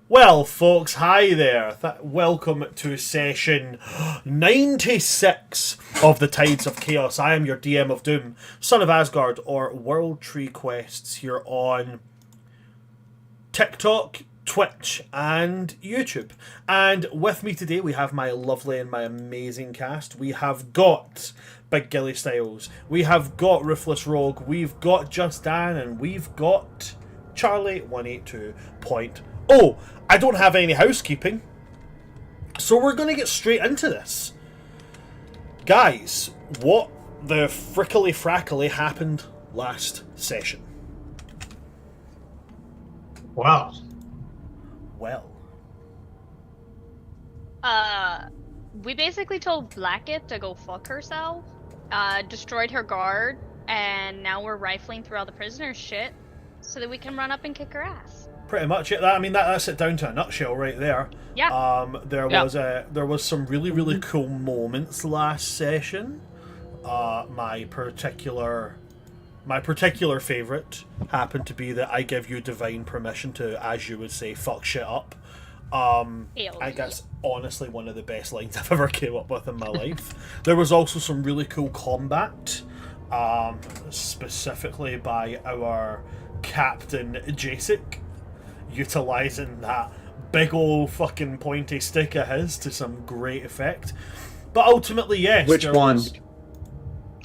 Well, folks, hi there. Welcome to session 96 of the Tides of Chaos. I am your DM of Doom, Son of Asgard, or World Tree Quests here on TikTok, Twitch, and YouTube. And with me today, we have my lovely and my amazing cast. We have got Big Gilly Styles, we have got Ruthless Rogue, we've got Just Dan, and we've got Charlie 182. Oh, I don't have any housekeeping, so we're going to get straight into this. Guys, what the frickly frackly happened last session? Wow. Well, we basically told Blackett to go fuck herself, destroyed her guard, and now we're rifling through all the prisoners' shit so that we can run up and kick her ass. pretty much it. That's it down to a nutshell right there. Yeah. There was some really cool moments last session. My particular favourite happened to be that I give you divine permission to, as you would say, fuck shit up. I think that's honestly one of the best lines I've ever came up with in my life. There was also some really cool combat, specifically by our Captain Jacek, utilising that big old fucking pointy stick of his to some great effect. But ultimately, yes. Which one?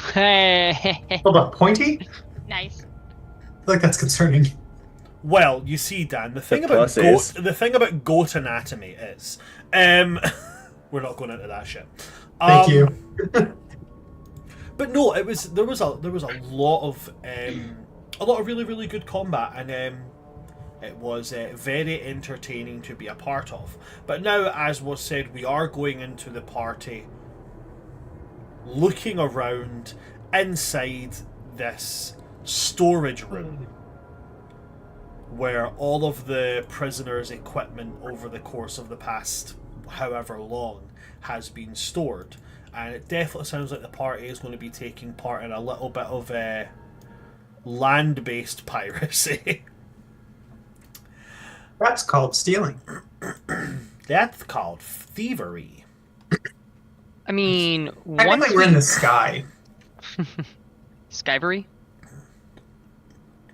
Hold on, pointy? Nice. I feel like that's concerning. Well, you see, Dan, the thing plus about goat anatomy is, we're not going into that shit. Thank you. But no, there was a lot of really good combat, and it was very entertaining to be a part of. But now, as was said, we are going into the party, looking around inside this storage room where all of the prisoners' equipment over the course of the past however long has been stored. And it definitely sounds like the party is going to be taking part in a little bit of land-based piracy. That's called stealing. That's called thievery. I mean, Technically, we're in the sky. Skyvery.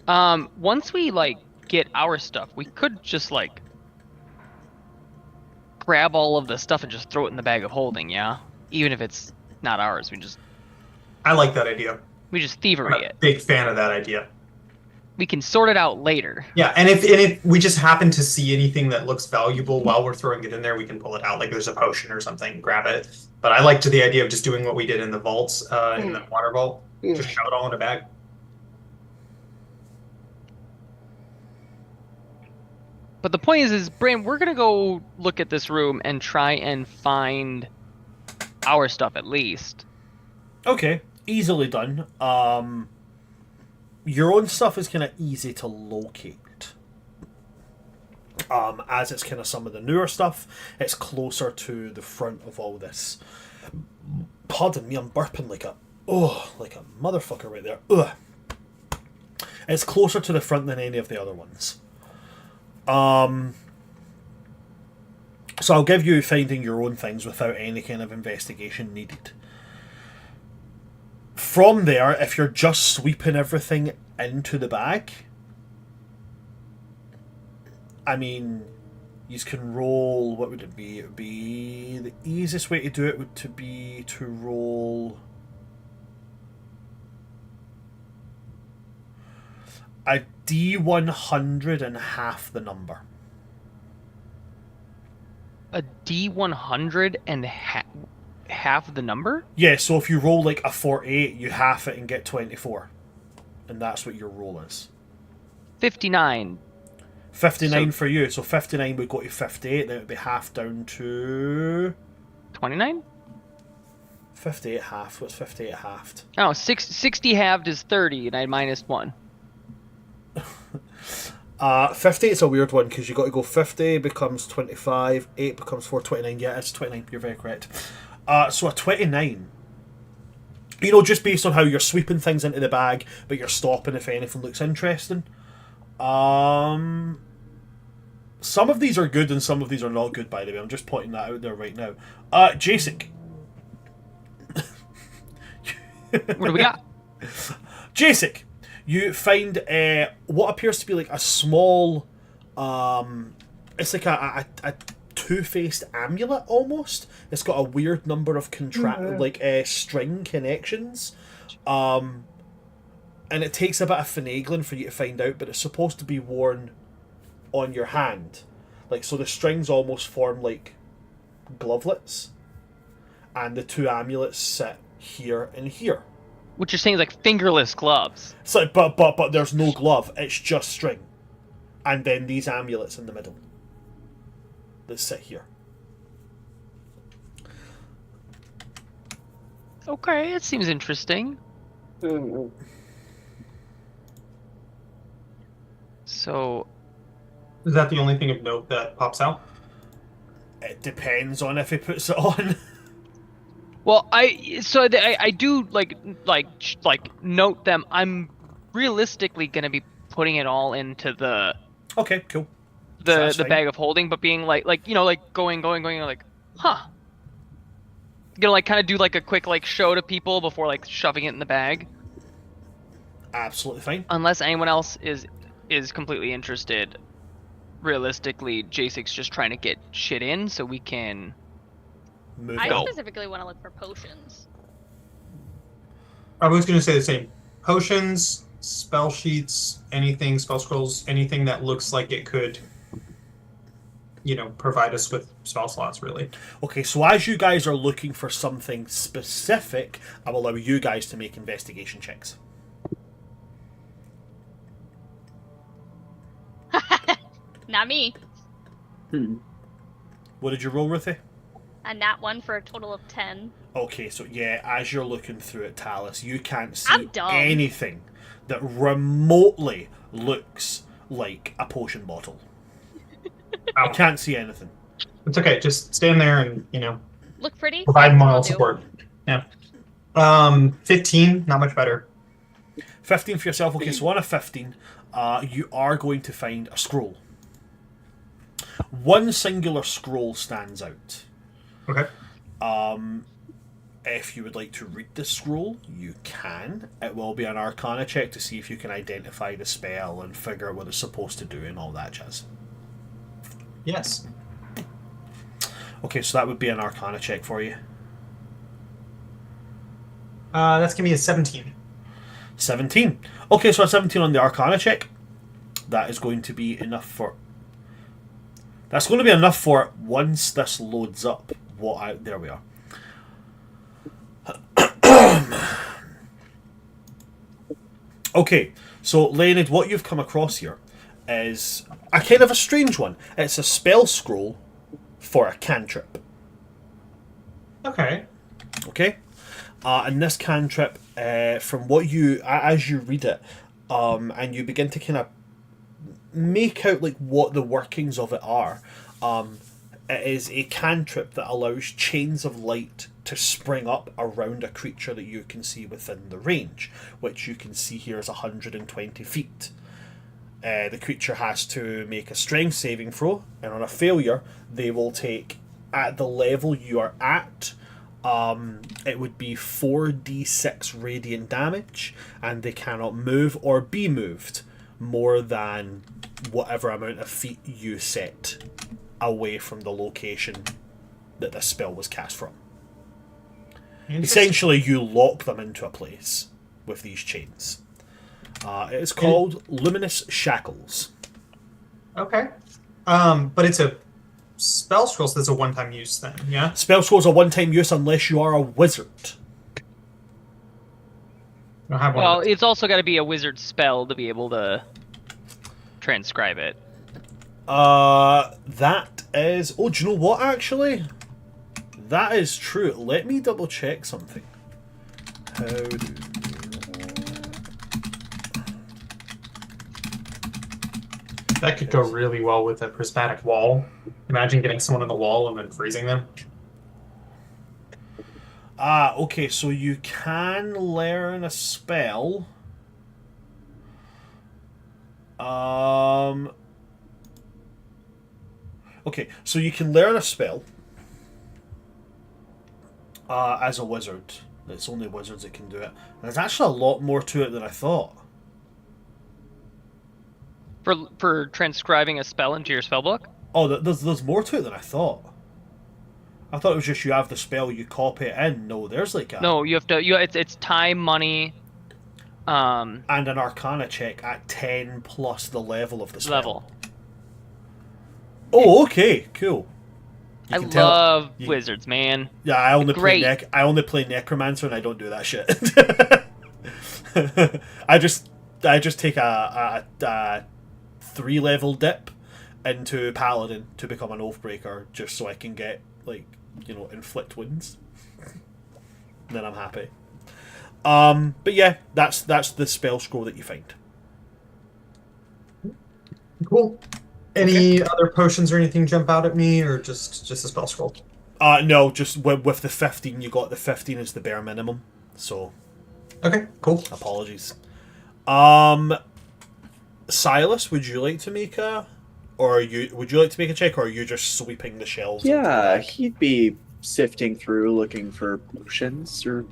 Once we get our stuff, we could just grab all of the stuff and just throw it in the bag of holding. Yeah, even if it's not ours, I like that idea. we just I'm thievery a it. big fan of that idea. We can sort it out later. Yeah, and if we just happen to see anything that looks valuable while we're throwing it in there, we can pull it out. Like there's a potion or something, grab it. But I liked the idea of just doing what we did in the vaults, in the water vault. Just shove it all in a bag. But the point is Bran, we're gonna go look at this room and try and find our stuff at least. Okay, easily done. Your own stuff is kind of easy to locate. As it's kind of some of the newer stuff, it's closer to the front of all this. Pardon me, I'm burping like a motherfucker right there. Ugh. It's closer to the front than any of the other ones. So I'll give you finding your own things without any kind of investigation needed. From there, if you're just sweeping everything into the bag, I mean, you can roll, what would it be? It would be, the easiest way to do it would be to roll a D100 and half the number. A D100 and half the number? Yeah, so if you roll like a 48, you half it and get 24. And that's what your roll is. 59. 59 for you, so 59 would go to 58, then it would be half down to 29? 58 half. What's 58 halved? Oh, 60 halved is 30, and I minus 1. 50 is a weird one because you got to go 50 becomes 25, 8 becomes 4, 29. Yeah, it's 29. You're very correct. So a 29. You know, just based on how you're sweeping things into the bag, but you're stopping if anything looks interesting. Some of these are good and some of these are not good, by the way. I'm just pointing that out there right now. Jacek. What do we got? Jacek, you find what appears to be like a small, it's like a two-faced amulet almost. It's got a weird number of string connections, and it takes a bit of finagling for you to find out. But it's supposed to be worn on your hand, like so. The strings almost form like glovelets, and the two amulets sit here and here. What you're saying is like fingerless gloves. So, but there's no glove. It's just string, and then these amulets in the middle that sit here. Okay, it seems interesting. So, Is that the only thing of note that pops out? It depends on if he puts it on. well, I do like note them. I'm realistically gonna be putting it all into the Okay, cool. the Fine. bag of holding, but being like going like, huh. Gonna like kind of do like a quick like show to people before like shoving it in the bag. Absolutely fine. Unless anyone else is completely interested. Realistically, Jasek's just trying to get shit in so we can Move I it. specifically want to look for potions. I was going to say the same. Potions, spell sheets, anything, spell scrolls, anything that looks like it could, provide us with spell slots, really. Okay, so as you guys are looking for something specific, I will allow you guys to make investigation checks. Not me. What did you roll, Ruthie? A nat 1 for a total of 10. Okay, so yeah, as you're looking through it, Talus, you can't see I'm dumb. anything that remotely looks like a potion bottle. I can't see anything. It's okay. Just stand there and, Look pretty. provide That's what moral I'll do. support. Yeah. 15, not much better. 15 for yourself. Okay, so on a 15, you are going to find a scroll. One singular scroll stands out. Okay. If you would like to read the scroll, you can. It will be an Arcana check to see if you can identify the spell and figure out what it's supposed to do and all that jazz. Yes. Okay, so that would be an Arcana check for you. That's going to be a 17. 17. Okay, so a 17 on the Arcana check. That is going to be enough for... That's going to be enough for once this loads up. There we are. Okay, so Leonid, what you've come across here is a kind of a strange one. It's a spell scroll for a cantrip. Okay. Okay? And this cantrip, from what as you read it, and you begin to kind of make out like what the workings of it are, it is a cantrip that allows chains of light to spring up around a creature that you can see within the range, which you can see here is 120 feet. The creature has to make a strength saving throw, and on a failure, they will take, at the level you are at, it would be 4d6 radiant damage, and they cannot move or be moved more than whatever amount of feet you set away from the location that this spell was cast from. Essentially, you lock them into a place with these chains. It is called Luminous Shackles. Okay. But it's a spell scroll, so that's a one-time use then, yeah? Spell scrolls are one-time use unless you are a wizard. I don't have one. well, it's also got to be a wizard spell to be able to transcribe it. That is... Oh, do you know what, actually? That is true. Let me double-check something. How do... That could go really well with a prismatic wall. Imagine getting someone on the wall and then freezing them. Okay, so you can learn a spell. Okay, so you can learn a spell as a wizard. It's only wizards that can do it. And there's actually a lot more to it than I thought. For transcribing a spell into your spellbook? Oh, there's more to it than I thought. I thought it was just you have the spell, you copy it in. No, there's like a... No, you have to. It's time, money, and an Arcana check at 10 plus the level of the spell. level. Oh, okay, cool. You I can tell- love you- wizards, man. Yeah, I only play Great. I only play Necromancer, and I don't do that shit. I just take a 3-level dip into Paladin to become an Oathbreaker, just so I can get inflict wounds. Then I'm happy. But yeah, that's the spell scroll that you find. Cool. Any other potions or anything jump out at me, or just a spell scroll? No, just with the 15, you got the 15 is the bare minimum. So, Okay, cool. apologies. Silas, would you like to make would you like to make a check, or are you just sweeping the shelves? into the Yeah, bag? he'd be sifting through looking for potions or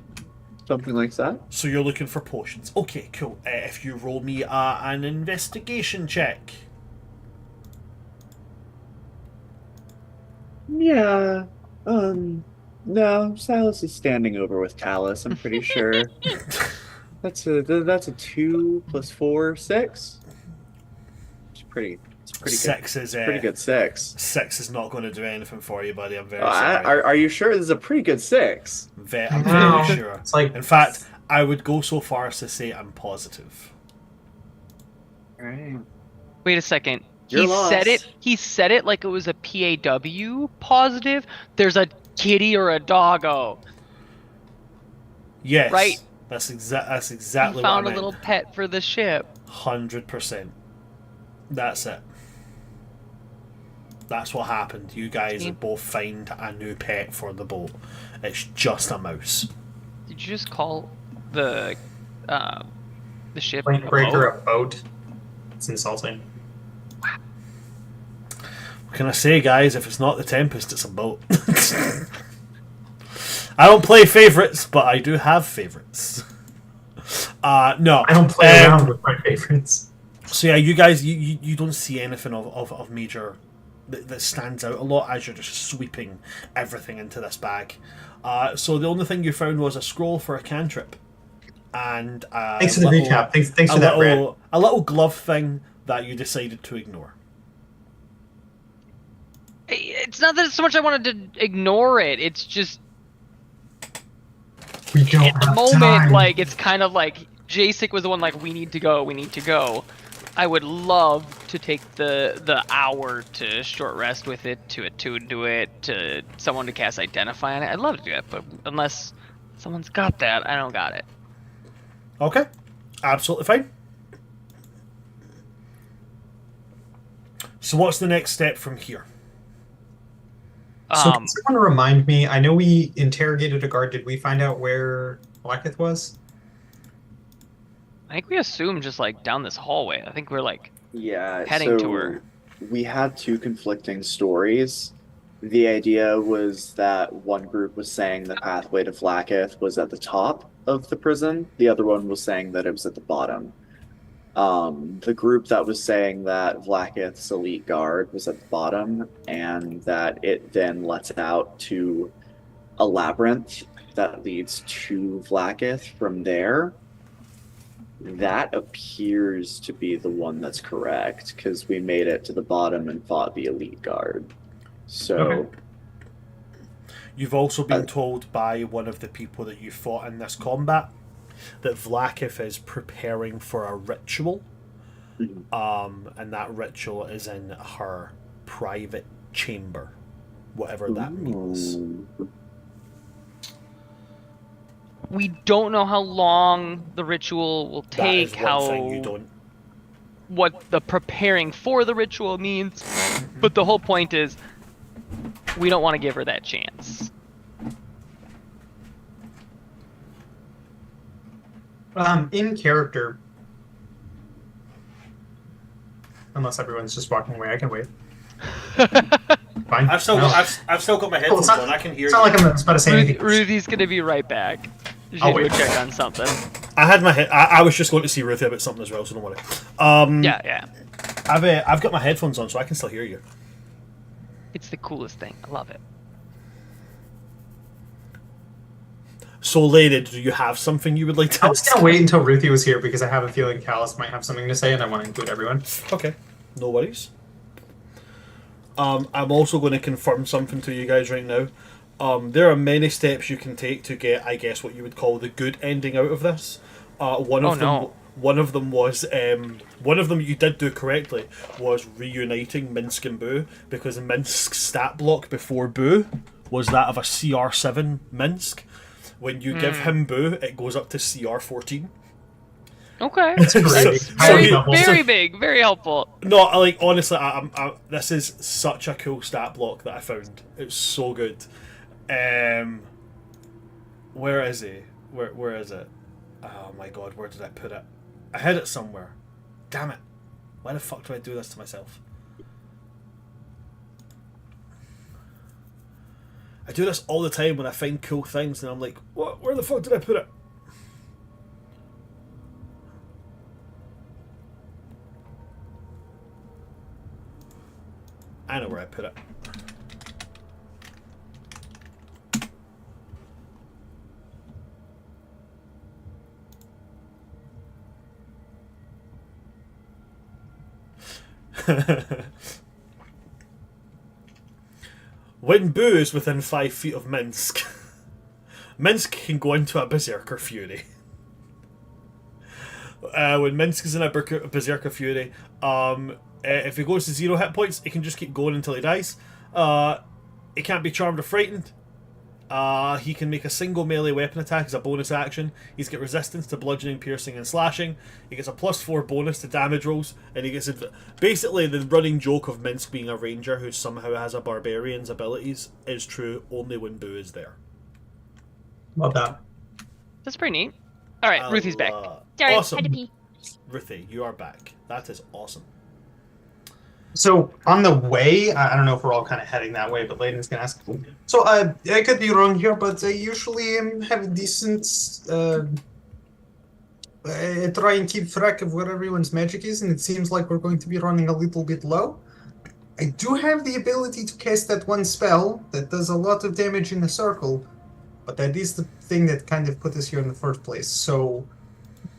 something like that. So you're looking for potions. Okay, cool. If you roll me an investigation check. Yeah. No, Silas is standing over with Callus, I'm pretty sure. That's a 2 plus 4, 6. It's pretty good. Six is Pretty good 6. 6 is not going to do anything for you, buddy. I'm very Oh, sorry. are you sure this is a pretty good 6? I'm Wow. very sure. It's like In fact, I would go so far as to say I'm positive. Alright. Wait a second. You're lost. He said it like it was a PAW positive. There's a kitty or a doggo. Yes. Right. That's exactly He what I found a meant. little pet for the ship. 100%. That's it. That's what happened. You guys have both found a new pet for the boat. It's just a mouse. Did you just call the ship a Plank breaker boat? a boat. It's insulting. What can I say, guys? If it's not the Tempest, it's a boat. I don't play favourites, but I do have favourites. No. I don't play around with my favorites. So yeah, you guys, you don't see anything of major that stands out a lot as you're just sweeping everything into this bag. So the only thing you found was a scroll for a cantrip, and Thanks for the recap. Thanks for that, Brad. a little glove thing that you decided to ignore. It's not that so much I wanted to ignore it. It's just We don't at the have moment, time. like it's kind of like Jacek was the one like we need to go. I would love to take the hour to short rest with it, to attune to it, to someone to cast Identify on it. I'd love to do that, but unless someone's got that, I don't got it. Okay, absolutely fine. So what's the next step from here? So can someone remind me? I know we interrogated a guard. Did we find out where Blacketh was? I think we assumed just like down this hallway. I think we're like Yeah, heading so to her. we had 2 conflicting stories. The idea was that one group was saying the pathway to Vlaakith was at the top of the prison. The other one was saying that it was at the bottom. The group that was saying that Vlaakith's elite guard was at the bottom and that it then lets out to a labyrinth that leads to Vlaakith from there. That appears to be the one that's correct because we made it to the bottom and fought the elite guard. So, Okay. You've also been told by one of the people that you fought in this combat that Vlaakith is preparing for a ritual. And that ritual is in her private chamber, whatever that means. Ooh. We don't know how long the ritual will That is take, one thing you don't. what the preparing for the ritual means, but the whole point is we don't want to give her that chance. In character, unless everyone's just walking away, I can wait. Fine. I've still No. I've still got my headphones on. I can hear It's you. not like I'm about to say anything. Ruthie's gonna be right back. She's Oh, gonna wait. go check on something. I had my head. I was just going to see Ruthie about something as well, so don't worry. Yeah. I've got my headphones on, so I can still hear you. It's the coolest thing. I love it. So, Lady, do you have something you would like to? I was gonna wait until Ruthie was here because I have a feeling Callus might have something to say, and I want to include everyone. Okay, no worries. I'm also going to confirm something to you guys right now. There are many steps you can take to get, I guess, what you would call the good ending out of this. One of them was one of them you did do correctly was reuniting Minsk and Boo, because Minsk's stat block before Boo was that of a CR7 Minsk. When you give him Boo, it goes up to CR14. Okay. That's great. Very big, very helpful. No, like honestly, this is such a cool stat block that I found. It's so good. Where is he? Where is it? Oh my god, where did I put it? I had it somewhere. Damn it! Why the fuck do I do this to myself? I do this all the time when I find cool things, and I'm like, what? Where the fuck did I put it? I know where I put it. When Boo is within 5 feet of Minsk, Minsk can go into a berserker fury. When Minsk is in a berserker fury, if he goes to 0 hit points, he can just keep going until he dies. He can't be charmed or frightened. He can make a single melee weapon attack as a bonus action. He's got resistance to bludgeoning, piercing, and slashing. He gets a +4 bonus to damage rolls, and he gets basically the running joke of Minsk being a ranger who somehow has a barbarian's abilities is true only when Boo is there. Love that. That's pretty neat. All right, Ruthie's back. Sorry, Awesome. had to pee. Ruthie, you are back. That is awesome. So on the way, I don't know if we're all kind of heading that way, but Layden's gonna ask. So I could be wrong here, but I usually have a decent. I try and keep track of where everyone's magic is, and it seems like we're going to be running a little bit low. I do have the ability to cast that one spell that does a lot of damage in a circle, but that is the thing that kind of put us here in the first place. So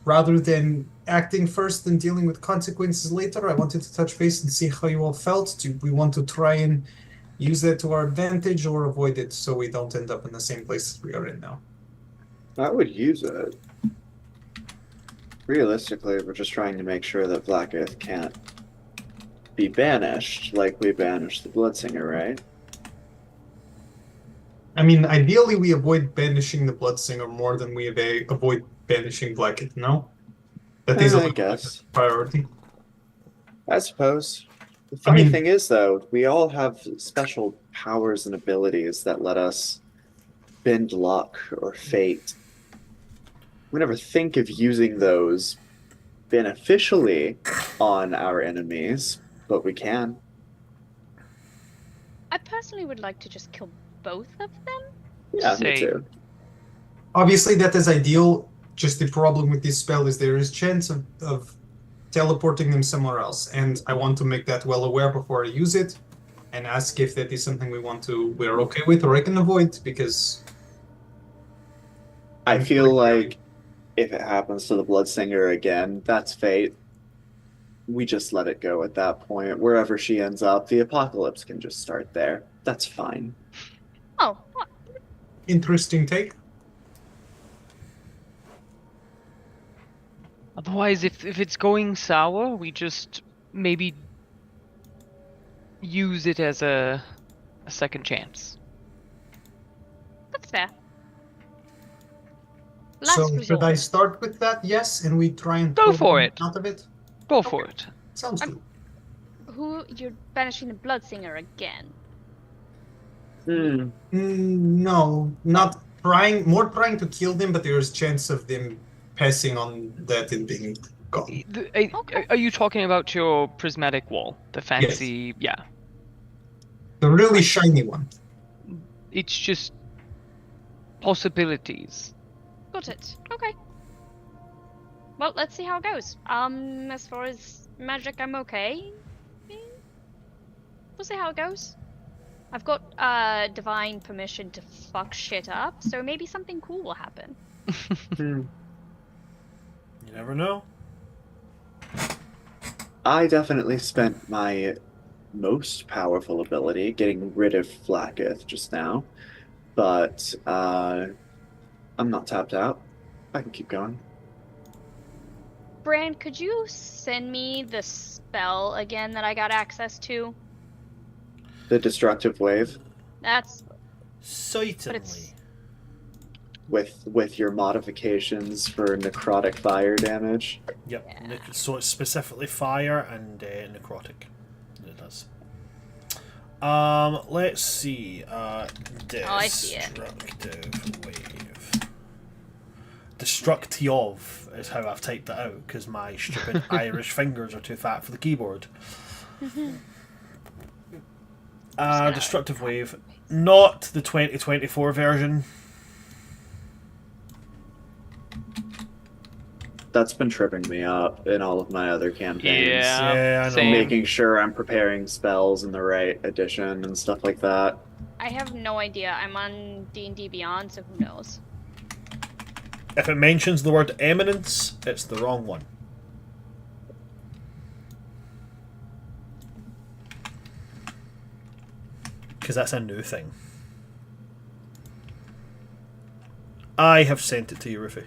rather than acting first and dealing with consequences later, I wanted to touch base and see how you all felt. Do we want to try and use that to our advantage or avoid it so we don't end up in the same place as we are in now? I would use it. Realistically, we're just trying to make sure that Blackith can't be banished like we banished the Bloodsinger, right? I mean, ideally we avoid banishing the Bloodsinger more than we avoid banishing Blackith, no? That is I guess. priority. I suppose. The funny thing is, though, we all have special powers and abilities that let us bend luck or fate. We never think of using those beneficially on our enemies, but we can. I personally would like to just kill both of them. Yeah, Same. me too. Obviously, that is ideal. Just the problem with this spell is there is chance of teleporting them somewhere else, and I want to make that well aware before I use it, and ask if that is something we're okay with or I can avoid, because I feel like if it happens to the Bloodsinger again, that's fate. We just let it go at that point. Wherever she ends up, the apocalypse can just start there. That's fine. Oh, what? interesting take. Otherwise, if it's going sour, we just maybe use it as a second chance. That's fair. Last So resort. should I start with that? Yes, and we try and Go pull for them it. out of it. Go for it. Sounds good. Who you're banishing the Bloodsinger again? No, not trying. More trying to kill them, but there's chance of them passing on that and being gone. Okay. Are you talking about your prismatic wall? The fancy, yeah. The really shiny one. It's just possibilities. Got it. Okay. Well, let's see how it goes. As far as magic, I'm okay. We'll see how it goes. I've got divine permission to fuck shit up, so maybe something cool will happen. You never know. I definitely spent my most powerful ability getting rid of Flacketh just now, but I'm not tapped out. I can keep going. Bran, could you send me the spell again that I got access to? The destructive wave That's Certainly. with your modifications for necrotic fire damage. Yep. Yeah. So it's specifically fire and necrotic. It does. Let's see. I see it. Destructive wave. Destructive is how I've typed that out because my stupid Irish fingers are too fat for the keyboard. Destructive wave, not the 2024 version. That's been tripping me up in all of my other campaigns. Yeah, I know. same. Making sure I'm preparing spells in the right edition and stuff like that. I have no idea. I'm on D&D Beyond, so who knows? If it mentions the word eminence, it's the wrong one. Because that's a new thing. I have sent it to you, Rufy.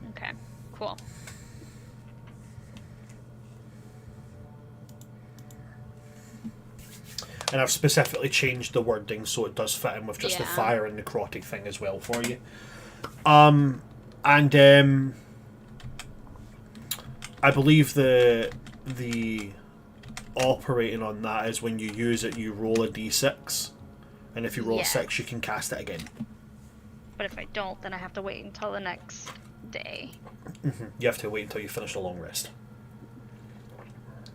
Okay, cool. And I've specifically changed the wording so it does fit in with just the Yeah. fire and necrotic thing as well for you. I believe the operating on that is when you use it, you roll a d6, and if you roll a 6, you can cast it again. But if I don't, then I have to wait until the next day. You have to wait until you finish the long rest.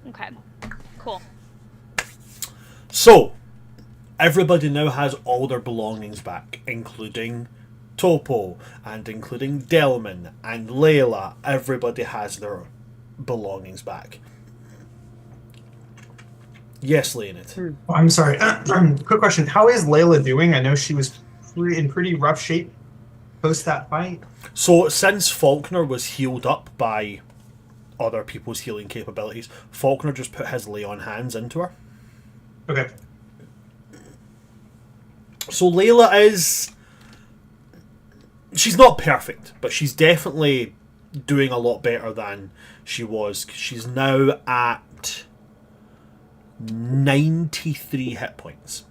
Okay, cool. So, everybody now has all their belongings back, including Topo, and including Delman, and Layla. Everybody has their belongings back. Yes, Leonid. Oh, I'm sorry. Quick question. How is Layla doing? I know she was in pretty rough shape post that fight. So, since Faulkner was healed up by other people's healing capabilities, Faulkner just put his lay on hands into her. Okay. So Layla is... She's not perfect, but she's definitely doing a lot better than she was. She's now at 93 hit points.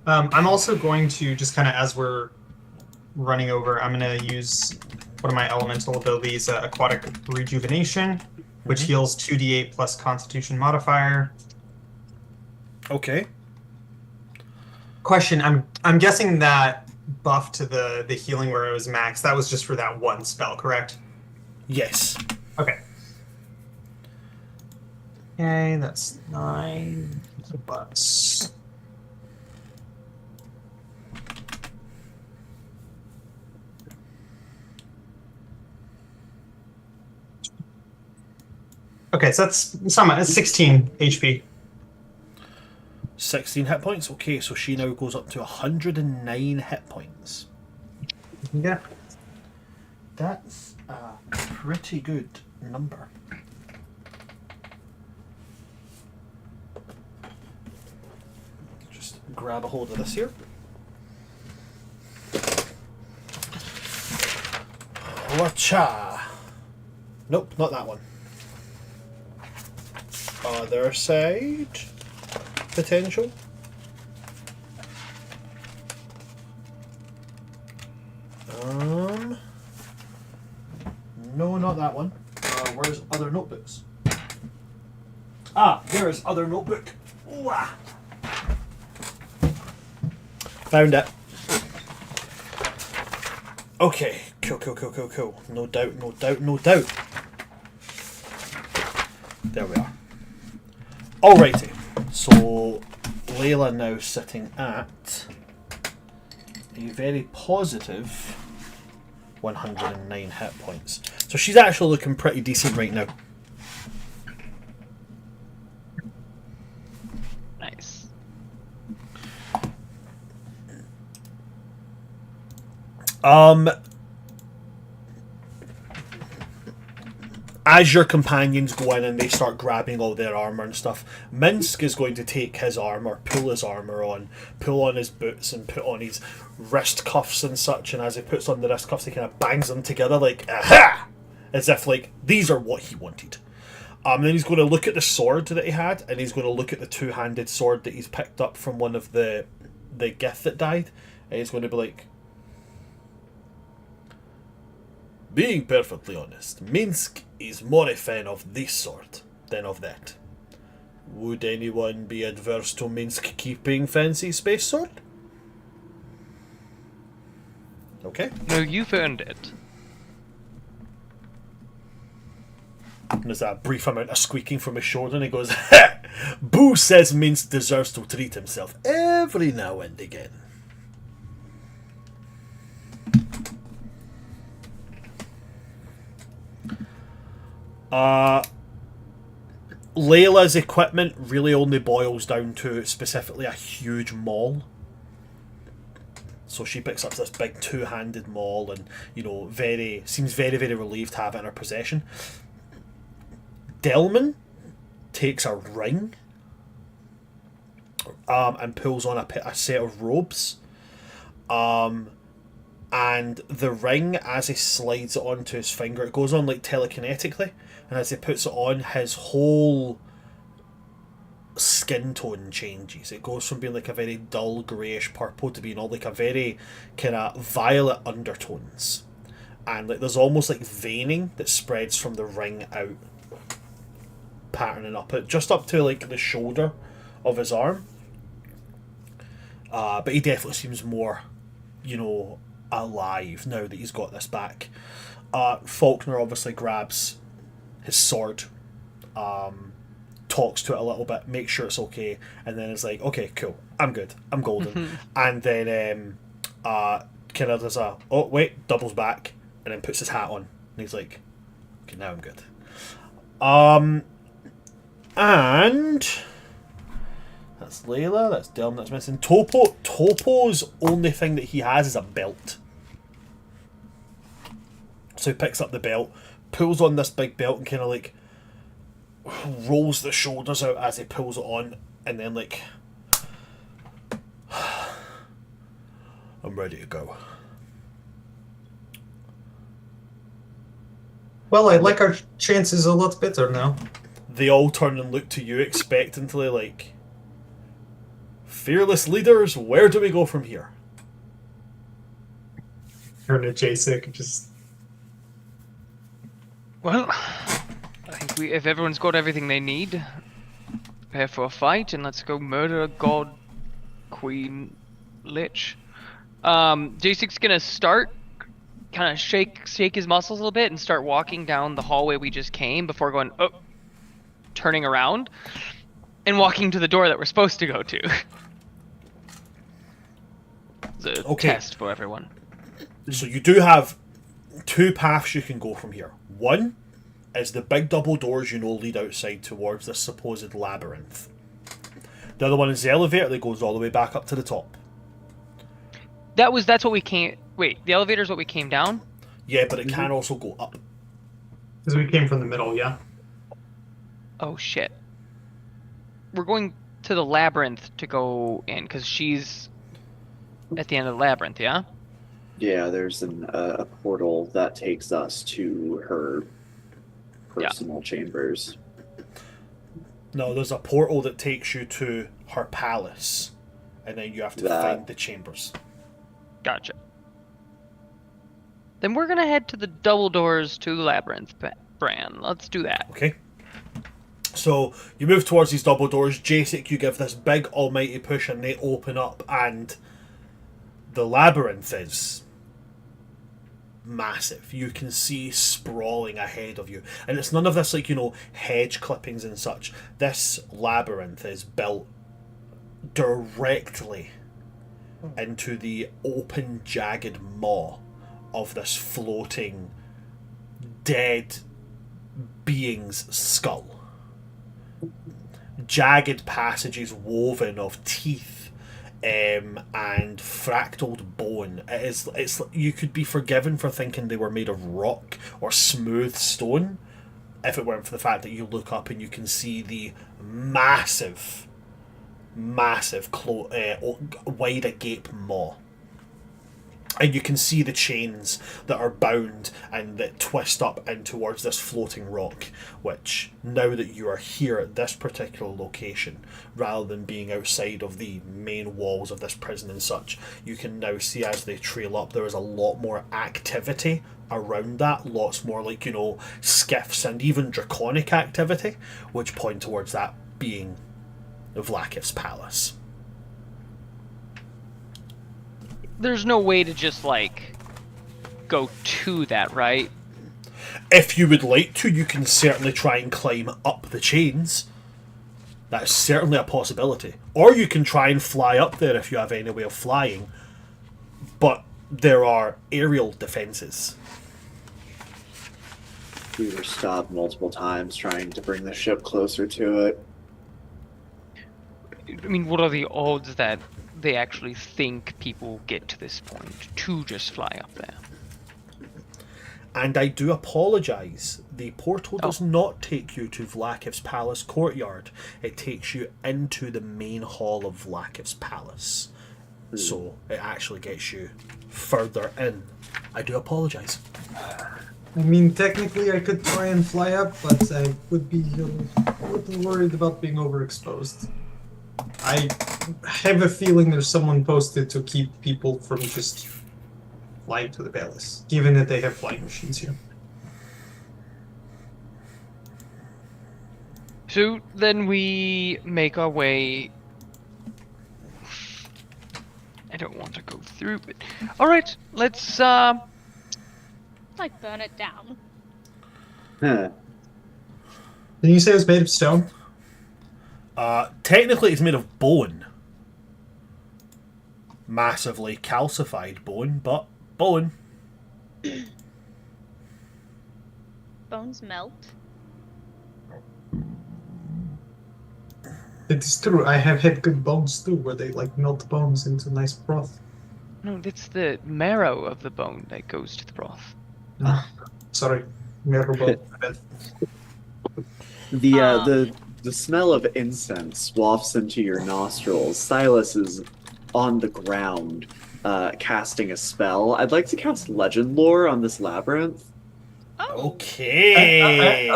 I'm also going to, just kind of as we're running over, I'm going to use one of my elemental abilities, Aquatic Rejuvenation, which heals 2d8 plus Constitution modifier. Okay. Question, I'm guessing that buff to the healing where it was max, that was just for that one spell, correct? Yes. Okay. Okay, that's 9 bucks. Okay, so that's 16 HP. 16 hit points. Okay, so she now goes up to 109 hit points. Yeah. That's a pretty good number. Just grab a hold of this here. Wacha. Nope, not that one. Other side. Potential. No, not that one. Where's other notebooks? Ah, there's other notebook. Ooh, ah. Found it. Okay, cool. No doubt. There we are. Alrighty. So Layla now sitting at a very positive 109 hit points. So she's actually looking pretty decent right now. Nice. As your companions go in and they start grabbing all their armour and stuff, Minsk is going to take his armour, pull his armour on, pull on his boots and put on his wrist cuffs and such, and as he puts on the wrist cuffs he kind of bangs them together like, aha! As if like, these are what he wanted. Then he's going to look at the sword that he had, and he's going to look at the two-handed sword that he's picked up from one of the Gith that died, and he's going to be like, being perfectly honest, Minsk is more a fan of this sword than of that. Would anyone be adverse to Minsk keeping fancy space sword? Okay. No, you've earned it. And there's a brief amount of squeaking from his shoulder, and he goes, ha! Boo says Minsk deserves to treat himself every now and again. Layla's equipment really only boils down to specifically a huge maul. So she picks up this big two-handed maul and, you know, seems very, very relieved to have it in her possession. Delman takes a ring and pulls on a set of robes. And the ring, as he slides it onto his finger, it goes on like telekinetically, and as he puts it on, his whole skin tone changes. It goes from being like a very dull greyish purple to being all like a very kind of violet undertones, and like there's almost like veining that spreads from the ring out, patterning up it just up to like the shoulder of his arm. But he definitely seems more, you know, alive now that he's got this back. Faulkner obviously grabs his sword, talks to it a little bit, makes sure it's okay, and then is like, okay, cool, I'm good, I'm golden. And then kind of does doubles back, and then puts his hat on, and he's like, okay, now I'm good. And that's Layla, that's Delm, that's missing. Topo's only thing that he has is a belt. So he picks up the belt, pulls on this big belt, and kind of like rolls the shoulders out as he pulls it on, and then like, I'm ready to go. Well, I like our chances a lot better now. They all turn and look to you expectantly like, fearless leaders, where do we go from here? Turn to Jasek, just... Well, I think if everyone's got everything they need, prepare for a fight, and let's go murder God, Queen, Lich. Jasek's gonna start, kind of shake his muscles a little bit, and start walking down the hallway we just came before going, turning around, and walking to the door that we're supposed to go to. It's a test for everyone. So you do have two paths you can go from here. One is the big double doors you know lead outside towards this supposed labyrinth. The other one is the elevator that goes all the way back up to the top. That's what we came... Wait, the elevator's what we came down? Yeah, but it can also go up. Because we came from the middle, yeah. Oh, shit. We're going to the labyrinth to go in, because she's at the end of the labyrinth, yeah? Yeah, there's a portal that takes us to her personal chambers. No, there's a portal that takes you to her palace, and then you have to find the chambers. Gotcha. Then we're gonna head to the double doors to the labyrinth, Bran. Let's do that. Okay. So you move towards these double doors. Jasek, you give this big almighty push, and they open up, and the labyrinth is massive. You can see sprawling ahead of you. And it's none of this, like, hedge clippings and such. This labyrinth is built directly into the open, jagged maw of this floating, dead being's skull. Jagged passages woven of teeth and fractaled bone. It's you could be forgiven for thinking they were made of rock or smooth stone if it weren't for the fact that you look up and you can see the massive wide agape maw. And you can see the chains that are bound and that twist up in towards this floating rock, which, now that you are here at this particular location, rather than being outside of the main walls of this prison and such, you can now see as they trail up, there is a lot more activity around that, lots more, like, skiffs and even draconic activity, which point towards that being Vlaakith's palace. There's no way to just, like, go to that, right? If you would like to, you can certainly try and climb up the chains. That is certainly a possibility. Or you can try and fly up there if you have any way of flying. But there are aerial defences. We were stopped multiple times trying to bring the ship closer to it. I mean, what are the odds that they actually think people get to this point to just fly up there? And I do apologise. The portal does not take you to Vlaakith's palace courtyard. It takes you into the main hall of Vlaakith's palace. So it actually gets you further in. I do apologise. I mean, technically I could try and fly up, but I would be a little worried about being overexposed. I have a feeling there's someone posted to keep people from just flying to the palace, given that they have flying machines here. So then we make our way. I don't want to go through, but all right, let's Like burn it down. Huh. Didn't you say it was made of stone? Technically it's made of bone. Massively calcified bone, but bone. Bones melt. It is true. I have had good bones too, where they like melt bones into nice broth. No, it's the marrow of the bone that goes to the broth. Sorry, marrow bone. The smell of incense wafts into your nostrils. Silas is on the ground, casting a spell. I'd like to cast legend lore on this labyrinth. Oh. Okay.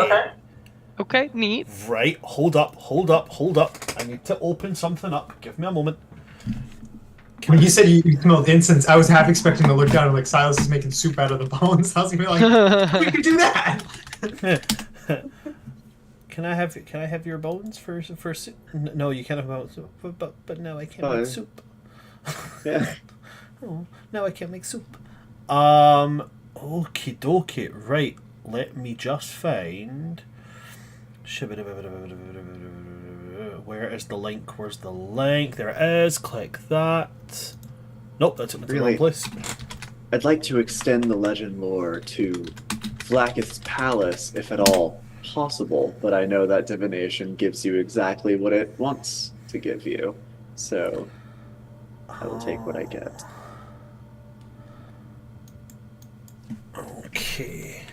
Okay, neat. Right, hold up. I need to open something up. Give me a moment. When you said you smelled incense, I was half expecting to look down and like Silas is making soup out of the bones. I was gonna be like, we could do that. Can I have your bones for soup? No, you can't have bones. But no, I can't make soup. Yeah. Oh, now I can't make soup. Okie dokie. Right, let me just find. Where is the link? Where's the link? There it is. Click that. Nope, that took me to the wrong place. I'd like to extend the legend lore to Vlaakith's palace, if at all possible, but I know that divination gives you exactly what it wants to give you, so I will take what I get. Okay.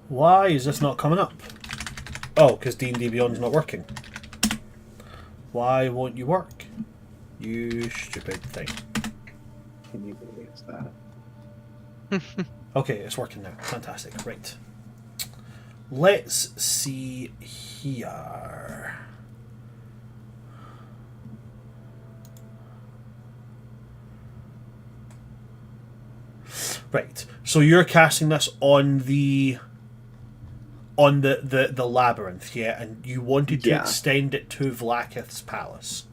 Why is this not coming up? Oh, because D&D Beyond's not working. Why won't you work? You stupid thing. Can you believe that? Okay, it's working now. Fantastic. Right. Let's see here. Right. So you're casting this on the labyrinth, yeah, and you wanted to Yeah. extend it to Vlaakith's palace.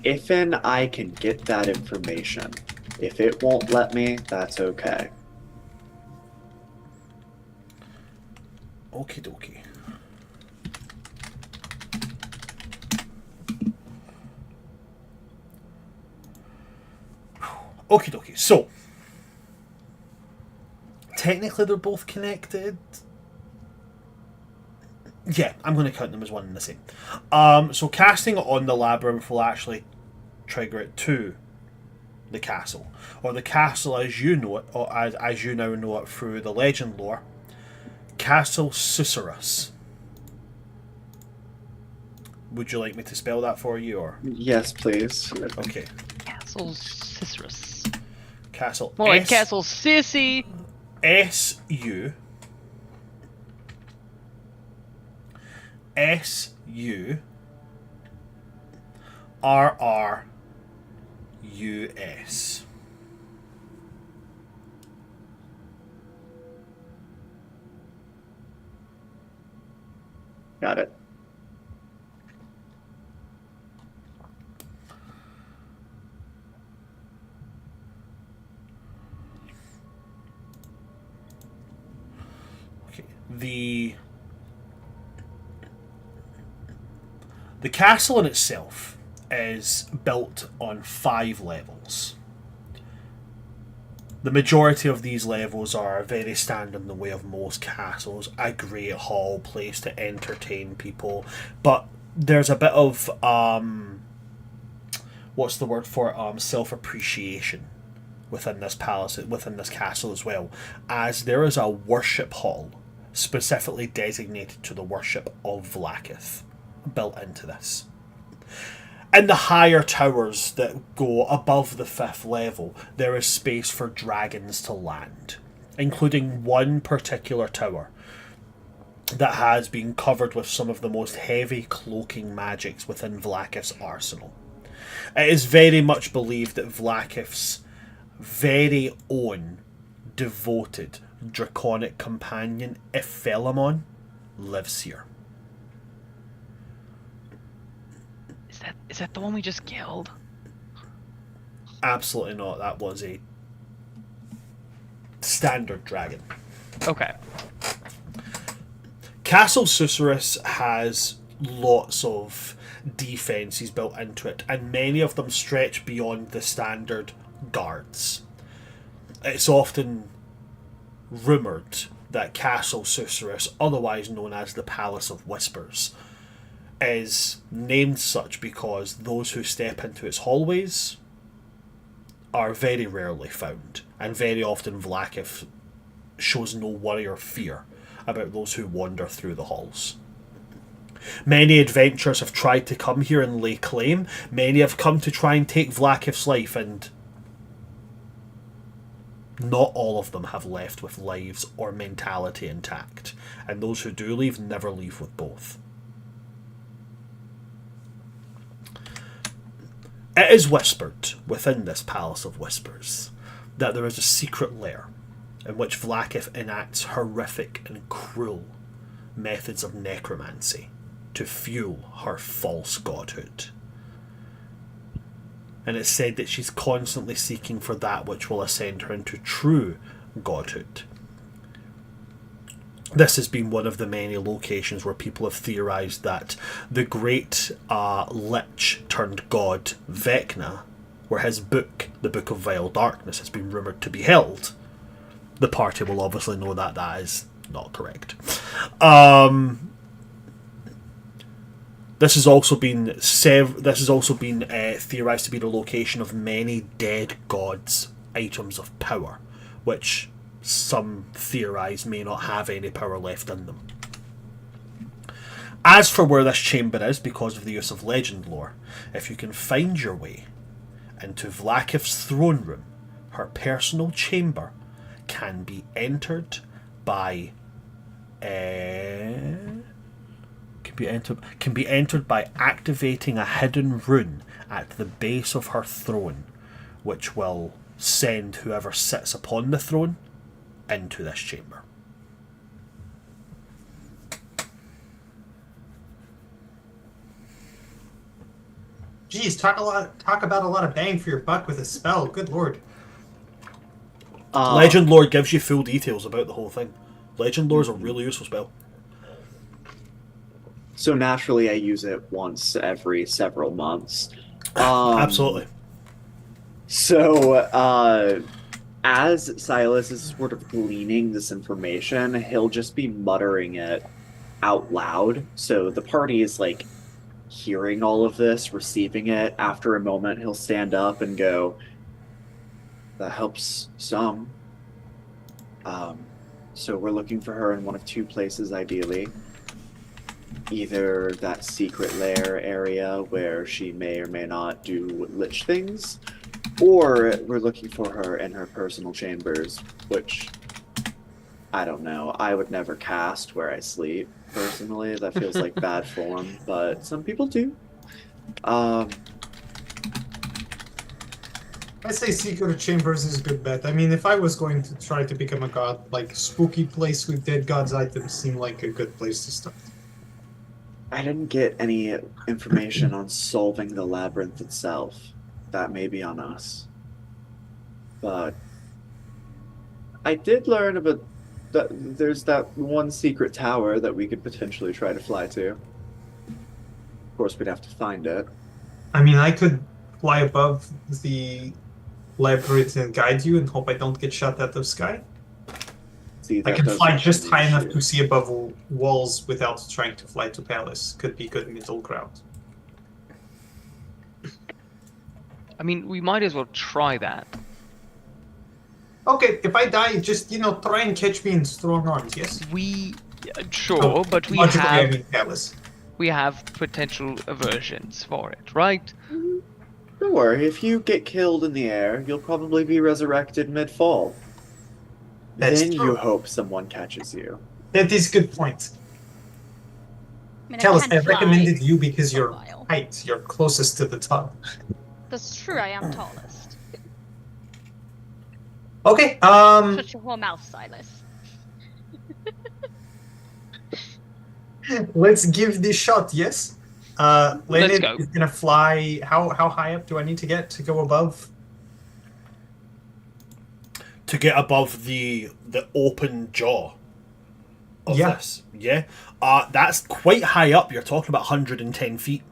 If and I can get that information. If it won't let me, that's okay. Okie dokie. Okie dokie. So, technically they're both connected. Yeah, I'm going to count them as one and the same. So casting it on the labyrinth will actually trigger it to the castle. Or the castle as you know it, or as you now know it through the legend lore. Castle Susurrus. Would you like me to spell that for you, or? Yes, please. Okay. Castle Cicerus. Castle More like Castle Sissy. S-U S-U-R-R-U-S. Got it. Okay. The castle in itself is built on 5 levels. The majority of these levels are very standard in the way of most castles. A great hall, place to entertain people. But there's a bit of, what's the word for it? Self-appreciation within this palace, within this castle as well. As there is a worship hall specifically designated to the worship of Vlaakith built into this. In the higher towers that go above the 5th level, there is space for dragons to land, including one particular tower that has been covered with some of the most heavy cloaking magics within Vlaakith's arsenal. It is very much believed that Vlaakith's very own devoted draconic companion, Ephelamon, lives here. Is that the one we just killed? Absolutely not. That was a standard dragon. Okay. Castle Susurrus has lots of defences built into it, and many of them stretch beyond the standard guards. It's often rumoured that Castle Susurrus, otherwise known as the Palace of Whispers, is named such because those who step into its hallways are very rarely found, and very often Vlaakith shows no worry or fear about those who wander through the halls. Many adventurers have tried to come here and lay claim. Many have come to try and take Vlaakith's life, and not all of them have left with lives or mentality intact, and those who do leave never leave with both. It is whispered within this Palace of Whispers that there is a secret lair in which Vlaakith enacts horrific and cruel methods of necromancy to fuel her false godhood. And it's said that she's constantly seeking for that which will ascend her into true godhood. This has been one of the many locations where people have theorised that the great lich turned god Vecna, where his book, the Book of Vile Darkness, has been rumoured to be held. The party will obviously know that that is not correct. This has also been theorised to be the location of many dead gods' items of power, which some theorise may not have any power left in them. As for where this chamber is, because of the use of legend lore, if you can find your way into Vlaakith's throne room, her personal chamber can be entered by activating a hidden rune at the base of her throne, which will send whoever sits upon the throne into this chamber. Geez, talk about a lot of bang for your buck with a spell. Good lord. Legend Lore gives you full details about the whole thing. Legend Lore is a really useful spell. So naturally, I use it once every several months. Absolutely. So, as Silas is sort of gleaning this information, he'll just be muttering it out loud. So the party is like hearing all of this, receiving it. After a moment, he'll stand up and go, "That helps some. So we're looking for her in one of two places, ideally. Either that secret lair area where she may or may not do lich things, or we're looking for her in her personal chambers, which I don't know. I would never cast where I sleep, personally. That feels like bad form, but some people do. I say Secret Chambers is a good bet. I mean, if I was going to try to become a god, like spooky place with dead gods items seemed like a good place to start. I didn't get any information on solving the labyrinth itself. That may be on us. But I did learn about that there's that one secret tower that we could potentially try to fly to. Of course, we'd have to find it. I mean, I could fly above the labyrinth and guide you and hope I don't get shot out of the sky. See, I that can doesn't fly just seem high an enough issue. to see above walls without trying to fly to palace. Could be good middle ground. I mean, we might as well try that. Okay, if I die, just, try and catch me in strong arms, yes? Sure, but we Logically, I have mean palace. potential aversions for it, right? Don't worry, if you get killed in the air, you'll probably be resurrected mid-fall. That's Then true. you hope someone catches you. That is a good point. I mean, Tell us, can't I fly recommended you because for a you're while. height. You're closest to the top. That's true, I am tallest. Okay, Shut your whole mouth, Silas. let's give this shot, yes? Leonid go. is gonna fly. How high up do I need to get to go above? To get above the open jaw of Yeah. this. Yeah. That's quite high up. You're talking about 110 feet.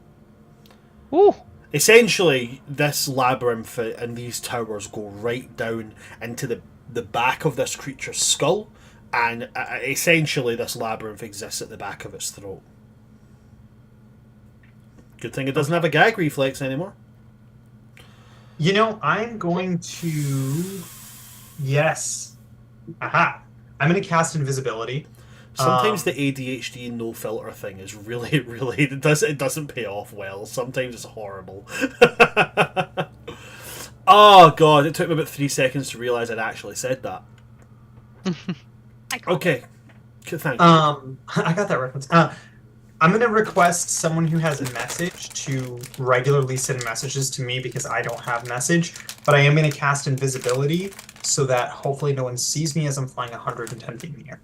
Ooh. Essentially, this labyrinth and these towers go right down into the back of this creature's skull, and essentially this labyrinth exists at the back of its throat. Good thing it doesn't have a gag reflex anymore. I'm going to. Yes. Aha. I'm gonna cast invisibility. Sometimes the ADHD no filter thing is really, really it doesn't pay off well. Sometimes it's horrible. Oh god, it took me about 3 seconds to realise I'd actually said that. I called Okay. Thank you. I got that reference. I'm gonna request someone who has a message to regularly send messages to me because I don't have message, but I am gonna cast invisibility so that hopefully no one sees me as I'm flying 110 feet in the air.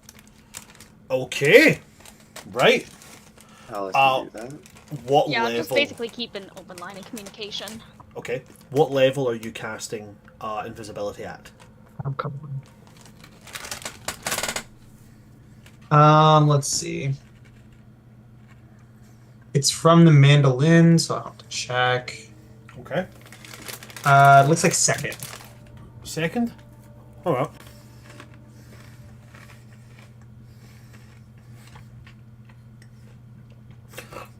Okay. Right. Alice can do that. What Yeah, I'll level? just basically keep an open line of communication. Okay. What level are you casting invisibility at? I'm covering. Let's see. It's from the mandolin, so I'll have to check. Okay. It looks like second. Second? Alright.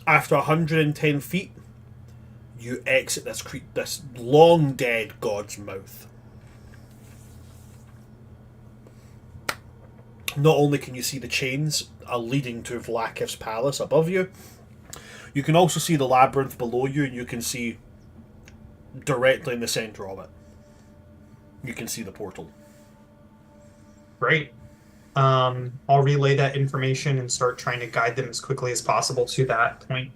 After 110 feet, you exit this long dead god's mouth. Not only can you see the chains leading to Vlakiv's palace above you, you can also see the labyrinth below you, and you can see directly in the centre of it. You can see the portal. Great. I'll relay that information and start trying to guide them as quickly as possible to that point.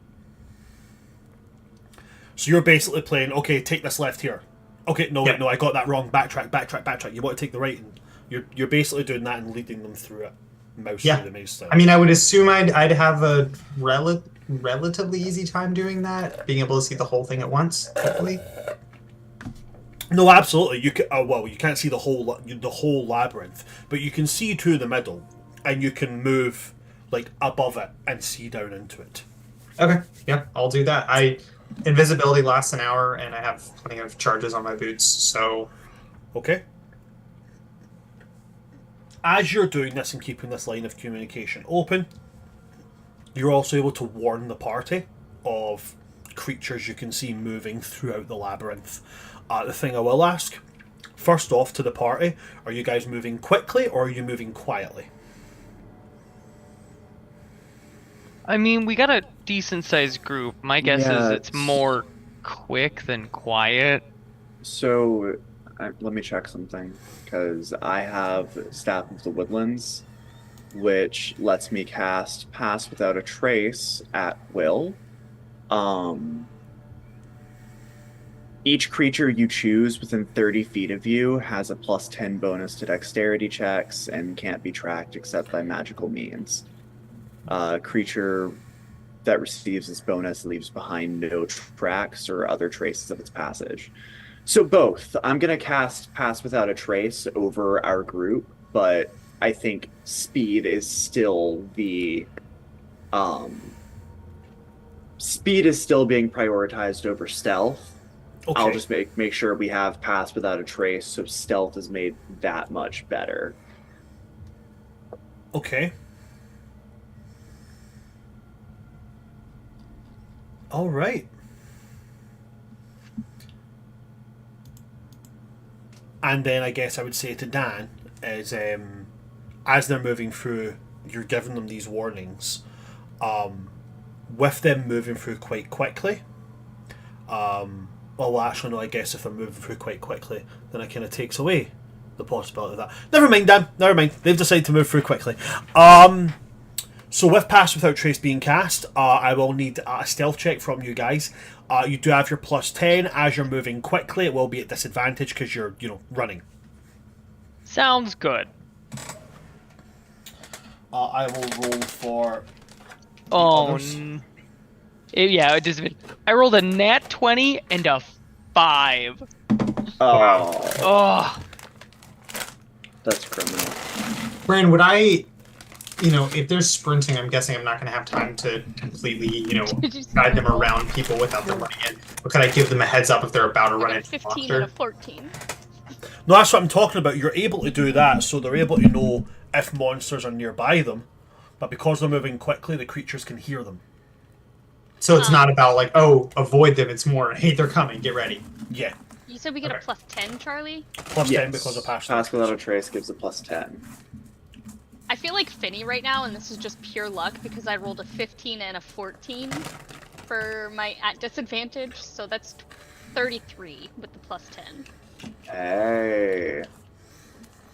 So you're basically playing, okay, take this left here. Okay, no, Yeah. wait, no, I got that wrong. Backtrack. You want to take the right, and you're basically doing that and leading them through it. Mouse Yeah. through the maze style. I mean, I would assume I'd have a relatively easy time doing that, being able to see the whole thing at once, hopefully. No, absolutely. You can. Well, you can't see the whole labyrinth, but you can see to the middle, and you can move like above it and see down into it. Okay, yeah, I'll do that. Invisibility lasts an hour, and I have plenty of charges on my boots, so... Okay. As you're doing this and keeping this line of communication open, you're also able to warn the party of creatures you can see moving throughout the labyrinth. The thing I will ask, first off to the party, are you guys moving quickly or are you moving quietly? I mean, we got a decent-sized group. My guess is it's more quick than quiet. So, let me check something, because I have Staff of the Woodlands, which lets me cast Pass Without a Trace at will. Each creature you choose within 30 feet of you has a plus 10 bonus to dexterity checks and can't be tracked except by magical means. Creature that receives this bonus leaves behind no tracks or other traces of its passage. So both. I'm going to cast Pass Without a Trace over our group, but I think speed is still the... speed is still being prioritized over stealth. Okay. I'll just make sure we have Pass Without a Trace, so stealth is made that much better. Okay. All right. And then I guess I would say to Dan is, as they're moving through, you're giving them these warnings. With them moving through quite quickly. Well, actually, no. I guess if they're moving through quite quickly, then it kind of takes away the possibility of that. Never mind, Dan. Never mind. They've decided to move through quickly. So with Pass Without Trace being cast, I will need a stealth check from you guys. You do have your plus 10. As you're moving quickly, it will be at disadvantage because you're, running. Sounds good. I will roll for... Oh, yeah, it does. I rolled a nat 20 and a 5. Oh, Oh, that's criminal. Brand, would I... if they're sprinting, I'm guessing I'm not going to have time to completely, guide them around people without them running in. Or could I give them a heads up if they're about to run Got a into a 15 monster? and a 14. No, that's what I'm talking about. You're able to do that, so they're able to know if monsters are nearby them. But because they're moving quickly, the creatures can hear them. So it's not about like, oh, avoid them. It's more, hey, they're coming. Get ready. Yeah. You said we get a Okay. plus 10, Charlie? Plus 10 because of Pass Pass Without a Trace gives a plus 10. I feel like Finny right now, and this is just pure luck because I rolled a 15 and a 14 for my at disadvantage, so that's 33 with the plus 10. Hey.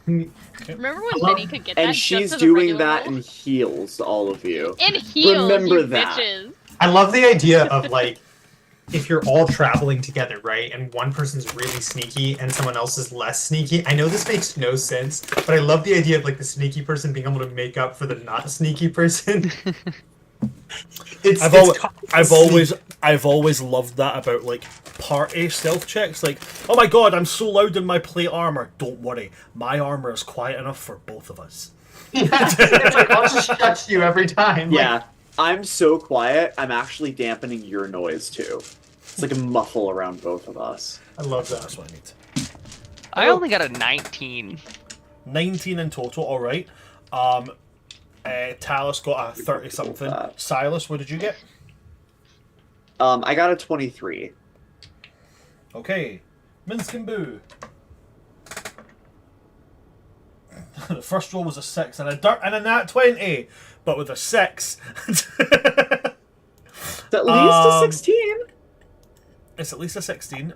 Remember when Hello? Finny could get that? And just she's as a doing regular that roll? and heals all of you. In heels, Remember you that. bitches. I love the idea of like, if you're all traveling together, right, and one person's really sneaky and someone else is less sneaky. I know this makes no sense, but I love the idea of like the sneaky person being able to make up for the not sneaky person. I've always loved that about like party stealth checks. Like, oh my god, I'm so loud in my plate armor. Don't worry, my armor is quiet enough for both of us. It's like, I'll just shut you every time. Like, Yeah, I'm so quiet, I'm actually dampening your noise too. It's like a muffle around both of us. I love that. That's what I need. I only got a 19. 19 in total. All right. Talus got a 30 something. that. Silas, what did you get? I got a 23. Okay. Minskin Boo. The first roll was a 6 and a nat 20, but with a 6. It's at least a 16. It's at least a 16.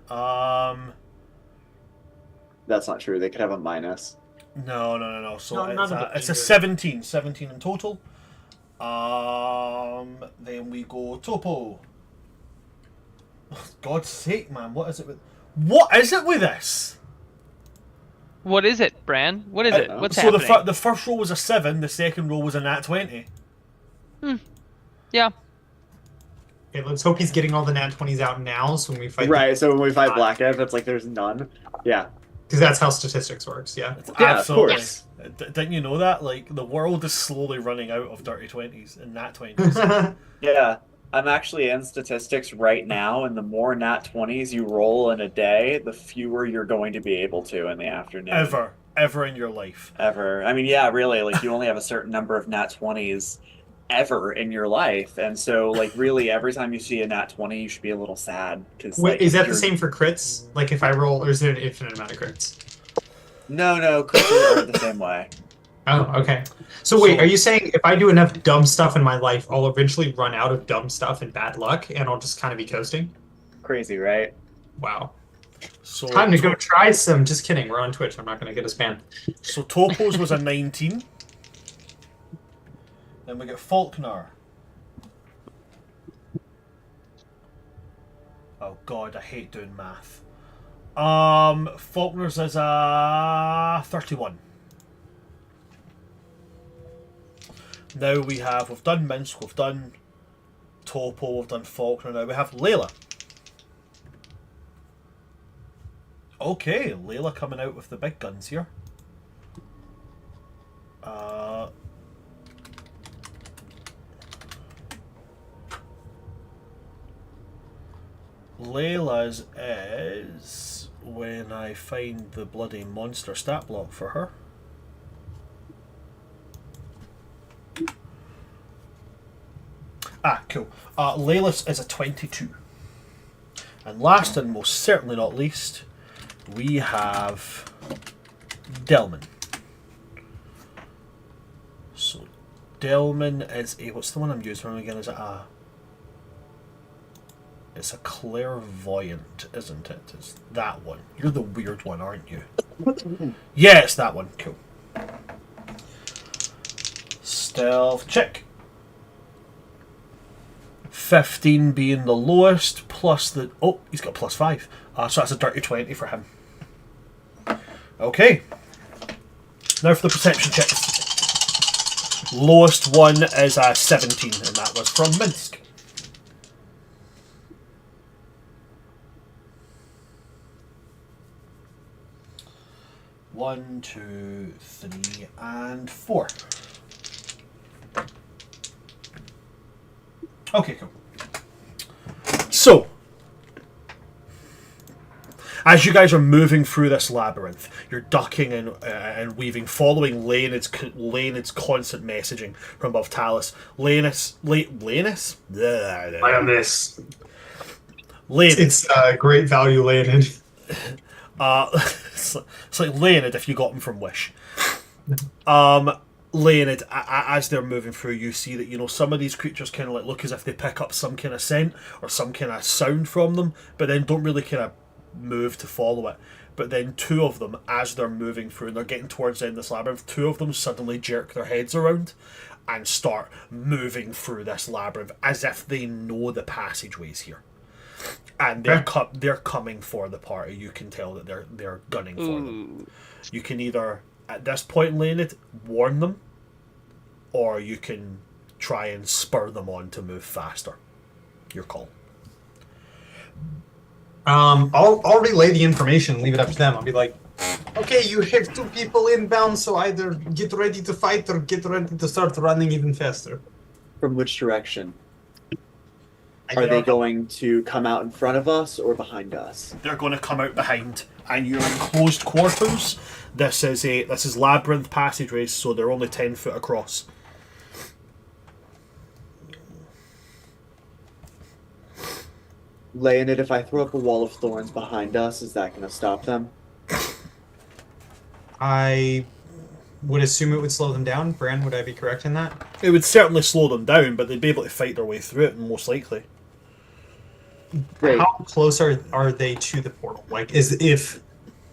That's not true. They could have a minus. No. So No, none of it it's a either. 17. 17 in total. Then we go Topo. God's sake, man! What is it with What is it with this? What is it, Bran? What is it? What's So happening? the first roll was a 7, the second roll was a nat 20. Yeah. Okay, let's hope he's getting all the nat 20s out now, so when we fight, Right, so when we fight Blackout, it's like there's none. Yeah. because that's how statistics works. Yeah. Yeah, Absolutely. of course. Didn't you know that? Like, the world is slowly running out of dirty 20s and nat 20s. Yeah. I'm actually in statistics right now, and the more nat 20s you roll in a day, the fewer you're going to be able to in the afternoon. Ever in your life. Ever. I mean, yeah, really, like, you only have a certain number of nat 20s ever in your life, and so, like, really, every time you see a nat 20, you should be a little sad. Cause, Wait, like, is that the you're- same for crits? Like if I roll, or is it an infinite amount of crits? No, crystals are the same way. Oh, okay. So wait, are you saying if I do enough dumb stuff in my life, I'll eventually run out of dumb stuff and bad luck, and I'll just kind of be coasting? Crazy, right? Wow. So Time to go try some. Just kidding. We're on Twitch. I'm not going to get us banned. So Topo's was a 19. Then we get Faulkner. Oh god, I hate doing math. Faulkner's is a 31. Now we've done Minsk, we've done Topo, we've done Faulkner, now we have Layla. Okay, Layla coming out with the big guns here. Layla's is when I find the bloody monster stat block for her. Ah, cool. Layla's is a 22. And last and most certainly not least, we have Delman. So Delman is a, what's the one I'm using again? Is it a, it's a clairvoyant, isn't it? It's that one. You're the weird one, aren't you? Yeah, it's that one. Cool. Stealth check. 15 being the lowest, plus the... Oh, he's got plus 5. So that's a dirty 20 for him. Okay. Now for the perception check. Lowest one is a 17, and that was from Minsk. One, 2, 3, and 4. Okay, cool. So, as you guys are moving through this labyrinth, you're ducking and weaving, following Leonid's constant messaging from above Talus. Lioness? Lioness. Leonid. It's great value, Leonid. It's like Leonid if you got him from Wish. Leonid, as they're moving through, you see that, you know, some of these creatures kind of like look as if they pick up some kind of scent or some kind of sound from them, but then don't really kind of move to follow it. But then two of them, as they're moving through and they're getting towards the end of this labyrinth, two of them suddenly jerk their heads around and start moving through this labyrinth as if they know the passageways here. And they're coming for the party. You can tell that they're gunning for them. You can either, at this point, Leonid, warn them, or you can try and spur them on to move faster. Your call. I'll relay the information, leave it up to them. I'll be like, okay, you have two people inbound, so either get ready to fight or get ready to start running even faster. From which direction? Are they going to come out in front of us or behind us? They're going to come out behind, and you're in closed quarters. This is labyrinth passageways, so they're only 10 foot across. Leonid, if I throw up a wall of thorns behind us, is that going to stop them? I would assume it would slow them down. Bran, would I be correct in that? It would certainly slow them down, but they'd be able to fight their way through it, most likely. Great. How close are they to the portal? Like, if,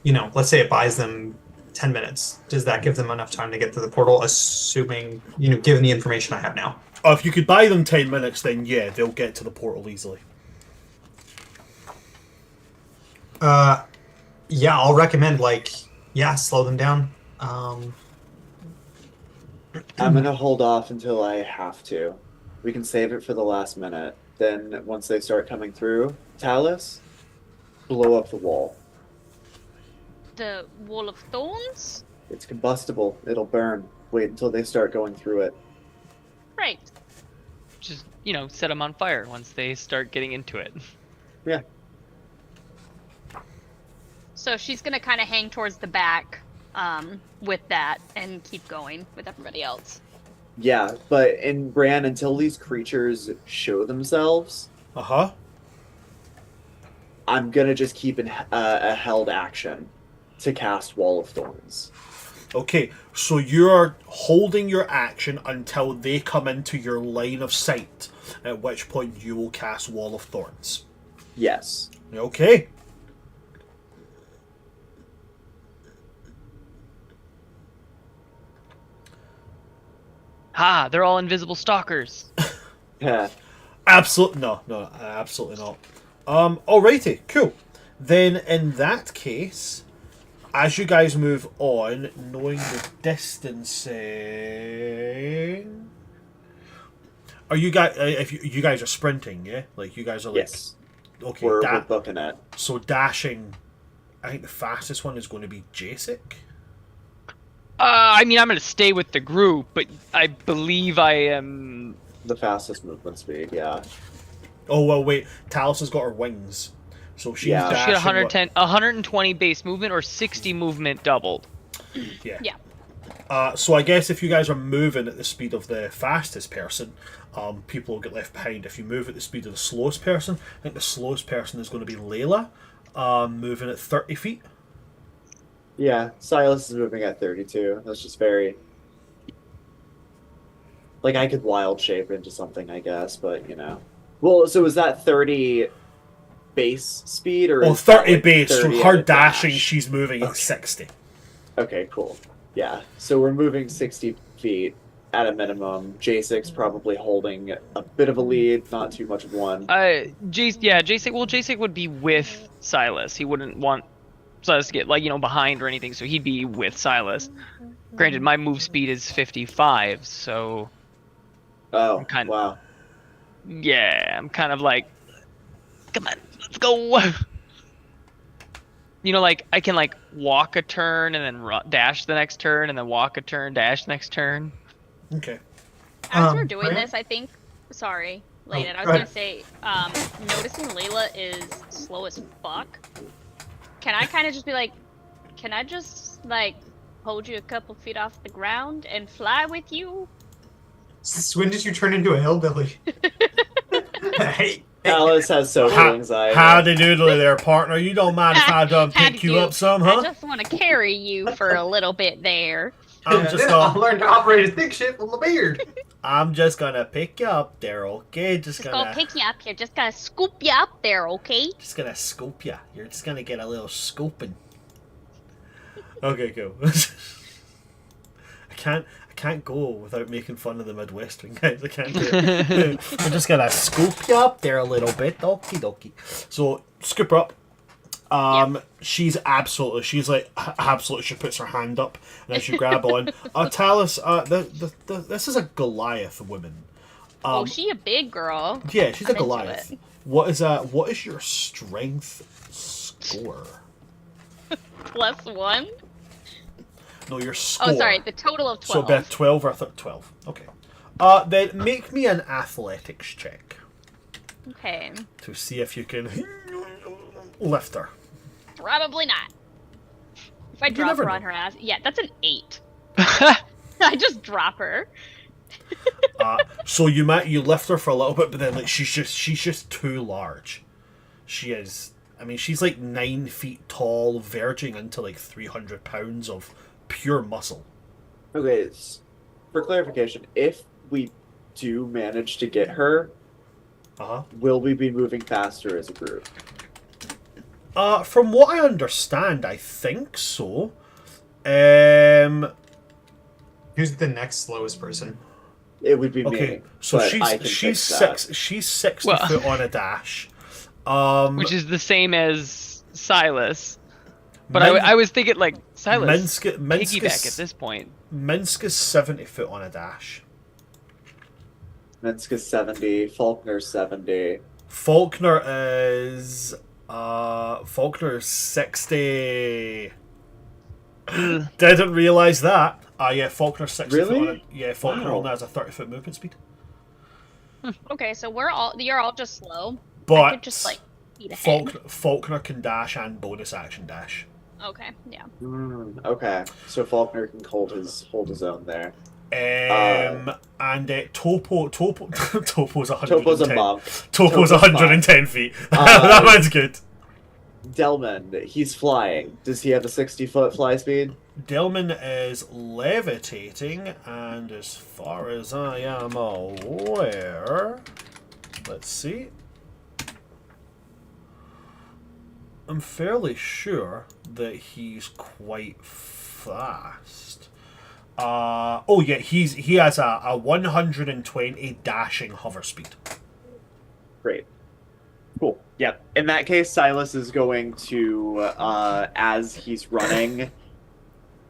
let's say it buys them 10 minutes, does that give them enough time to get to the portal, assuming, given the information I have now? Oh, if you could buy them 10 minutes, then yeah, they'll get to the portal easily. Yeah, I'll recommend slow them down. I'm gonna hold off until I have to. We can save it for the last minute. Then once they start coming through, Talus, blow up the wall. The wall of thorns? It's combustible. It'll burn. Wait until they start going through it. Right. Just, set them on fire once they start getting into it. Yeah. So she's gonna kind of hang towards the back with that and keep going with everybody else. Yeah, but in Bran, until these creatures show themselves, I'm gonna just keep a held action to cast Wall of Thorns. Okay, so you're holding your action until they come into your line of sight, at which point you will cast Wall of Thorns. Yes. Okay. Ha! They're all invisible stalkers. Yeah. Absolutely no, absolutely not. Alrighty, cool. Then in that case, as you guys move on, knowing the distancing, are you guys? If you guys are sprinting, yeah, like you guys are like, Yes. okay, We're booking it. so dashing. I think the fastest one is going to be Jacek. I'm going to stay with the group, but I believe I am... The fastest movement speed, yeah. Oh, well, wait. Talus has got her wings. So she's Yeah. She dashing. had 120 base movement or 60 movement doubled. Yeah. Yeah. So I guess if you guys are moving at the speed of the fastest person, people will get left behind. If you move at the speed of the slowest person, I think the slowest person is going to be Layla, moving at 30 feet. Yeah, Silas is moving at 32. That's just very... Like, I could wild shape into something, I guess, but, Well, so is that 30 base speed, or Oh, is that, 30 base. 30 So her at a dashing, dash? she's moving at 60. Okay, cool. Yeah, so we're moving 60 feet at a minimum. J6 probably holding a bit of a lead, not too much of one. Jacek would be with Silas. He wouldn't want Silas to get, behind or anything, so he'd be with Silas. Granted, my move speed is 55, so... Oh, wow. Yeah, I'm kind of like, come on, let's go. I can walk a turn and then dash the next turn, and then walk a turn, dash next turn. Okay. As we're doing Fran? this, I think. Sorry, Layden. I was go gonna ahead. say, noticing Layla is slow as fuck. Can I kind of just be like, can I just hold you a couple feet off the ground and fly with you? Since when did you turn into a hillbilly? Hey. Alice has social anxiety. Howdy doodly there, partner. You don't mind if I pick you up some, I huh? just want to carry you for a little bit there. I'm just I'll gonna, learn to operate a stick shift with my beard. I'm just gonna pick you up there, okay? Just Gonna gonna pick you up here. Just gonna scoop you up there, okay? scoop you. You're just gonna get a little scooping. Okay, cool. I can't go without making fun of the Midwestern guys. I can't do it. I'm just gonna scoop you up there a little bit. Okie dokie. So scoop her up. She's absolutely. She puts her hand up, and as you grab on, Talus. This is a Goliath woman. Oh, she a big girl. Yeah, she's I'm a into Goliath. it. What is your strength score? +1. No, your score. Oh, sorry. The total of 12. So about 12 or 12. Okay. Then make me an athletics check Okay. to see if you can lift her. Probably not. If I drop never her know. on her ass, yeah, that's an 8. I just drop her. So you lift her for a little bit, but then she's just too large. She is. I mean, she's 9 feet tall, verging into 300 pounds of pure muscle. Okay, for clarification, if we do manage to get her, will we be moving faster as a group? From what I understand, I think so. Who's the next slowest person? It would be Okay, me. so but I can she's fix that. she's 60 Well- foot on a dash. Which is the same as Silas. But Min- I was thinking like Silas Minsk piggyback at this point. Minsk is 70 foot on a dash. Minsk is 70. Faulkner's 70. Faulkner is 60. Didn't realise that. Yeah, Faulkner's 60 Really? foot on a, Faulkner Wow. only has a 30-foot movement speed. Okay, so you're all just slow. I But could just like eat ahead. Faulkner can dash and bonus action dash. Okay, yeah. Okay, so Faulkner can hold his own there. And Topo's 110. Topo's a mob. Topo's Topo's 110 feet. That one's good. Delman, he's flying. Does he have a 60-foot fly speed? Delman is levitating, and as far as I am aware, let's see. I'm fairly sure that he's quite fast. Oh yeah, he has a 120 dashing hover speed. Great. Cool. Yep. In that case, Silas is going to, as he's running,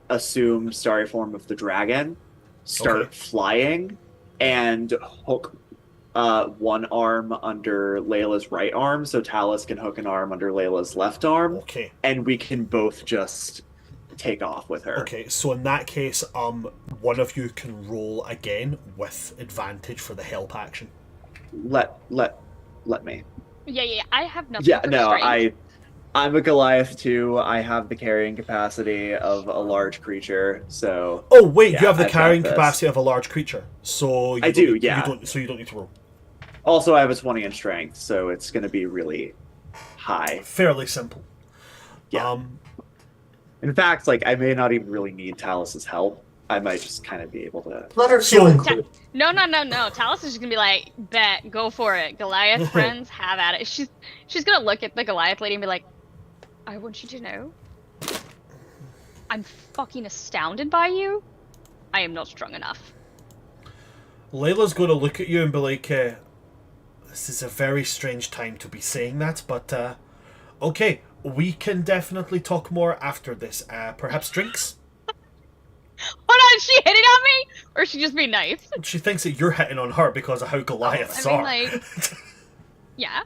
assume starry form of the dragon, start flying, and hook one arm under Layla's right arm, so Talus can hook an arm under Layla's left arm, Okay. and we can both just take off with her. Okay, so in that case, one of you can roll again with advantage for the help action. Let me. Yeah. I have nothing. Yeah, for no, strength. I'm a Goliath too. I have the carrying capacity of a large creature, so Oh wait, yeah, you have the I've got carrying this. capacity of a large creature, so I do, yeah. You don't need to roll. Also I have a 20 in strength, so it's going to be really high. Fairly simple. Yeah. In fact, like I may not even really need Talus's help. I might just kind of be able to. Let her feel So- included. No. Talus is just gonna be like, bet, go for it. Goliath friends, have at it. She's gonna look at the Goliath lady and be like, I want you to know, I'm fucking astounded by you. I am not strong enough. Layla's going to look at you and be like, this is a very strange time to be saying that, but okay, we can definitely talk more after this. Perhaps drinks? Hold on, is she hitting on me? Or is she just being nice? She thinks that you're hitting on her because of how Goliaths I mean, are. like, yeah.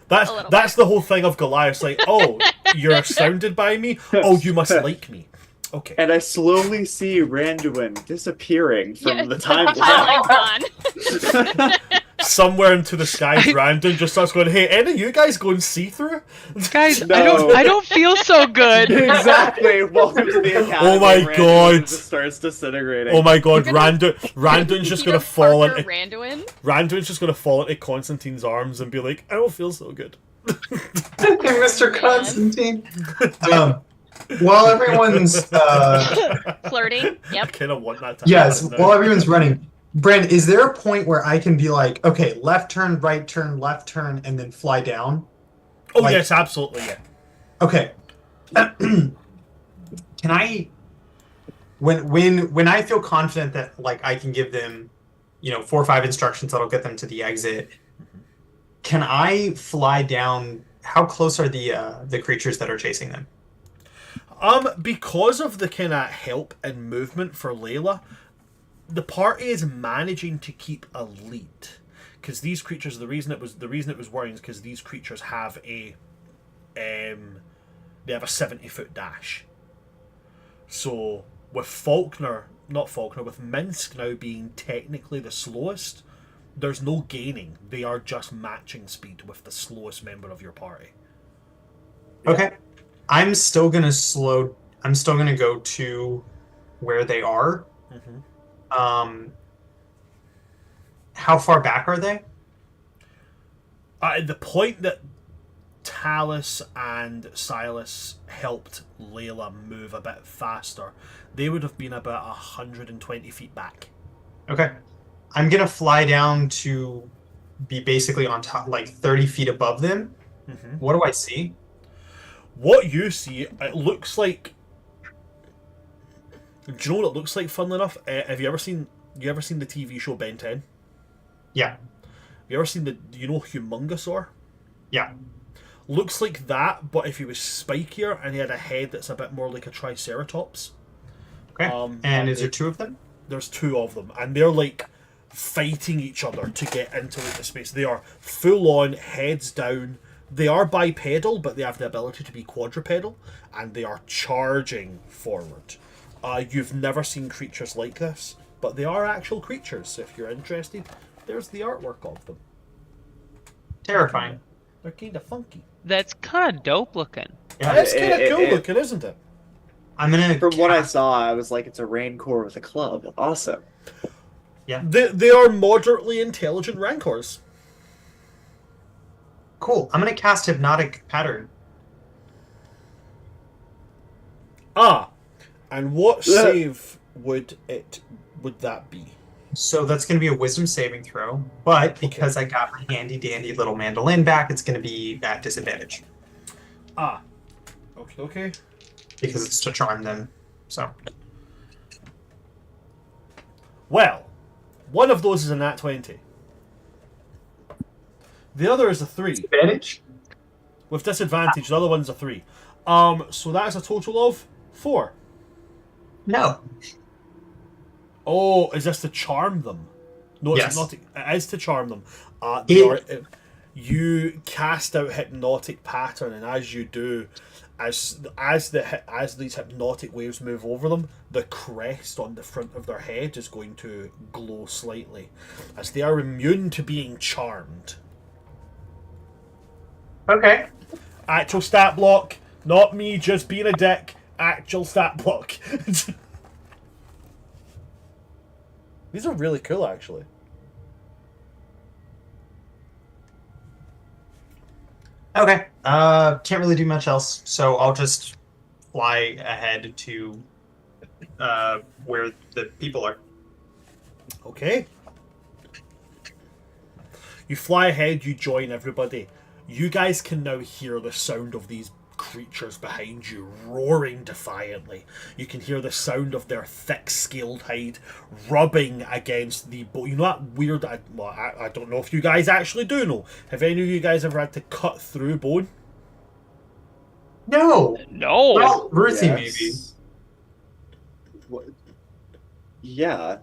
That's a little that's the whole thing of Goliaths. Like, oh, you're astounded by me? Oh, you must like me. Okay. And I slowly see Randuin disappearing from Yeah, the timeline. timeline's gone. Somewhere into the sky, Brandon just starts going, hey, any of you guys going see-through? Guys, No. I don't feel so good. Exactly. Welcome to the academy. Oh my Randuin God. Just starts disintegrating. Oh my god, You're gonna- Randon's just You gonna fall Parker into Randuin? Randuin's just gonna fall into Constantine's arms and be like, I don't feel so good. Mr. Constantine. While everyone's Flirting. I Yep. kinda want that to yes, happen now. while everyone's running, Brand, is there a point where I can be like, okay, left turn, left turn, and then fly down? Oh like- yes, absolutely, yeah. Okay. Can I, when I feel confident that like I can give them, 4 or 5 instructions that'll get them to the exit, can I fly down? How close are the creatures that are chasing them? Because of the kinda help and movement for Layla, the party is managing to keep a lead. Because these creatures, the reason it was worrying is because these creatures have a 70-foot dash. So with with Minsk now being technically the slowest, there's no gaining. They are just matching speed with the slowest member of your party. Okay. I'm still gonna go to where they are. Mm-hmm. How far back are they? At the point that Talus and Silas helped Layla move a bit faster, they would have been about 120 feet back. Okay. I'm gonna fly down to be basically on top, like 30 feet above them. Mm-hmm. What do I see? What you see, it looks like. Do you know what it looks like? Funnily enough, have you ever seen the TV show Ben 10? Yeah. Have you ever seen Humongousaur? Yeah. Looks like that, but if he was spikier and he had a head that's a bit more like a triceratops. Okay. And is there 2 of them? There's 2 of them, and they're like fighting each other to get into like the space. They are full on, heads down. They are bipedal, but they have the ability to be quadrupedal, and they are charging forward. You've never seen creatures like this, but they are actual creatures. If you're interested, there's the artwork of them. Terrifying. They're kind of funky. That's kind of dope looking. Yeah. It's kind of cool looking, isn't it? I'm gonna. From what I saw, I was like, it's a rancor with a club. Awesome. Yeah. They are moderately intelligent rancors. Cool. I'm gonna cast Hypnotic Pattern. And what save would that be? So that's gonna be a Wisdom saving throw, but because I got my handy dandy little mandolin back, it's gonna be at disadvantage. Okay. Because it's to charm them. So. Well, one of those is a nat 20. The other is a 3. Disadvantage? With disadvantage, the other one's a 3. So that is a total of 4. No. Oh, is this to charm them? No, Yes. it's not. It is to charm them. You cast out Hypnotic Pattern, and as you do, as these hypnotic waves move over them, the crest on the front of their head is going to glow slightly, as they are immune to being charmed. Okay. Actual stat block, not me just being a dick. Actual stat block. These are really cool, actually. Okay. Can't really do much else, so I'll just fly ahead to where the people are. Okay. You fly ahead, you join everybody. You guys can now hear the sound of these creatures behind you roaring defiantly. You can hear the sound of their thick scaled hide rubbing against the bone. You know that weird, I don't know if you guys actually do know. Have any of you guys ever had to cut through bone? No. No. Well, Ruthie Yes. maybe. What? Yeah.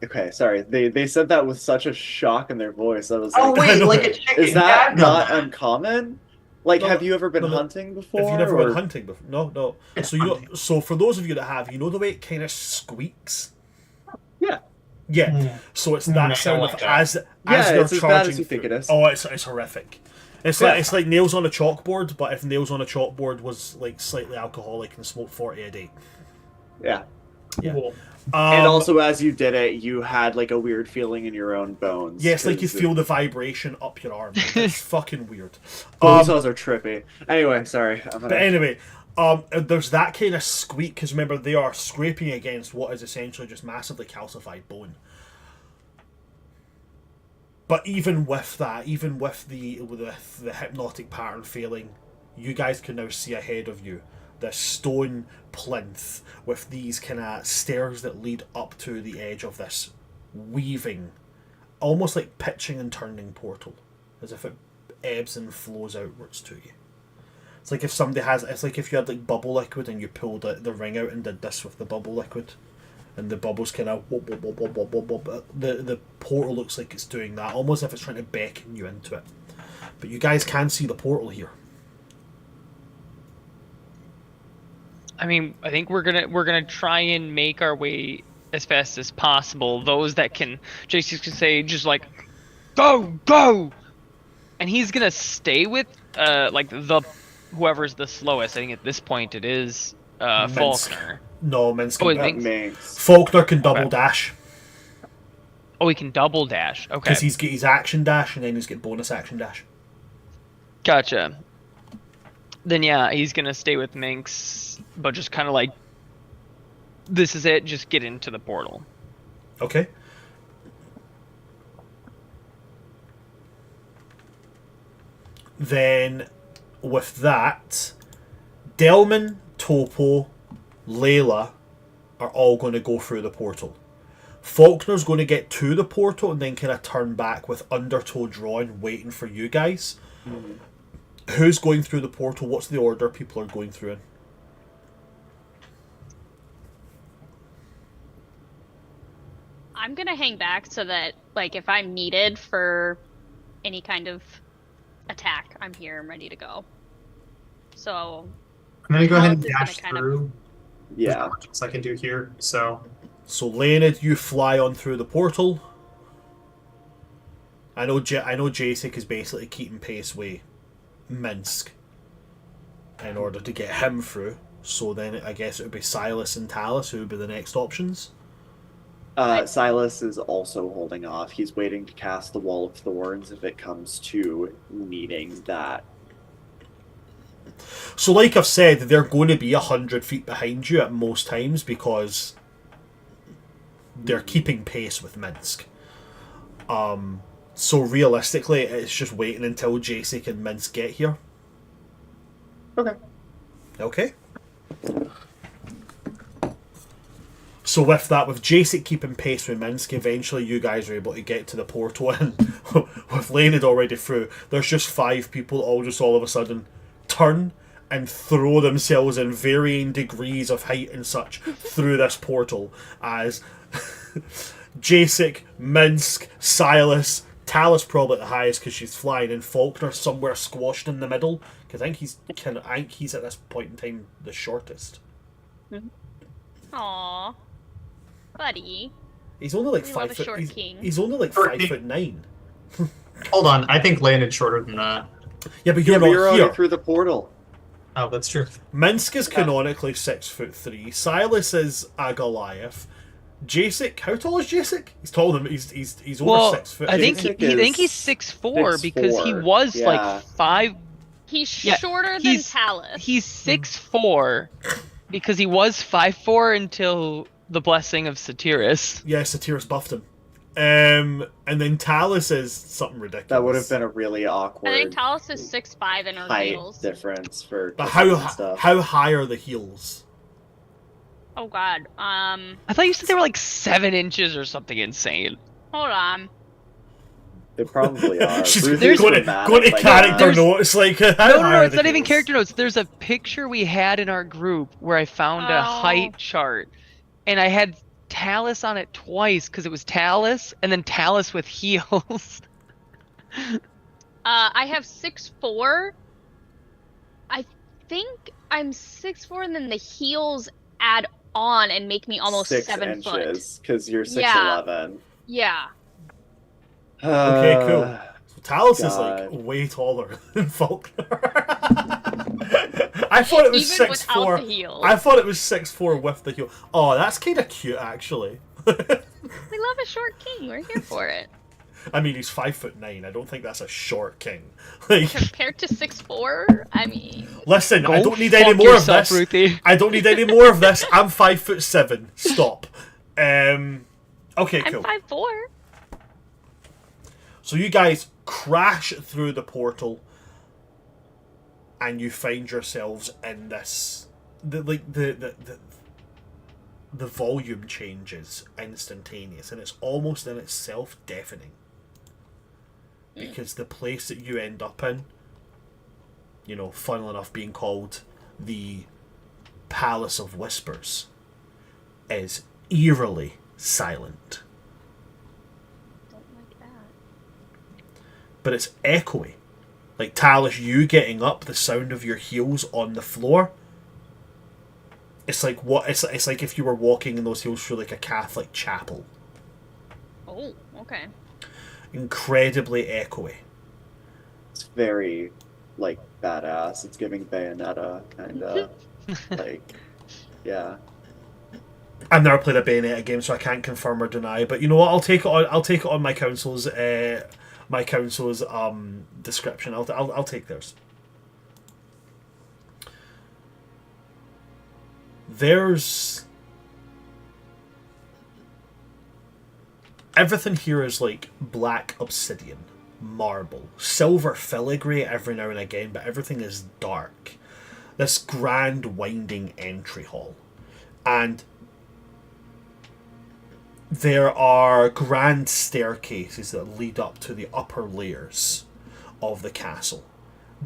Okay, sorry. They said that with such a shock in their voice. I was Oh like, wait, like a chicken. is that Yeah, no. not uncommon? Like, No, have you ever been no. hunting before? Have you never or- been hunting before? No. So for those of you that have, you know the way it kind of squeaks? Yeah. Yeah. So it's that No, sound of like as that. they're it's as charging bad as you think through. it is. Oh, it's horrific. It's like nails on a chalkboard, but if nails on a chalkboard was like slightly alcoholic and smoked 40 a day. Yeah. Yeah. Cool. And also, as you did it, you had like a weird feeling in your own bones. yes, like you 'cause feel the vibration up your arm. It's fucking weird. bone saws are trippy. Anyway, sorry. But anyway, there's that kind of squeak because remember they are scraping against what is essentially just massively calcified bone. But even with that, even with the hypnotic pattern failing, you guys can now see ahead of you this stone plinth with these kind of stairs that lead up to the edge of this weaving, almost like pitching and turning portal, as if it ebbs and flows outwards to you. It's like if somebody has, it's like if you had like bubble liquid and you pulled the ring out and did this with the bubble liquid, and the bubbles kind of the portal looks like it's doing that, almost as if it's trying to beckon you into it. But you guys can see the portal here. I mean, I think we're gonna try and make our way as fast as possible. Those that can, JC can say just like, go, and he's gonna stay with like the whoever's the slowest. I think at this point it is Faulkner. No, Minsk. Oh, it Minx. Faulkner can double dash Oh, he can double dash. Okay, because he's got his action dash and then he's got bonus action dash. gotcha. Then yeah, he's gonna stay with Minx, but just kind of like, this is it. Just get into the portal. Okay. Then, with that, Delman, Topo, Layla are all going to go through the portal. Faulkner's going to get to the portal and then kind of turn back with Undertow drawn, waiting for you guys. Who's going through the portal? What's the order people are going through in? I'm gonna hang back so that, like, if I'm needed for any kind of attack, I'm here. I'm ready to go. So I'm gonna go ahead and Alice is gonna dash kind of- through. There's Yeah. not much else I can do here. So So Leonid, you fly on through the portal. I know Jacek is basically keeping pace with Minsk in order to get him through. So then I guess it would be Silas and Talus who would be the next options. Silas is also holding off. He's waiting to cast the Wall of Thorns if it comes to needing that. So like I've said, they're going to be 100 feet behind you at most times because they're keeping pace with Minsk. So realistically, it's just waiting until Jacek and Minsk get here. Okay. Okay. So with that, with Jacek keeping pace with Minsk, eventually you guys are able to get to the portal, and with Leonid already through, there's just 5 people all of a sudden turn and throw themselves in varying degrees of height and such through this portal as Jacek, Minsk, Silas, Talus probably the highest because she's flying, and Faulkner somewhere squashed in the middle because I think he's at this point in time the shortest. Aw, buddy. He's only like We 5 love a foot. short He's, king. he's only like Short 5'9". hold on. I think Leonid's shorter than that. Yeah, but Yeah, you're but not you're here. already through the portal. Oh, that's true. Minsk is canonically 6'3". Silas is a Goliath. Jacek, how tall is Jacek? He's taller than he's over Well, 6 foot. I think Jacek he think is he's 6'4" because he 6'4", was yeah. like 5. He's Yeah, shorter than he's- Talus. He's 6'4" because he was 5'4" until the blessing of Satyrus. Yeah, Satyrus buffed him. And then Talus is something ridiculous. That would have been a really awkward I think Talus is 6'5" in her height heels. difference for But kissing and stuff. how high are the heels? Oh god. I thought you said they were like 7 inches or something insane. Hold on. They probably are. She's Bruce there's- is going to dramatic like character that. There's- notes like how No, high are it's the not even heels? character notes. There's a picture we had in our group where I found a Oh. height chart, and I had Talus on it twice because it was Talus and then Talus with heels. I have 6'4". I think I'm 6'4", and then the heels add on and make me almost 6 7 foot. inches because you're Yeah. 6'11". Yeah. Okay, cool. So Talus is God. like way taller than Faulkner. I thought it was Even 6'4". without the heels. I thought it was 6'4" with the heel. Oh, that's kind of cute, actually. We love a short king. We're here for it. I mean, he's 5'9". I don't think that's a short king. Like, Compared to 6'4", I mean, listen, I Go don't need any fuck more yourself, of this. Ruthie. I don't need any more of this. I'm 5'7". Stop. Okay, I'm cool. 5'4". So you guys crash through the portal, and you find yourselves in this. The volume changes instantaneous, and it's almost in itself deafening. Because the place that you end up in, you know, funnily enough, being called the Palace of Whispers, is eerily silent. Don't like that. But it's echoey. Like Talus, you getting up, the sound of your heels on the floor. It's like it's like if you were walking in those heels through like a Catholic chapel. Oh, okay. Incredibly echoey. It's very, like, badass. It's giving Bayonetta, kind of. Like, yeah. I've never played a Bayonetta game, so I can't confirm or deny. But you know what? I'll take it on. I'll take it on my council's description. I'll take theirs. There's everything here is like black obsidian, marble, silver filigree every now and again, but everything is dark. This grand winding entry hall, and there are grand staircases that lead up to the upper layers of the castle.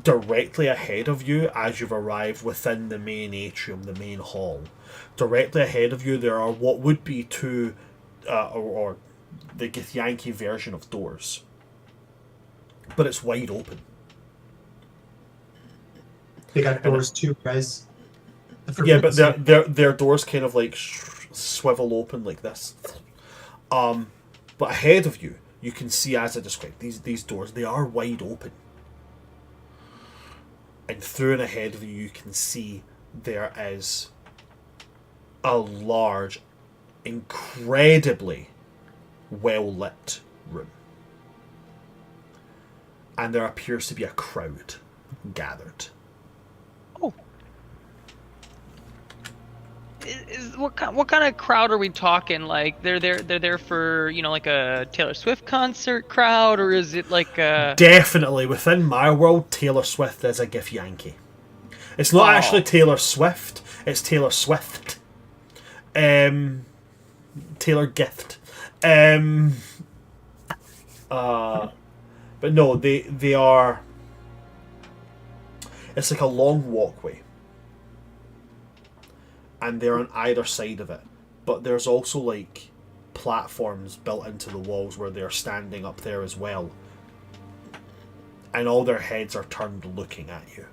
directly ahead of you as you've arrived within the main atrium, the main hall. Directly ahead of you there are what would be two, or the Githyanki version of doors. But it's wide open. They got doors too, guys. Yeah, but their doors kind of like swivel open like this. But ahead of you, you can see, as I described, these doors, they are wide open. And through and ahead of you, you can see there is a large, incredibly well-lit room. And there appears to be a crowd gathered. Oh. What kind of crowd are we talking? Like they're there for, you know, like a Taylor Swift concert crowd, or is it like a... Definitely within my world, Taylor Swift is a Githyanki. It's not actually Taylor Swift, it's Taylor Swift. Taylor Gift. But no, they are... It's like a long walkway. And they're on either side of it. But there's also like platforms built into the walls where they're standing up there as well. And all their heads are turned looking at you.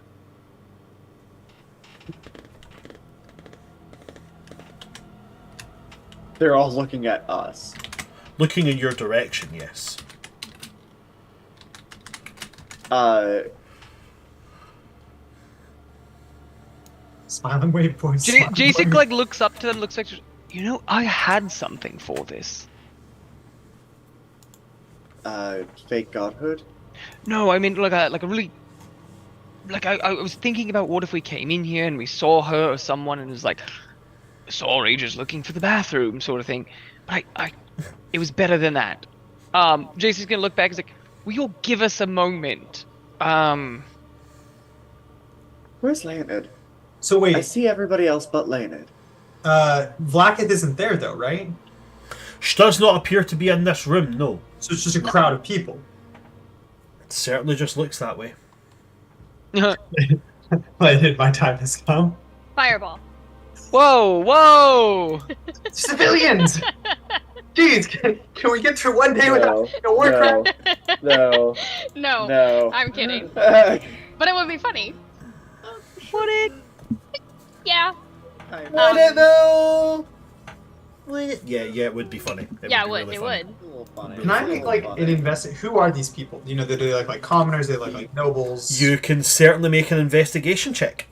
They're all looking at us. Looking in your direction, yes. Smiling wave boys. Jason like looks up to them, looks like, you know, I had something for this. Fake godhood? No, I mean like a really, like I was thinking about what if we came in here and we saw her or someone and was like, saw Aegis looking for the bathroom sort of thing. But it was better than that. Jason's gonna look back and is like, will you give us a moment? Where's Leonid? So wait, I see everybody else but Leonid. Vlaakith isn't there though, right? She does not appear to be in this room, no. So it's just a crowd of people. It certainly just looks that way. Leonid, my time has come. Fireball. Whoa! Civilians! Jeez, can we get through one day without a war crime? No. No. I'm kidding. No. But it would be funny. Would it? Yeah. Would it though? Would it? Yeah, it would be funny. It would. Really It funny. would. A little funny. Can I make like an investment? Who are these people? You know, do they look like commoners? They look like nobles? You can certainly make an investigation check.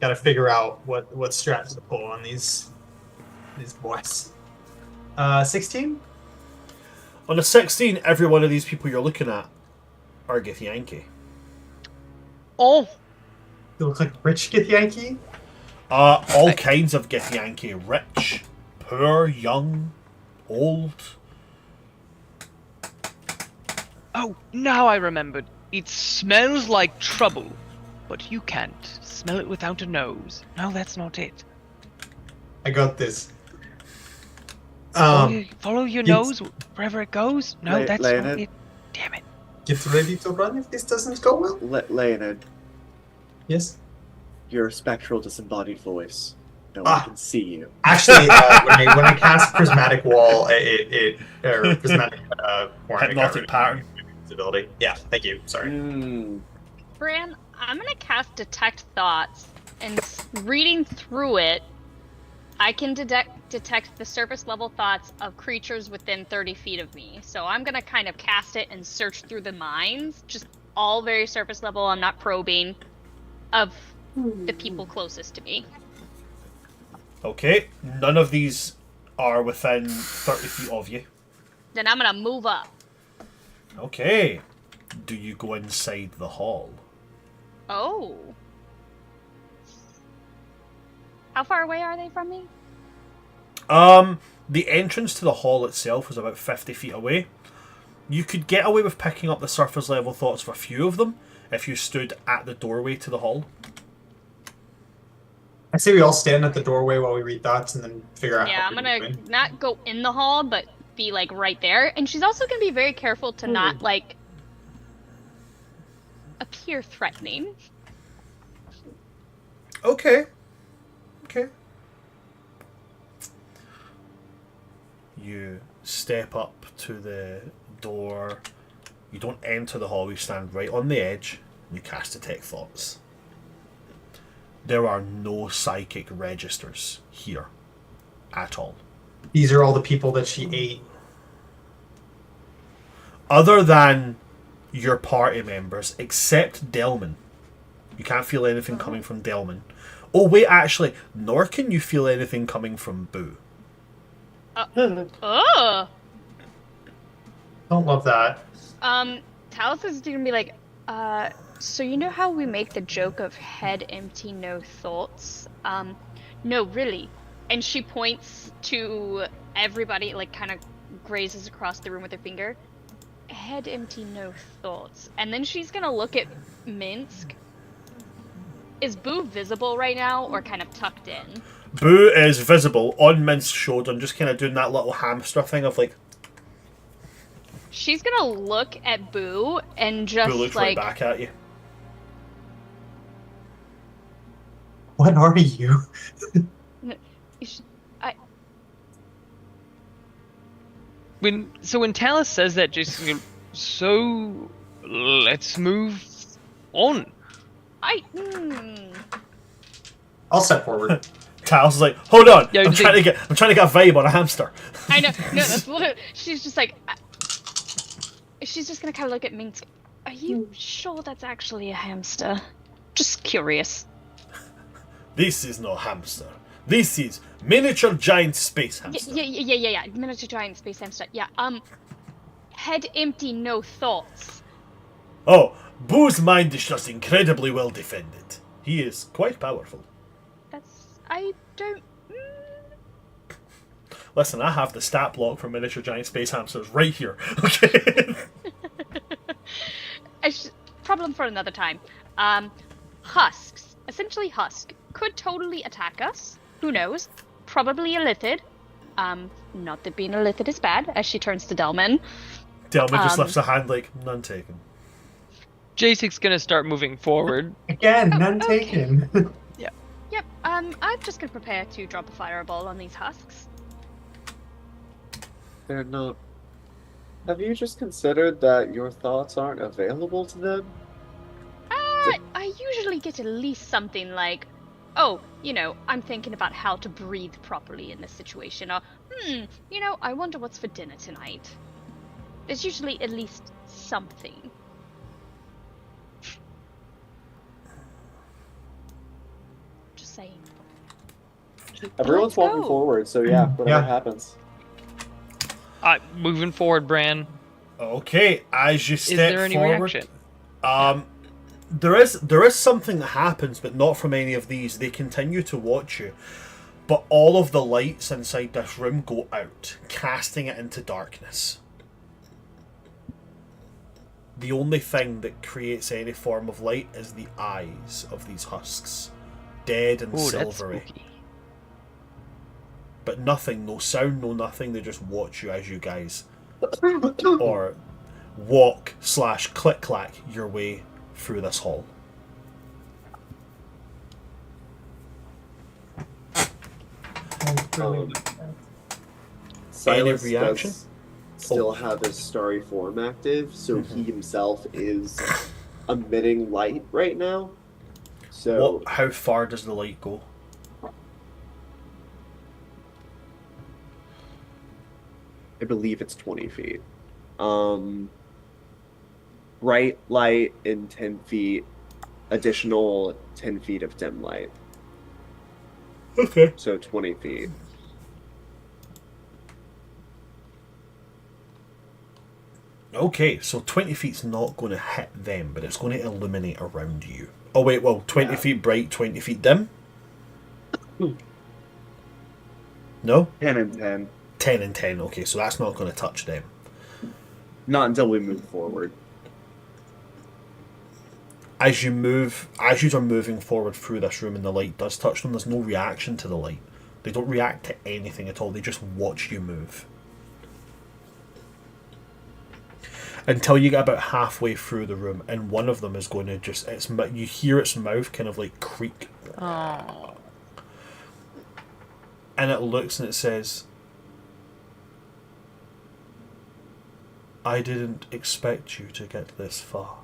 Got to figure out what straps to pull on these boys. 16. On a 16, every one of these people you're looking at are Githyanki. Oh, They look like rich Githyanki. All kinds of Githyanki. Rich, poor, young, old. oh, now I remembered. It smells like trouble, but you can't smell it without a nose. No, that's not it. I got this. Follow your it's- nose wherever it goes. No, that's not Leonid? it. Damn it. Get ready to run if this doesn't go well. Leonid, Yes. your spectral disembodied voice. No Ah. one can see you. Actually, when I cast prismatic wall, or prismatic Hypnotic pattern. ability. Yeah. Thank you. Sorry. Bran, I'm gonna cast Detect Thoughts, and reading through it, I can detect the surface level thoughts of creatures within 30 feet of me. So I'm gonna kind of cast it and search through the minds, just all very surface level. I'm not probing, of the people closest to me. Okay, none of these are within 30 feet of you. Then I'm gonna move up. Okay. Do you go inside the hall? Oh. How far away are they from me? The entrance to the hall itself is about 50 feet away. You could get away with picking up the surface level thoughts of a few of them if you stood at the doorway to the hall. I say we all stand at the doorway while we read thoughts and then figure out. Yeah, how I'm we're gonna doing. not go in the hall, but be like right there. And she's also gonna be very careful to not like appear threatening. Okay. Okay. You step up to the door. You don't enter the hall, you stand right on the edge. You cast Detect Thoughts. There are no psychic registers here at all. These are all the people that she ate. Other than your party members, except Delman. You can't feel anything coming from Delman. Oh, wait, actually, nor can you feel anything coming from Boo. Oh! Don't love that. Talos is gonna be like, so you know how we make the joke of head empty, no thoughts? No, really. And she points to everybody, like, kind of grazes across the room with her finger. Head empty, no thoughts. And then she's gonna look at Minsk. Is Boo visible right now, or kind of tucked in? Boo is visible on Mince's shoulder and just kind of doing that little hamster thing of like... She's gonna look at Boo and just Boo looks like... right back at you. What are you? When Talos says that, Jason goes, so let's move on. I'll step forward. Talos is like, hold on, Yeah, I'm trying to get a vibe on a hamster. I know, no, that's literally... She's just like... She's just gonna kind of look at Minsk. Are you sure that's actually a hamster? Just curious. This is no hamster. This is miniature giant space hamster. Yeah. Miniature giant space hamster. Yeah, head empty, no thoughts. Oh, Boo's mind is just incredibly well defended. He is quite powerful. I don't... Listen, I have the stat block for miniature giant space hamsters right here. Okay. Problem for another time. Husks. Essentially husk. Could totally attack us. Who knows? Probably a lithid. Not that being a lithid is bad, as she turns to Delman. Delman just lifts a hand like, none taken. Jason's gonna start moving forward. Again, none taken. Yep, I'm just gonna prepare to drop a fireball on these husks. They're not. Have you just considered that your thoughts aren't available to them? I usually get at least something like, oh, I'm thinking about how to breathe properly in this situation, or, I wonder what's for dinner tonight. There's usually at least something. Just saying. Everyone's Let's walking go. forward, so yeah, whatever Yeah. happens. Moving forward, Bran. Okay, as you Is step there any forward, reaction? there is something that happens, but not from any of these. They continue to watch you, but all of the lights inside this room go out, casting it into darkness. The only thing that creates any form of light is the eyes of these husks, dead and Ooh, that's silvery. spooky. But nothing, no sound, no nothing. They just watch you as you guys or walk / click clack your way through this hall. Silas reaction? does still have his starry form active, so he himself is emitting light right now. So How far does the light go? I believe it's 20 feet. Bright light in 10 feet, additional 10 feet of dim light. Okay. So 20 feet. Okay, so 20 feet's not going to hit them, but it's going to illuminate around you. Oh wait, well, 20 Yeah. feet bright, 20 feet dim? No? 10 and 10. 10 and 10, okay, so that's not going to touch them. Not until we move forward. As you are moving forward through this room and the light does touch them, there's no reaction to the light. They don't react to anything at all, they just watch you move. until you get about halfway through the room, and one of them is going to just you hear its mouth kind of like creak, Oh. and it looks and it says, "I didn't expect you to get this far."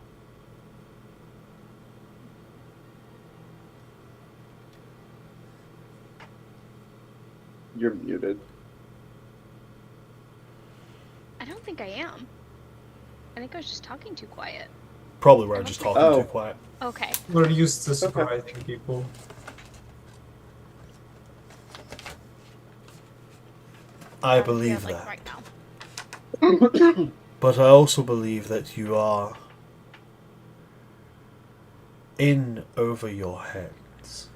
You're muted. I don't think I am. I think I was just talking too quiet. Probably we're just talking Oh. too quiet. Okay. We're used to surprising people. I Yeah, believe like that. right now. But I also believe that you are in over your heads.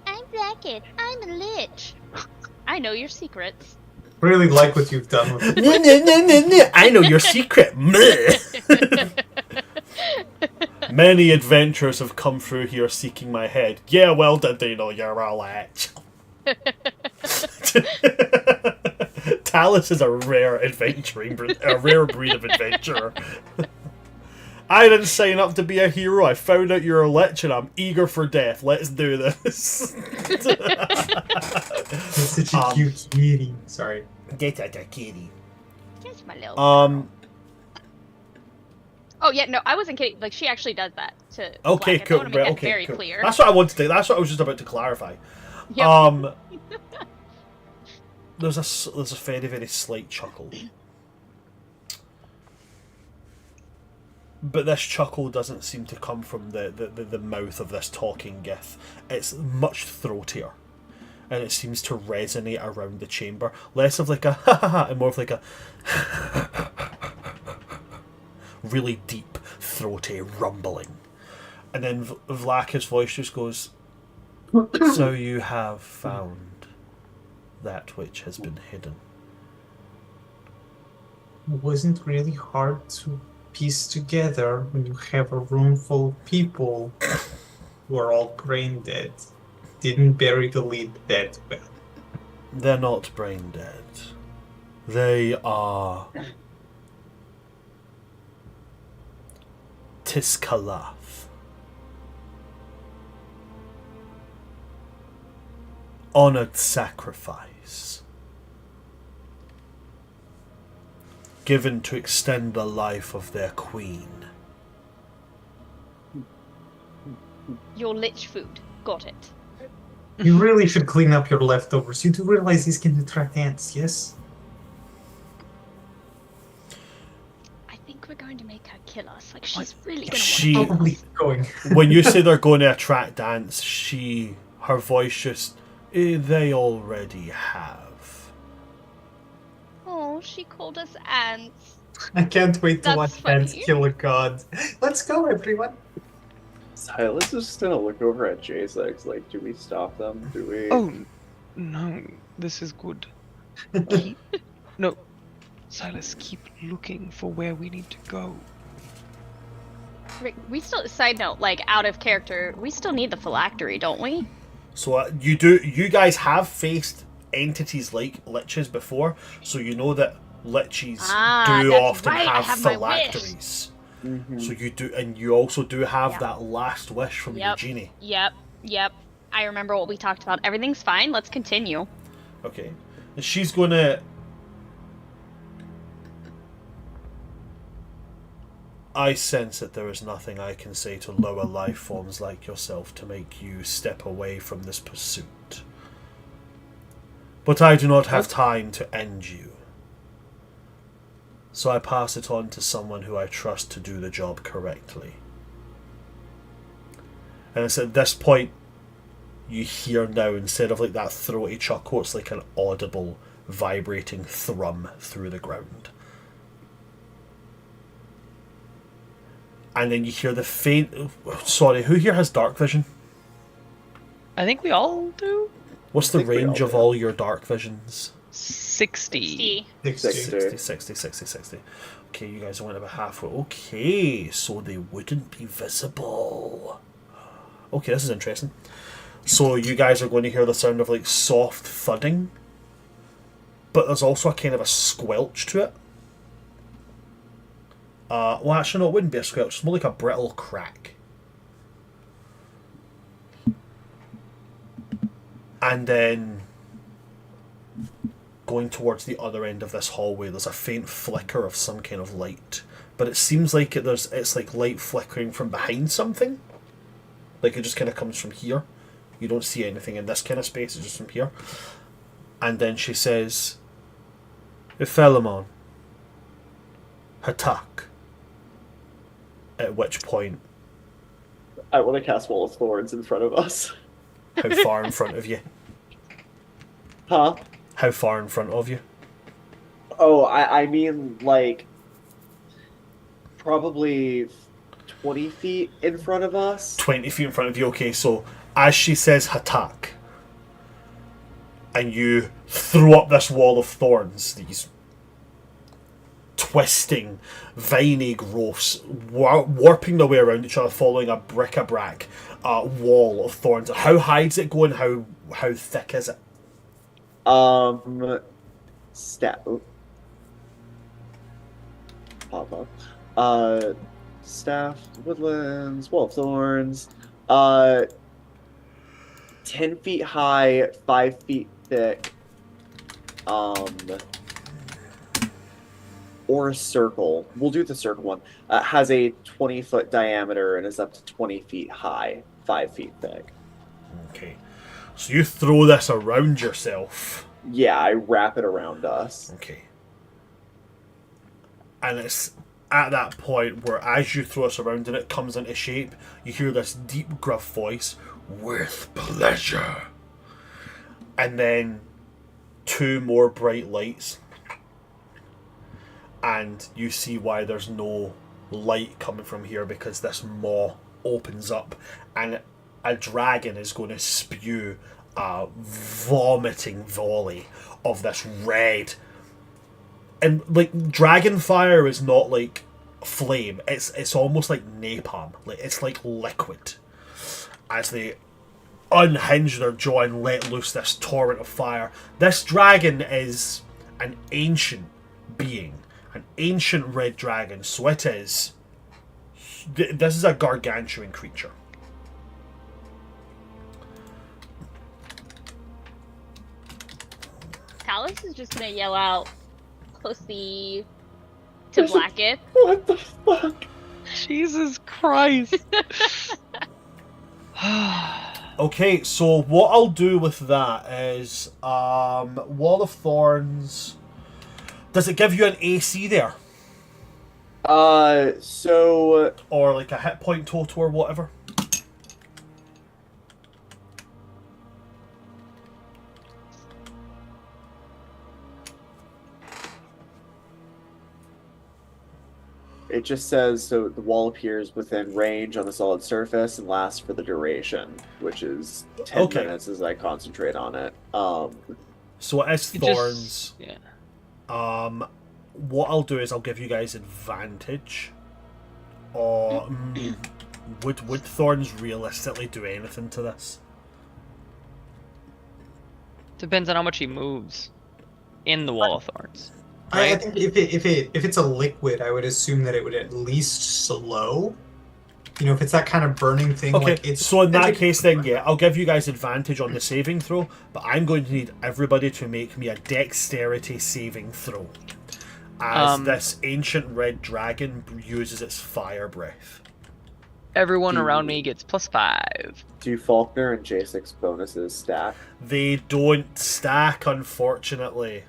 I'm Blackett. I'm a lich. I know your secrets. Really like what you've done with it. No, I know your secret. Many adventurers have come through here seeking my head. Yeah, well, did they know you're a lich? Talus is a rare a rare breed of adventurer. I didn't sign up to be a hero. I found out you're a lich and I'm eager for death. Let's do this. It's such a cute kitty. Sorry. Get out of kitty. Just my little. Oh yeah, no, I wasn't kidding. Like she actually does that to. Okay, Blackett. cool. I want to make Right, that okay, very cool. clear. That's what I wanted to. That's what I was just about to clarify. Yep. There's a very, very slight chuckle. But this chuckle doesn't seem to come from the mouth of this talking gith. It's much throatier. And it seems to resonate around the chamber. Less of like a ha ha ha and more of like a really deep, throaty rumbling. And then Vlaka's voice just goes, "So you have found that which has been hidden." It wasn't really hard to piece together when you have a room full of people who are all brain dead. Didn't bury the lead that well. They're not brain dead. They are Tiskalath. Honored sacrifice. Given to extend the life of their queen. Your lich food. Got it. You really should clean up your leftovers. You do realize these can attract ants, yes? I think we're going to make her kill us. Like she's really gonna She- want to kill Probably us. going. When you say they're going to attract ants, her voice just, they already have. Oh, she called us ants. I can't wait to That's watch funny. ants kill a god. Let's go, everyone. Silas is just gonna look over at J6, like, do we stop them? Do we? Oh, no, this is good. No, Silas, keep looking for where we need to go. Rick, we still. Side note, like out of character, we still need the phylactery, don't we? So you guys have faced entities like liches before, so you know that liches do that's often right, I have have my wish. phylacteries. Mhm. So you do, and you also do have Yeah. that last wish from your Yep. genie. Yep. I remember what we talked about. Everything's fine. Let's continue. Okay, and she's gonna. I sense that there is nothing I can say to lower life forms like yourself to make you step away from this pursuit. But I do not have time to end you. So I pass it on to someone who I trust to do the job correctly. And it's at this point you hear now, instead of like that throaty chuckle, it's like an audible, vibrating thrum through the ground. And then you hear the faint... Sorry, who here has dark vision? I think we all do. What's the think we range all of do. all your dark visions? 60. 60. 60. Okay, you guys went about halfway. Okay, so they wouldn't be visible. Okay, this is interesting. So you guys are going to hear the sound of like soft thudding. but there's also a kind of a squelch to it. Well, actually, no, it wouldn't be a squelch. It's more like a brittle crack. And then, going towards the other end of this hallway, there's a faint flicker of some kind of light. But it seems like it's like light flickering from behind something. Like it just kind of comes from here. You don't see anything in this kind of space, it's just from here. And then she says, Ephelimon, Hatak. At which point... I want to cast Wall of Thorns in front of us. How far in front of you? Huh? How far in front of you? Oh, I mean, like, probably 20 feet in front of us. 20 feet in front of you, okay, so as she says Hatak, and you throw up this wall of thorns, these twisting, viney growths, warping their way around each other, following a bric-a-brac wall of thorns. How high does it go and how thick is it? Pop up. Staff, woodlands, wall of thorns. 10 feet high, 5 feet thick. Or a circle. We'll do the circle one. Has a 20-foot diameter and is up to 20 feet high, 5 feet thick. Okay. So you throw this around yourself. Yeah, I wrap it around us. Okay. And it's at that point where as you throw us around and it comes into shape, you hear this deep gruff voice, with pleasure. And then 2 more bright lights. And you see why there's no light coming from here, because this maw opens up and a dragon is going to spew a vomiting volley of this red. And like dragon fire is not like flame, it's almost like napalm. Like it's like liquid. As they unhinge their jaw and let loose this torrent of fire. This dragon is an ancient being. An ancient red dragon, so it is. This is a gargantuan creature. Talus is just gonna yell out closely to Blacketh. What the fuck? Jesus Christ. Okay, so what I'll do with that is Wall of Thorns. Does it give you an AC there? So... Or like a hit point total or whatever? It just says, so the wall appears within range on the solid surface and lasts for the duration, which is 10 minutes as I concentrate on it. So it is thorns. Yeah. What I'll do is I'll give you guys advantage. Or would thorns realistically do anything to this? Depends on how much he moves in the wall of thorns. I Right? think if it's a liquid, I would assume that it would at least slow. You know, if it's that kind of burning thing. Okay, like it's, so in that case then, yeah, I'll give you guys advantage on the saving throw, but I'm going to need everybody to make me a dexterity saving throw. As this ancient red dragon uses its fire breath. Everyone around me gets +5. Do Faulkner and J6 bonuses stack? They don't stack, unfortunately.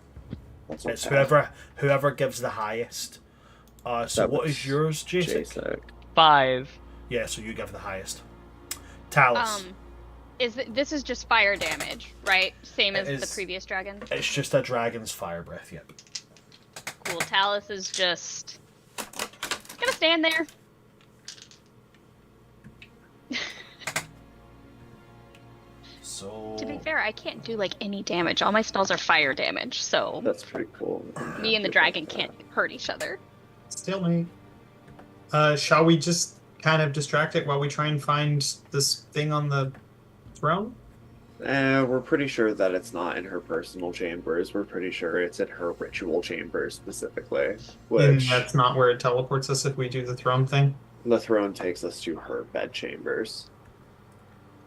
That's It's okay. whoever gives the highest. So That what was is yours, Jason? J6. 5. Yeah, so you give the highest. Talus. This is just fire damage, right? Same as It the is. previous dragon. It's just a dragon's fire breath, yep. Cool. Talus is just gonna stand there. So To be fair, I can't do like any damage. All my spells are fire damage, so That's pretty cool. me and the dragon can't hurt each other. still me. Shall we just kind of distract it while we try and find this thing on the throne? We're pretty sure that it's not in her personal chambers. We're pretty sure it's in her ritual chambers specifically, And which that's not where it teleports us if we do the throne thing. the throne takes us to her bed chambers.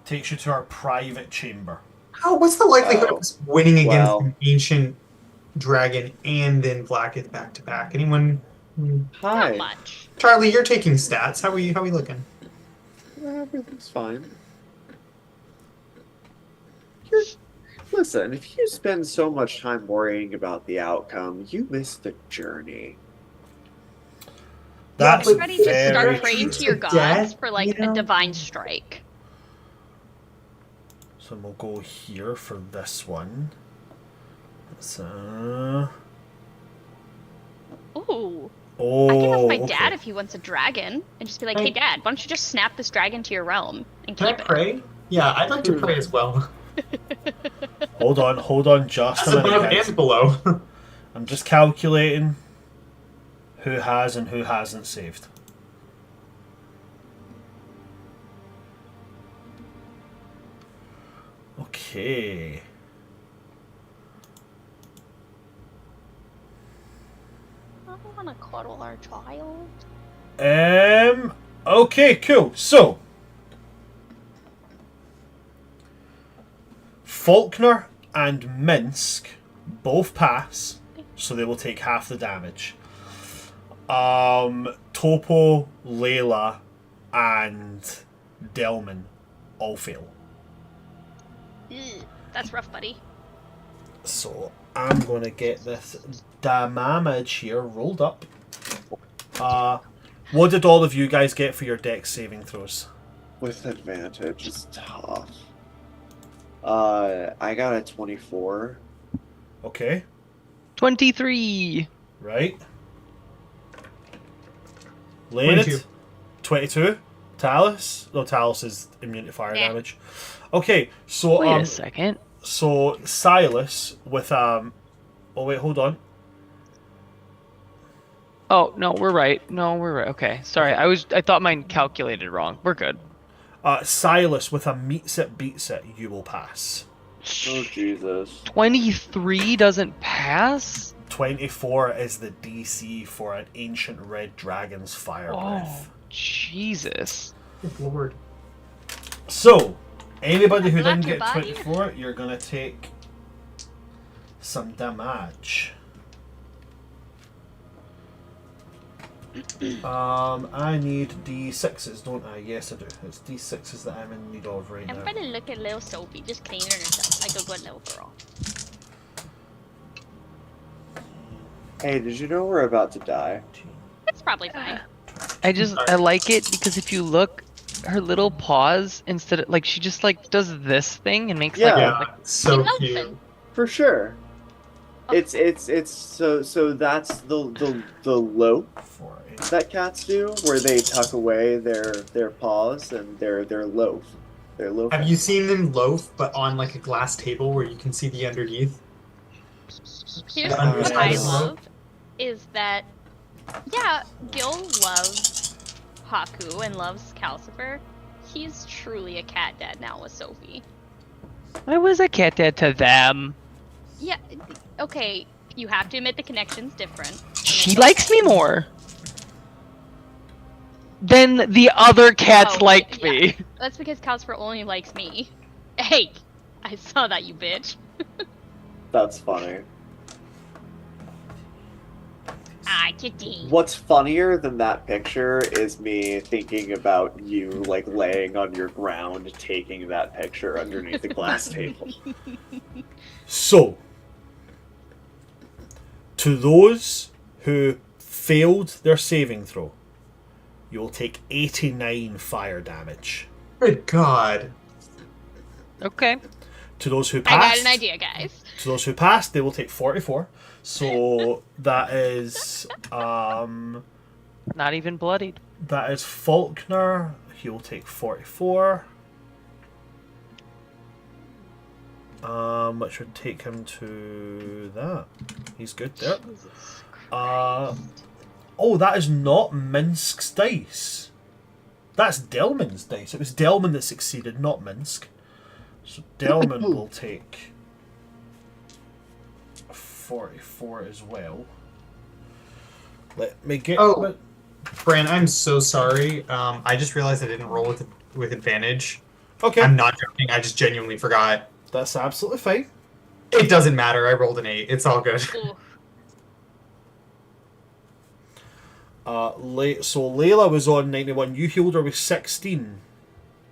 Takes you to our private chamber. Oh, what's the likelihood of us winning against Well. an ancient dragon and then Blacketh back to back? Anyone? Not much. Charlie, you're taking stats. How are we looking? Everything's fine. Listen, if you spend so much time worrying about the outcome, you miss the journey. That's Yeah, Are you ready to very start praying true. to your gods Death, for like you know? a divine strike? So we'll go here for this one. Let's, Ooh. oh, I can ask my okay. dad if he wants a dragon and just be like, hey dad, why don't you just snap this dragon to your realm and Can I keep it? pray? Yeah, I'd like to pray as well. Hold on, just As a minute, above guys. and below. I'm just calculating who has and who hasn't saved. Okay. I want to cuddle our child. Okay, cool. So, Faulkner and Minsk both pass, so they will take half the damage. Topo, Layla, and Delman all fail. Ugh, that's rough, buddy. So I'm gonna get this damage here rolled up. What did all of you guys get for your dex saving throws? With advantage is tough. I got a 24. Okay, 23. right. Leonid, 22. 22. Talus? No, Talus is immune to fire Yeah. damage. Okay, so Wait a second. so Silas with oh wait, hold on. Oh no, we're right. No, we're right. Okay, sorry. I thought mine calculated wrong. We're good. Silas with a meets it beats it, you will pass. Oh, Jesus. 23 doesn't pass. 24 is the DC for an ancient red dragon's fire breath. Oh, Jesus. Good Lord. So, anybody who Not didn't your get body. 24, you're gonna take some damage. I need D6s, don't I? Yes, I do. It's D6s that I'm in need of right now. Everybody look at little Sophie, just cleaning herself like a good little girl. Hey, did you know we're about to die? It's probably fine. I like it because if you look, her little paws instead of like she just like does this thing and makes Yeah. Yeah, like so She's cute. elfin. For sure. Oh. It's so that's the loaf 4, 8. that cats do, where they tuck away their paws and their loaf. Their loaf. Have you seen them loaf, but on like a glass table where you can see the underneath? Here's Yeah, what I yes. love is that, yeah, Gil loves Haku and loves Calcifer. He's truly a cat dad now with Sophie. I was a cat dad to them. Yeah, okay, you have to admit the connection's different. She likes me more than the other cats Oh, liked yeah. me. That's because Calcifer only likes me. Hey, I saw that, you bitch. That's funny. Ah, kitty. What's funnier than that picture is me thinking about you like laying on your ground taking that picture underneath the glass table. So, to those who failed their saving throw, you will take 89 fire damage. Good God. Okay. To those who I passed, got an idea, guys. To those who passed, they will take 44. So that is Not even bloodied. that is Faulkner. He will take 44. Which would take him to that. He's good there. Jesus Uh, Christ. Oh, that is not Minsk's dice. That's Delman's dice. It was Delman that succeeded, not Minsk. So Delman will take 44 as well. Let me get. Oh. Bran, I'm so sorry. I just realized I didn't roll with advantage. Okay. I'm not joking. I just genuinely forgot. That's absolutely fine. It doesn't matter. I rolled an 8. It's all good. Ooh. So Layla was on 91. You healed her with 16.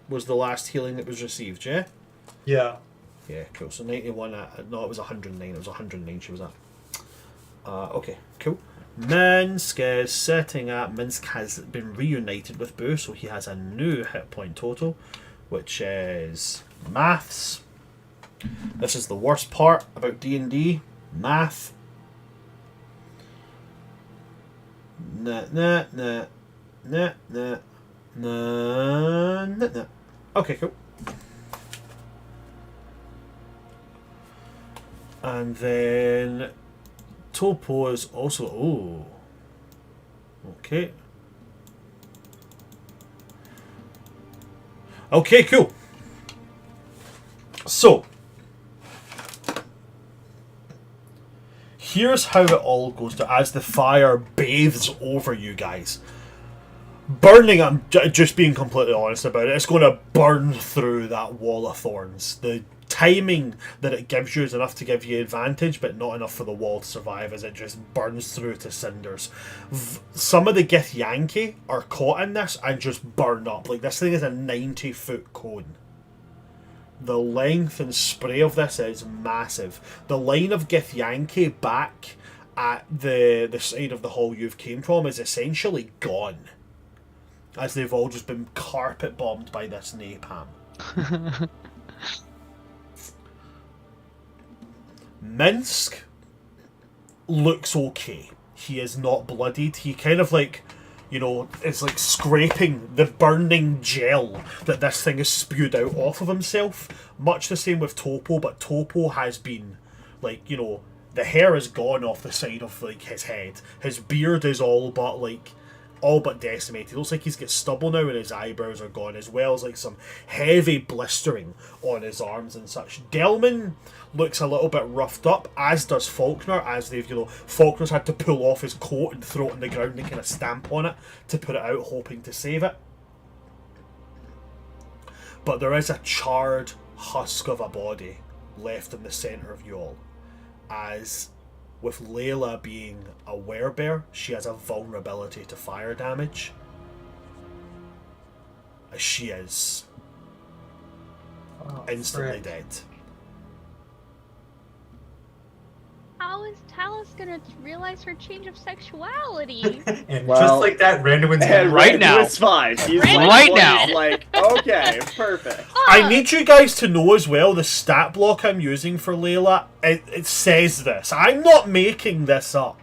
Was the last healing that was received, yeah? Yeah. Yeah, cool. So 91 no, it was 109. It was 109 she was at. Okay, cool. Minsk is sitting at... Minsk has been reunited with Boo, so he has a new hit point total, which is maths. This is the worst part about D&D. Math. Nah, nah, nah. Nah, nah. Nah, nah, nah. Okay, cool. And then Topo is also... Oh. Okay. Okay, cool. So, here's how it all goes to as the fire bathes over you guys. Burning, I'm just being completely honest about it, it's going to burn through that wall of thorns. The timing that it gives you is enough to give you advantage, but not enough for the wall to survive as it just burns through to cinders. Some of the Githyanki are caught in this and just burn up. Like, this thing is a 90-foot cone. The length and spray of this is massive. The line of Githyanki back at the side of the hall you've came from is essentially gone, as they've all just been carpet bombed by this napalm. Minsk looks okay. He is not bloodied. He kind of like, you know, is like scraping the burning gel that this thing has spewed out off of himself. Much the same with Topo, but Topo has been, like, you know, the hair is gone off the side of like his head. His beard is all but decimated. It looks like he's got stubble now and his eyebrows are gone, as well as like some heavy blistering on his arms and such. Delman looks a little bit roughed up, as does Faulkner, as they've, you know, Faulkner's had to pull off his coat and throw it on the ground and kind of stamp on it to put it out, hoping to save it. But there is a charred husk of a body left in the centre of you all, as with Layla being a werebear, she has a vulnerability to fire damage. As she is instantly dead. How is Talus gonna realize her change of sexuality? And Well, just like that, Randuin's And gone. Right now. It's fine. He's Right now. He's like, okay, perfect. I need you guys to know as well, the stat block I'm using for Layla, it says this. I'm not making this up.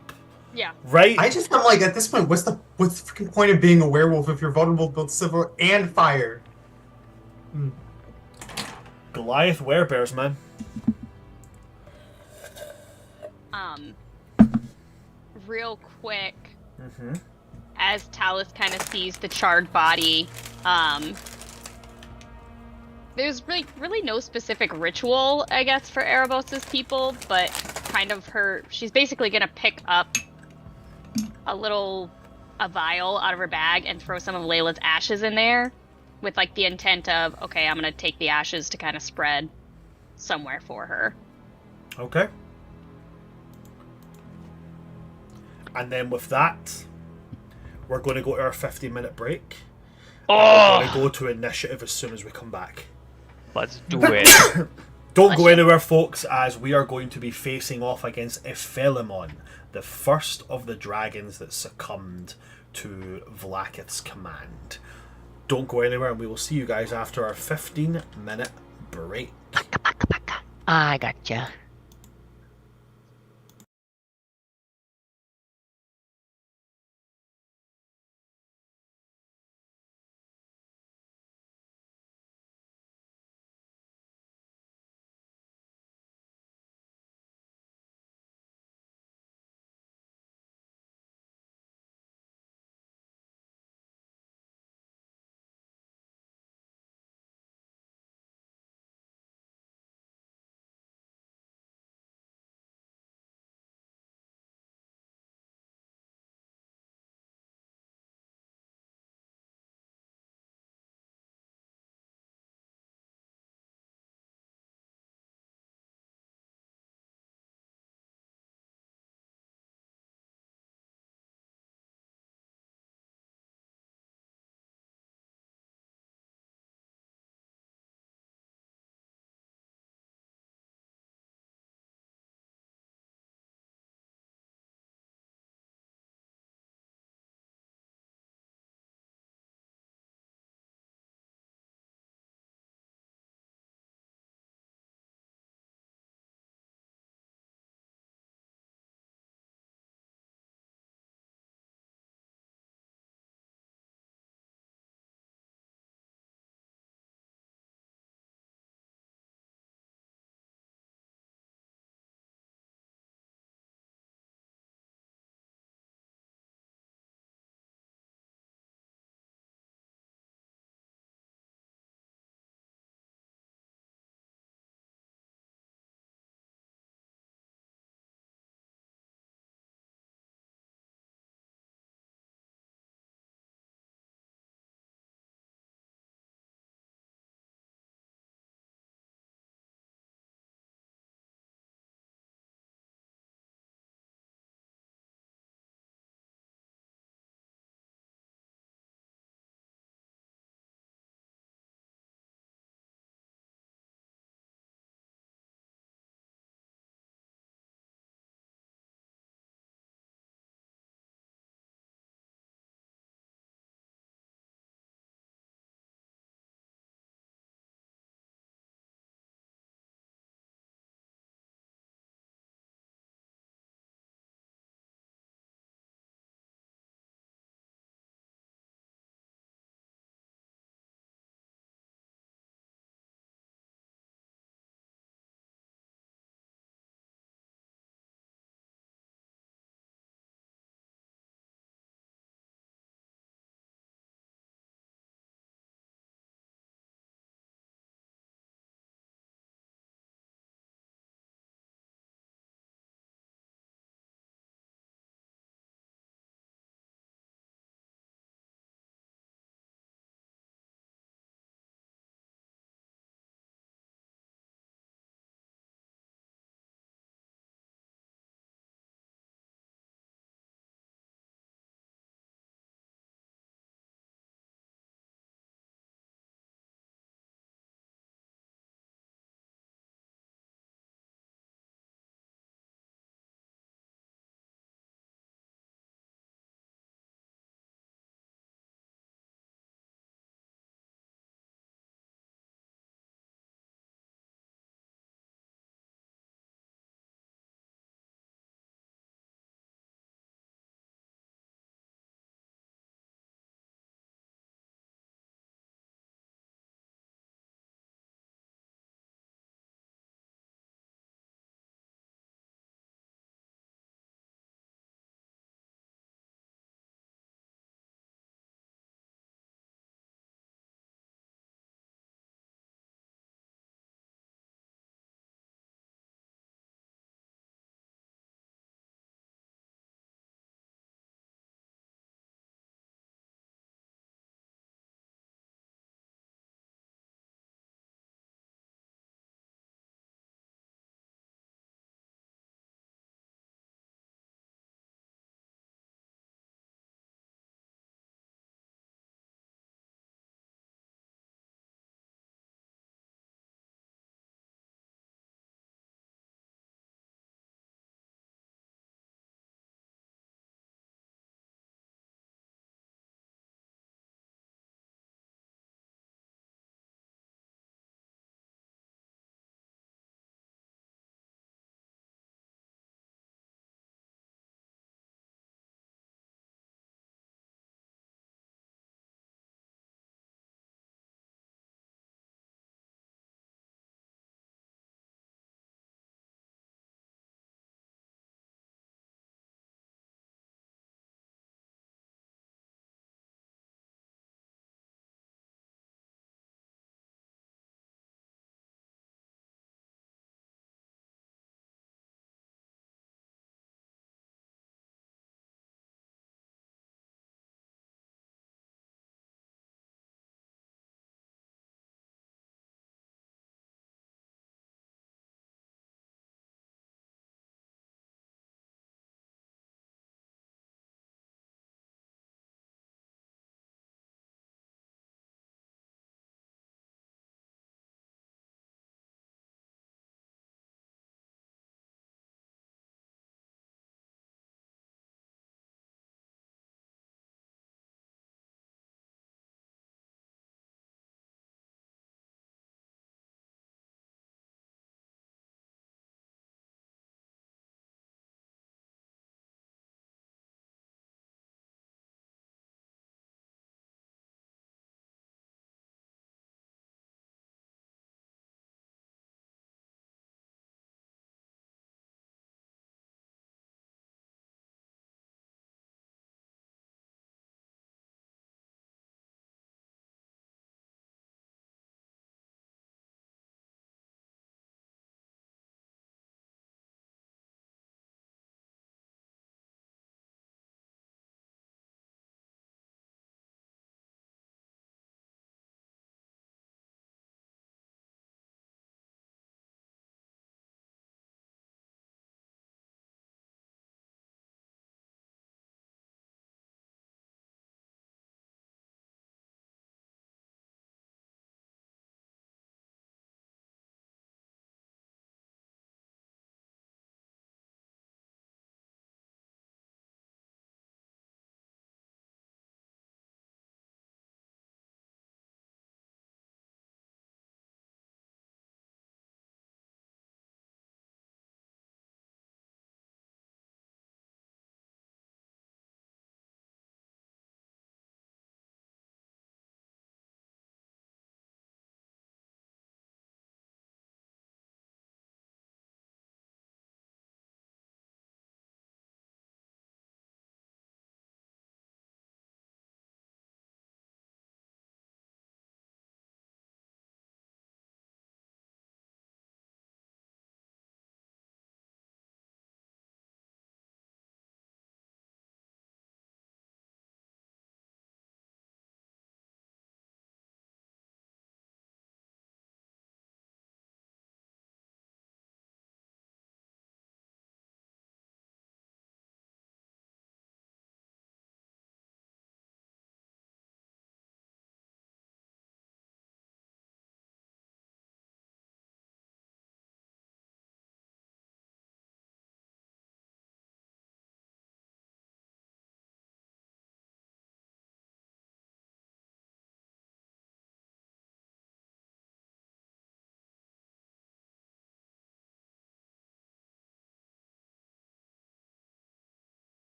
Yeah. Right? I'm like, at this point, what's the freaking point of being a werewolf if you're vulnerable to both civil and fire? Goliath werebears, man. Real quick, as Talus kind of sees the charred body, there's really no specific ritual, I guess, for Erebos' people, but kind of she's basically gonna pick up a vial out of her bag and throw some of Layla's ashes in there, with like the intent of, okay, I'm gonna take the ashes to kind of spread somewhere for her. Okay. And then with that, we're going to go to our 15-minute break. Oh, We're going to go to initiative as soon as we come back. let's do it. Don't go anywhere, folks, as we are going to be facing off against Ephelimon, the first of the dragons that succumbed to Vlaakith's command. Don't go anywhere, and we will see you guys after our 15-minute break. I gotcha.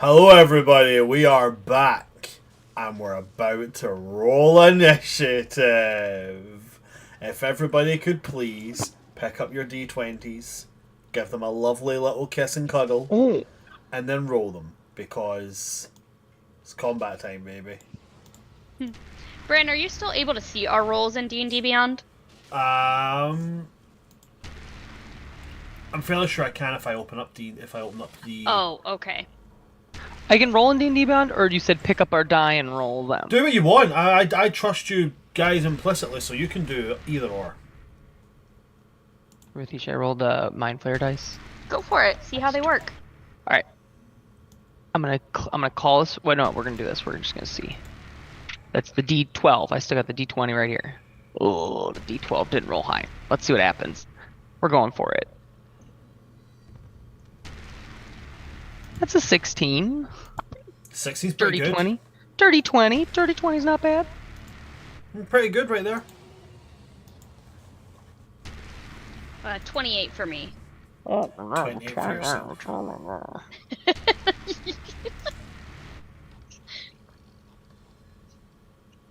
Hello, everybody. We are back, and we're about to roll initiative. If everybody could please pick up your d20s, give them a lovely little kiss and cuddle, and then roll them, because it's combat time, baby. Bran, are you still able to see our rolls in D&D Beyond? I'm fairly sure I can if I open up the Oh, okay. I can roll in D&D Beyond, or you said pick up our die and roll them? Do what you want. I trust you guys implicitly, so you can do either or. Ruthie, should I roll Mind Flare dice? Go for it. See how they work. All right. I'm gonna call this. Wait, no, we're gonna do this. We're just gonna see. That's the D12. I still got the D20 right here. Oh, the D12 didn't roll high. Let's see what happens. We're going for it. That's a 16. 60's pretty Dirty good. 20. Dirty 20. Dirty 20's not bad. Pretty good right there. 28 for me. 28 for yourself.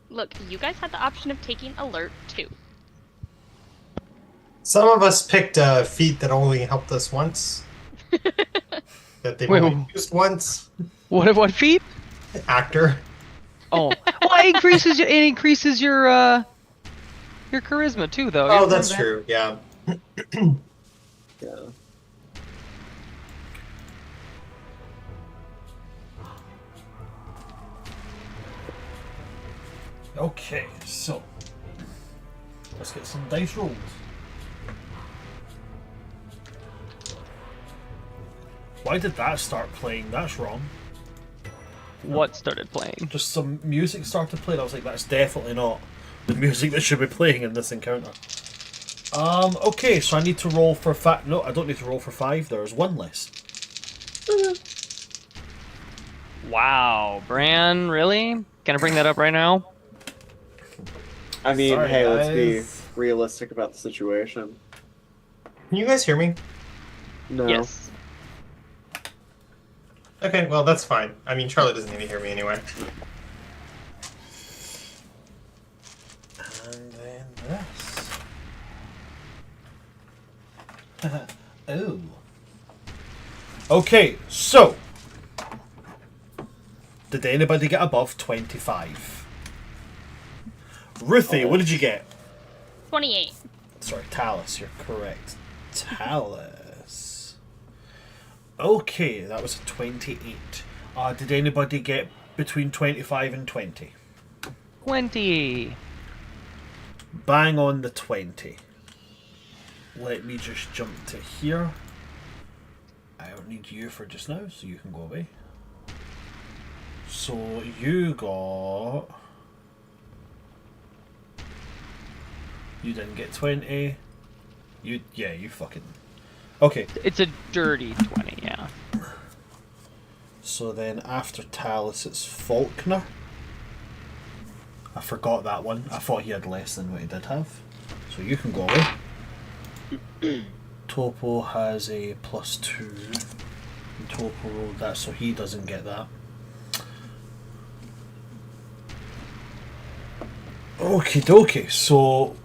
Look, you guys had the option of taking alert too. Some of us picked a feat that only helped us once. That they've only used once. What feat? Actor. Oh, well, it increases your charisma too, though. Oh, that's true. Yeah. Yeah. Okay, so let's get some dice rolls. Why did that start playing? That's wrong. What started playing? Just some music started playing. I was like, that's definitely not the music that should be playing in this encounter. Okay, so I need to roll for no, I don't need to roll for 5. There's one less. Wow, Bran, really? Can I bring that up right now? I mean, Sorry, hey, let's guys. be realistic about the situation. Can you guys hear me? No. Yes. Okay, well, that's fine. I mean, Charlie doesn't need to hear me anyway. And then this. Oh. Okay, so did anybody get above 25? Ruthie, what did you get? 28. Sorry, Talus, you're correct. Talus. Okay, that was a 28. Did anybody get between 25 and 20? 20. Bang on the 20. Let me just jump to here. I don't need you for just now, so you can go away. So you got... You didn't get 20. You fucking... Okay. It's a dirty 20, yeah. So then after Talus, it's Faulkner. I forgot that one. I thought he had less than what he did have. So you can go away. Topo has a +2. And Topo rolled that, so he doesn't get that. Okie dokie, so...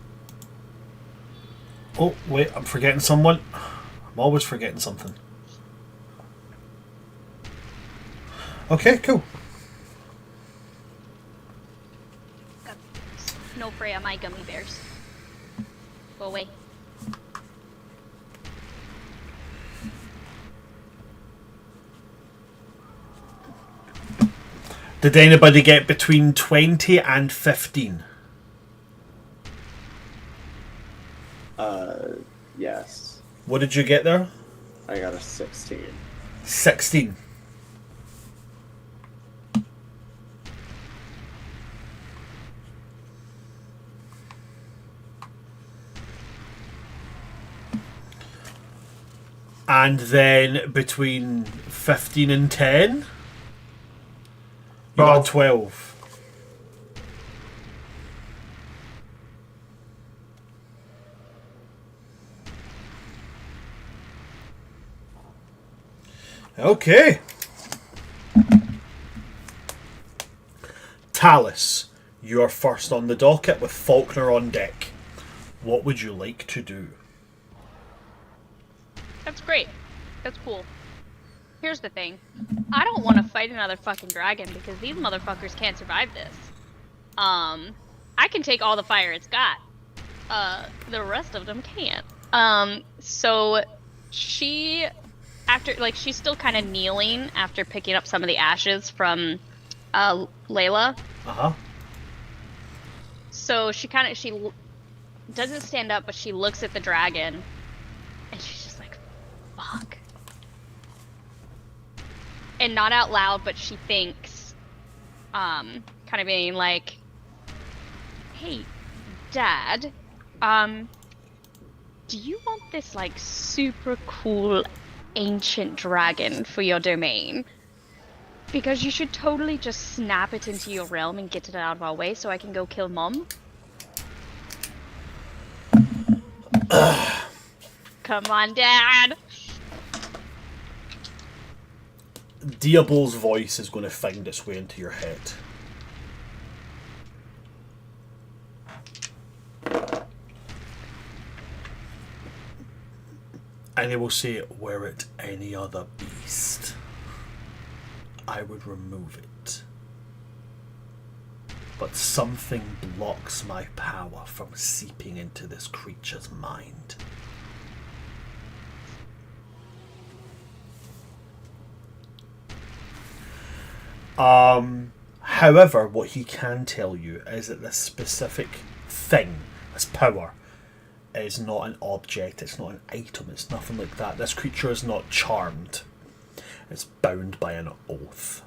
Oh, wait, I'm forgetting someone. I'm always forgetting something. Okay, cool. No Freya, my gummy bears. Go away. Did anybody get between 20 and 15? Yes. What did you get there? I got a 16. 16. And then between 15 and 10, you got 12. Okay. Talus, you are first on the docket with Faulkner on deck. What would you like to do? That's great. That's cool. Here's the thing. I don't want to fight another fucking dragon because these motherfuckers can't survive this. I can take all the fire it's got. The rest of them can't. So she, after, like, she's still kind of kneeling after picking up some of the ashes from, Layla. Uh-huh. So she doesn't stand up, but she looks at the dragon, and she's just like, fuck. And not out loud, but she thinks, kind of being like, hey, Dad, do you want this, like, super cool ancient dragon for your domain? Because you should totally just snap it into your realm and get it out of our way so I can go kill Mom. Come on, Dad! Diabol's voice is going to find its way into your head. And he will say, were it any other beast, I would remove it. But something blocks my power from seeping into this creature's mind. However, what he can tell you is that this specific thing, this power, is not an object, it's not an item, it's nothing like that. This creature is not charmed. It's bound by an oath.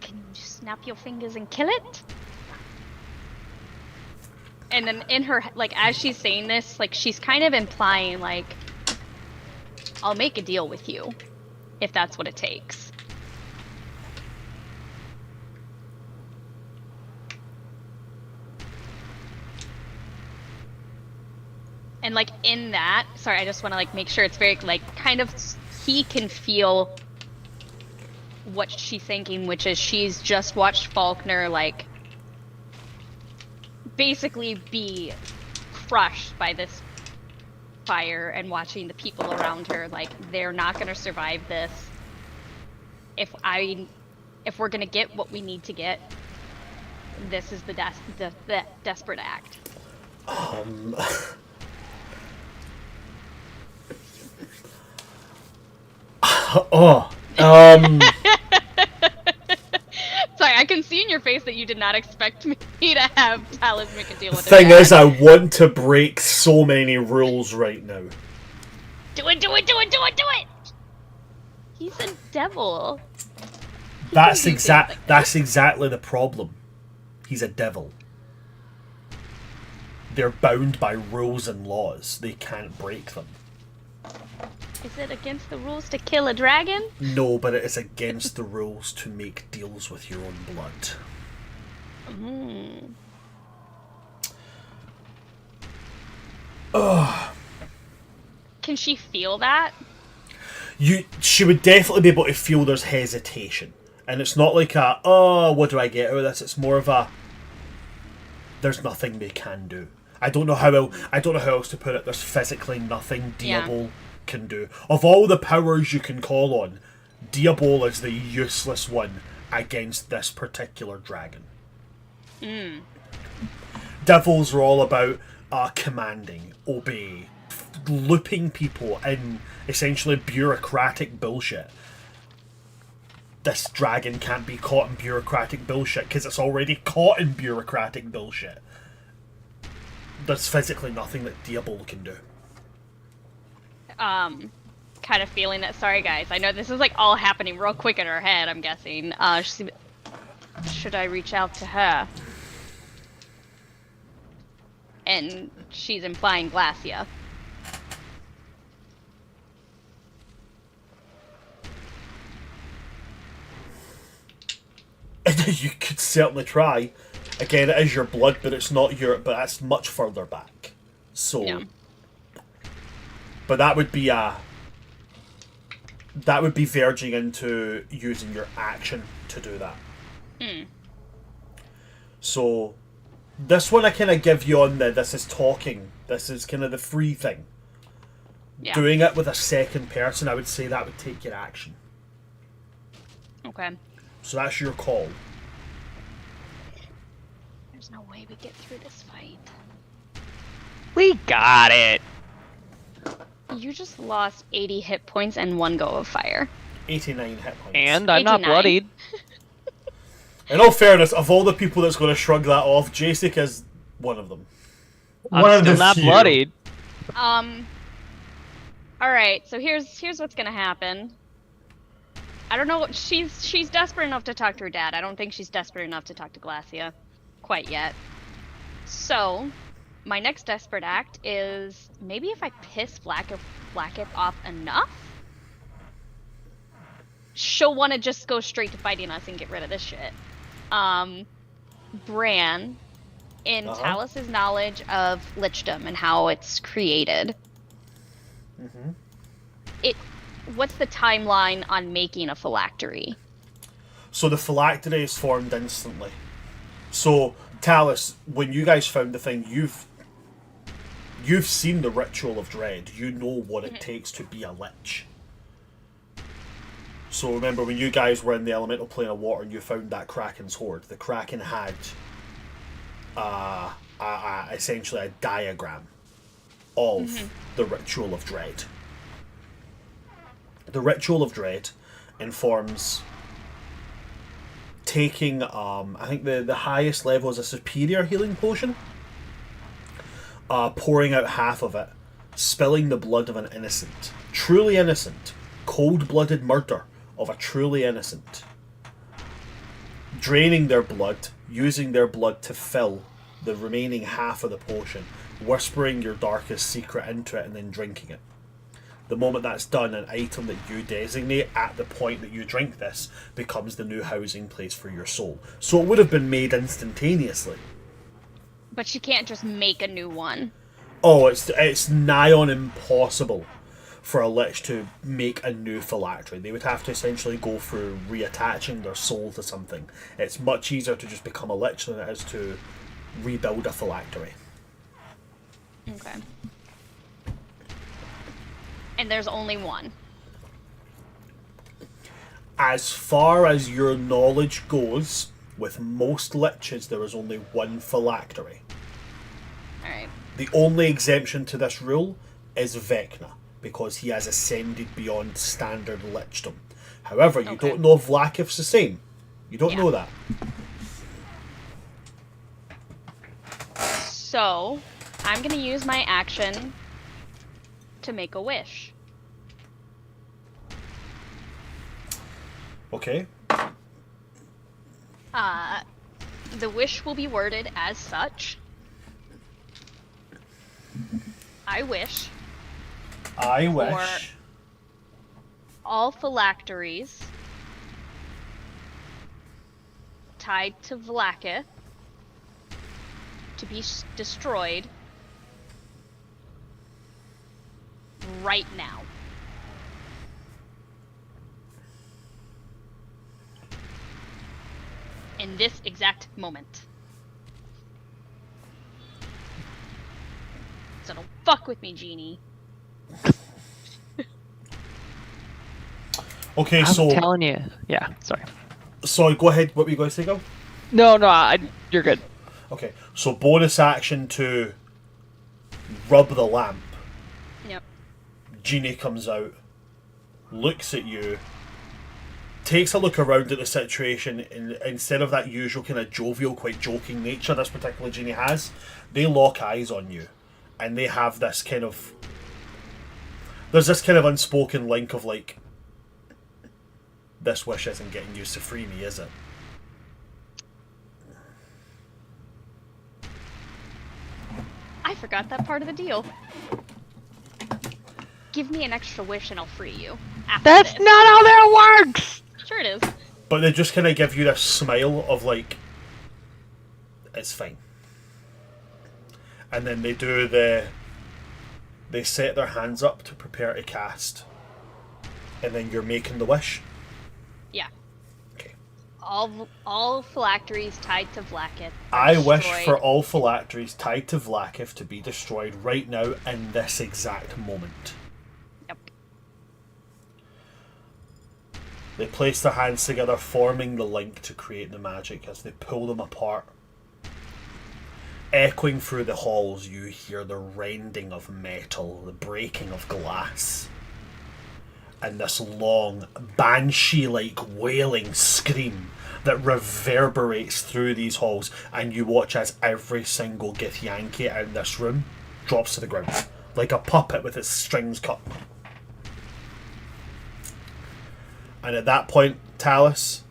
Can you just snap your fingers and kill it? And then in her, like, as she's saying this, like, she's kind of implying, like, I'll make a deal with you, if that's what it takes. And, like, in that, sorry, I just want to, like, make sure it's very, like, kind of, he can feel what she's thinking, which is she's just watched Faulkner, like, basically be crushed by this fire, and watching the people around her, like, they're not going to survive this. If we're going to get what we need to get, this is the desperate act. Sorry, I can see in your face that you did not expect me to have Talus make a deal with the thing is, I want to break so many rules right now. Do it, do it, do it, do it, do it! He's a devil. That's exactly the problem. He's a devil. They're bound by rules and laws. They can't break them. Is it against the rules to kill a dragon? No, but it is against the rules to make deals with your own blood. Can she feel that? She would definitely be able to feel there's hesitation. And it's not like a, oh, what do I get out of this? It's more of a, there's nothing they can do. I don't know how else to put it. There's physically nothing Diabol can do. Of all the powers you can call on, Diabol is the useless one against this particular dragon. Devils are all about commanding, obey, looping people in essentially bureaucratic bullshit. This dragon can't be caught in bureaucratic bullshit because it's already caught in bureaucratic bullshit. There's physically nothing that Diabol can do. Kind of feeling that. Sorry, guys. I know this is like all happening real quick in her head. I'm guessing. Should I reach out to her? And she's implying Glacia. You could certainly try. Again, it is your blood, but it's not your. But that's much further back. So. Yeah. But that would be a. that would be verging into using your action to do that. So this one I kind of give you on this is talking. This is kind of the free thing. Yeah. Doing it with a second person, I would say that would take your action. Okay. So that's your call. There's no way we get through this fight. We got it. You just lost 80 hit points and 1 go of fire. 89 hit points. And I'm not 89. bloodied. In all fairness, of all the people that's going to shrug that off, Jasek is one of them. One I'm of still the not few. bloodied. Alright, so here's what's gonna happen. I don't know, she's desperate enough to talk to her dad. I don't think she's desperate enough to talk to Glacia quite yet. So, my next desperate act is maybe if I piss Blacketh off enough, she'll want to just go straight to fighting us and get rid of this shit. Bran, in Talus's knowledge of lichdom and how it's created, what's the timeline on making a phylactery? So the phylactery is formed instantly. So Talus, when you guys found the thing, you've seen the ritual of dread. You know what it takes to be a lich. So remember when you guys were in the elemental plane of water and you found that Kraken's hoard, the Kraken had essentially a diagram of the ritual of dread. The ritual of dread informs taking, I think the highest level is a superior healing potion, pouring out half of it, spilling the blood of an innocent, truly innocent, cold-blooded murder of a truly innocent, draining their blood, using their blood to fill the remaining half of the potion, whispering your darkest secret into it and then drinking it. The moment that's done, an item that you designate at the point that you drink this becomes the new housing place for your soul. So it would have been made instantaneously. But she can't just make a new one. Oh, it's nigh on impossible for a lich to make a new phylactery. They would have to essentially go through reattaching their soul to something. It's much easier to just become a lich than it is to rebuild a phylactery. Okay. And there's only one. As far as your knowledge goes, with most liches there is only one phylactery. Alright. The only exemption to this rule is Vecna, because he has ascended beyond standard lichdom. However, you don't know if Vlaakith's the same. You don't know that. So, I'm gonna use my action to make a wish. Okay. The wish will be worded as such. I wish all phylacteries tied to Vlaakith to be destroyed right now. In this exact moment. So don't fuck with me, Genie. Okay, I'm so telling you. Yeah, sorry. sorry, go ahead. What were you going to say, go? No, you're good. Okay, so bonus action to rub the lamp. Yep. Genie comes out, looks at you, takes a look around at the situation, and instead of that usual kind of jovial, quite joking nature this particular genie has, they lock eyes on you, and they have this kind of... There's this kind of unspoken link of like, this wish isn't getting used to free me, is it? I forgot that part of the deal. Give me an extra wish and I'll free you. After That's this. not how that works! Sure it is. But they just kind of give you this smile of like, it's fine. And then they do they set their hands up to prepare to cast. And then you're making the wish? Yeah. Okay. All phylacteries tied to Vlaakith are I wish destroyed. for all phylacteries tied to Vlaakith to be destroyed right now in this exact moment. Yep. They place their hands together, forming the link to create the magic. As they pull them apart, echoing through the halls, you hear the rending of metal, the breaking of glass, and this long, banshee-like wailing scream that reverberates through these halls, and you watch as every single Githyanki out in this room drops to the ground, like a puppet with its strings cut. And at that point, Talus,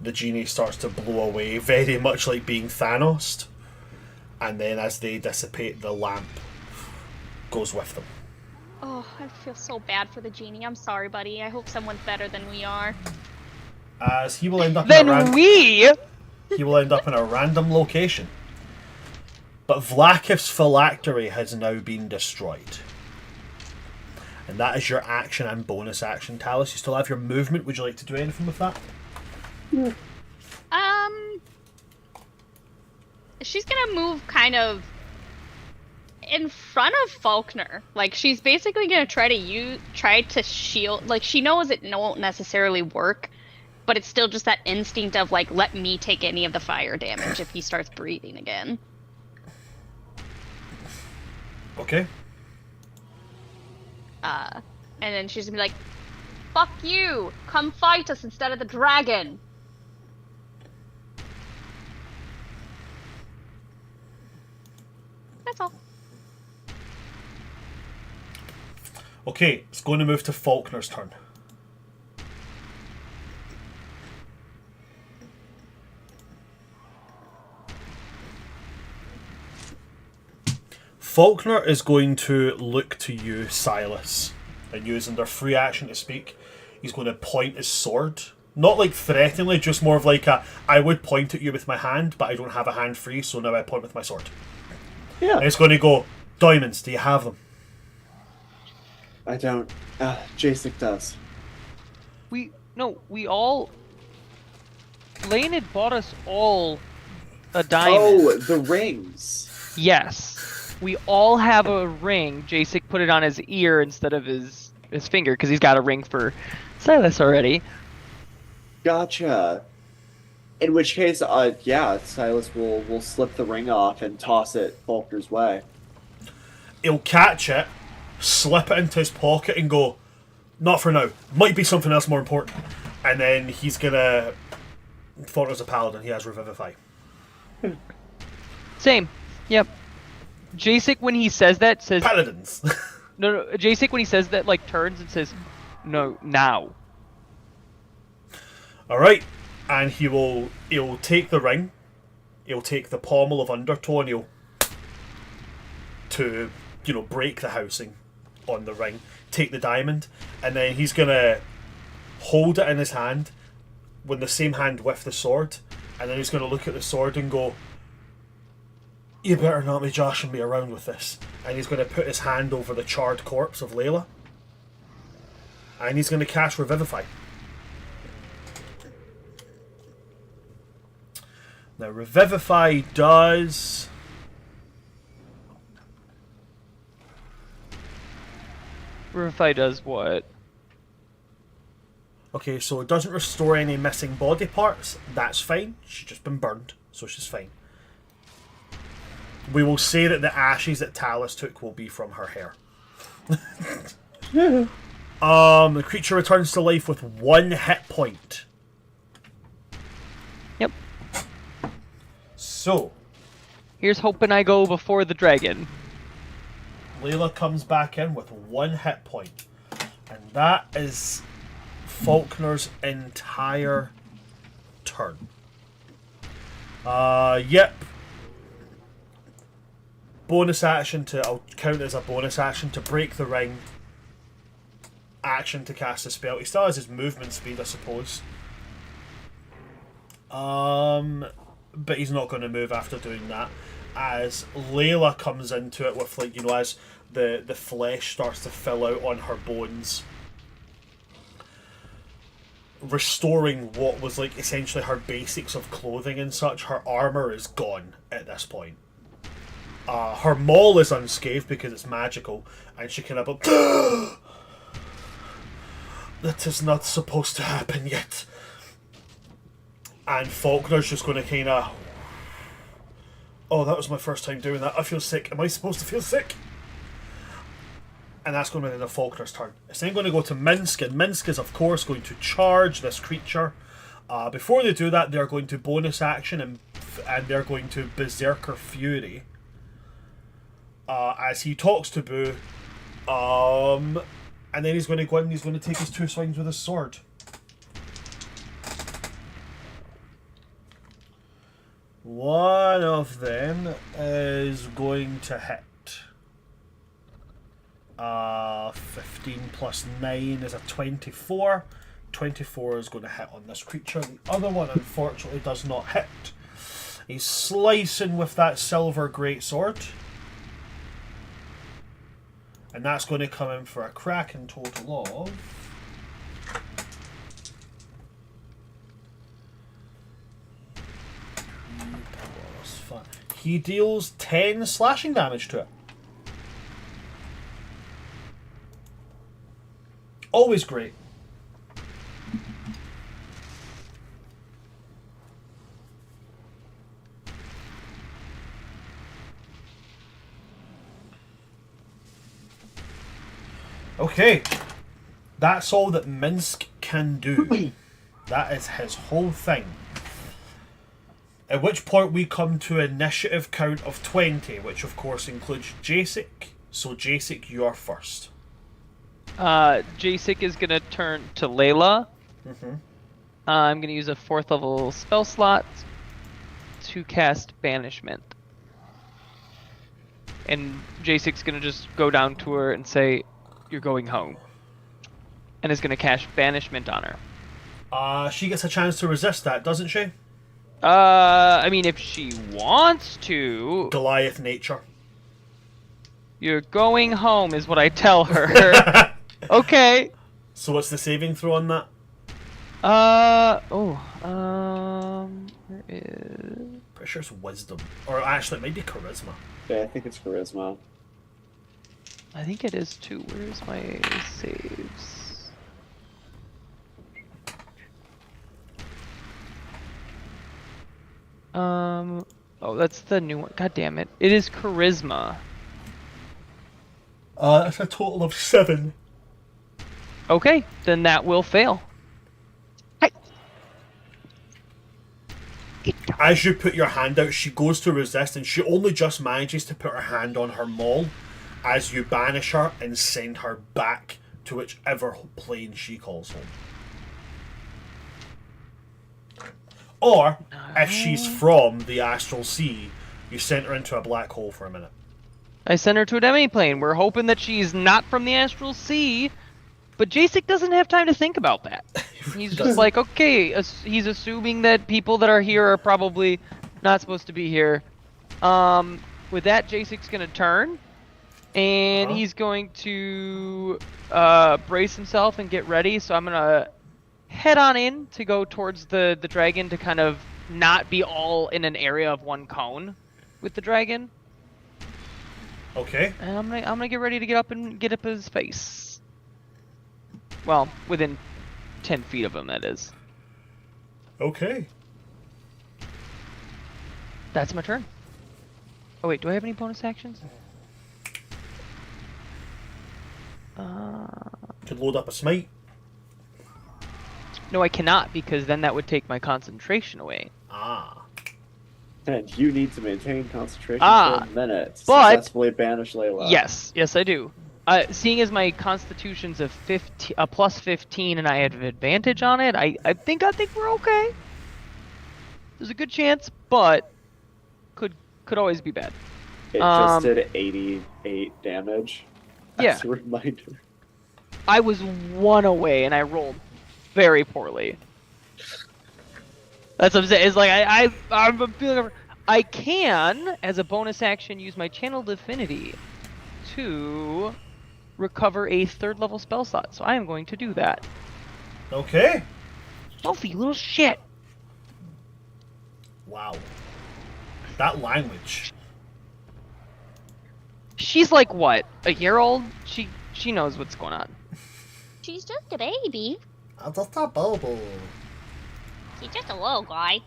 the genie starts to blow away, very much like being Thanos, and then as they dissipate, the lamp goes with them. Oh, I feel so bad for the genie. I'm sorry, buddy. I hope someone's better than we are. As he will end up Then we. he will end up in a random location. But Vlaakith's phylactery has now been destroyed. And that is your action and bonus action, Talus. You still have your movement. Would you like to do anything with that? She's gonna move kind of in front of Faulkner. Like, she's basically gonna try to shield. Like, she knows it won't necessarily work, but it's still just that instinct of, like, let me take any of the fire damage if he starts breathing again. Okay. And then she's gonna be like, fuck you! Come fight us instead of the dragon! That's all. Okay, it's going to move to Faulkner's turn. Faulkner is going to look to you, Silas, and using their free action to speak, he's going to point his sword. Not like threateningly, just more of like a, I would point at you with my hand, but I don't have a hand free, so now I point with my sword. Yeah. And it's going to go, diamonds, do you have them? I don't. Jasek does. We all. Lane had bought us all a diamond. Oh, the rings. Yes. We all have a ring. Jasek put it on his ear instead of his finger because he's got a ring for Silas already. Gotcha. In which case, yeah, Silas will slip the ring off and toss it Faulkner's way. He'll catch it, slip it into his pocket and go, not for now, might be something else more important. And then he's gonna, Faulkner's a paladin, he has Revivify. Same. Yep. Jasek, when he says that, says... Paladins! No, Jasek, when he says that, like, turns and says, no, now. Alright, and he'll take the ring, he'll take the pommel of Undertow and he'll to, break the housing on the ring, take the diamond, and then he's gonna hold it in his hand, with the same hand with the sword, and then he's gonna look at the sword and go, you better not be joshing me around with this. And he's gonna put his hand over the charred corpse of Layla, and he's gonna cast Revivify. Now, Revivify does... Revivify does what? Okay, so it doesn't restore any missing body parts. That's fine. She's just been burned, so she's fine. We will say that the ashes that Talus took will be from her hair. The creature returns to life with 1 hit point. Yep. So, Here's hoping I go before the dragon. Layla comes back in with 1 hit point. And that is Faulkner's entire turn. Yep. Bonus action I'll count it as a bonus action to break the ring. Action to cast a spell. He still has his movement speed, I suppose. But he's not going to move after doing that. As Layla comes into it with, as the flesh starts to fill out on her bones. restoring what was like essentially her basics of clothing and such. Her armor is gone at this point. Her maul is unscathed because it's magical, and she kind of that is not supposed to happen yet. And Faulkner's just going to kind of, oh, that was my first time doing that. I feel sick. Am I supposed to feel sick? And that's going to be the Faulkner's turn. It's then going to go to Minsk, and Minsk is, of course, going to charge this creature. Before they do that, they're going to bonus action, and they're going to Berserker Fury. As he talks to Boo. And then he's going to go in and he's going to take his 2 swings with his sword. One of them is going to hit. 15 plus 9 is a 24. 24 is going to hit on this creature. The other one, unfortunately, does not hit. He's slicing with that silver greatsword. And that's going to come in for a cracking total of... He deals 10 slashing damage to it. Always great. Okay. That's all that Minsk can do. That is his whole thing. At which point we come to initiative count of 20, which of course includes Jacek. So Jacek, you are first. Jacek is gonna turn to Layla. Mm-hmm. I'm gonna use a 4th level spell slot to cast Banishment. And Jacek's gonna just go down to her and say, "You're going home." And is gonna cast Banishment on her. She gets a chance to resist that, doesn't she? I mean, if she wants to. Goliath nature. "You're going home" is what I tell her. Okay. So what's the saving throw on that? Where is... Pretty sure it's wisdom. Or actually, it might be charisma. Yeah, I think it's charisma. I think it is too. Where's my saves? Oh, that's the new one. God damn it. It is charisma. That's a total of 7. Okay, then that will fail. Hey. As you put your hand out, she goes to resist, and she only just manages to put her hand on her maul as you banish her and send her back to whichever plane she calls home. Or, if she's from the astral sea, you send her into a black hole for a minute. I sent her to a demi-plane. We're hoping that she's not from the astral sea, but Jacek doesn't have time to think about that. He's just like, okay, he's assuming that people that are here are probably not supposed to be here. With that, Jacek's gonna turn, and he's going to brace himself and get ready. So I'm gonna head on in to go towards the dragon to kind of not be all in an area of one cone with the dragon. Okay. And I'm gonna get ready to get up his face. Well, within 10 feet of him, that is. Okay. That's my turn. Oh wait, do I have any bonus actions? Could load up a smite. No, I cannot, because then that would take my concentration away. Ah. And you need to maintain concentration Ah, for a minute to but- successfully banish Layla. Yes, I do. Seeing as my constitution's a plus 15 and I have advantage on it, I think we're okay. There's a good chance, but could always be bad. It just did 88 damage. Yeah. As a reminder. I was 1 away and I rolled very poorly. That's what I'm saying. It's like I'm feeling. I can, as a bonus action, use my channeled affinity to recover a 3rd level spell slot. So I am going to do that. Okay. Sophie, you little shit. Wow. That language. She's like what? A year old? She knows what's going on. She's just a baby. Just a bubble. He's just a little guy.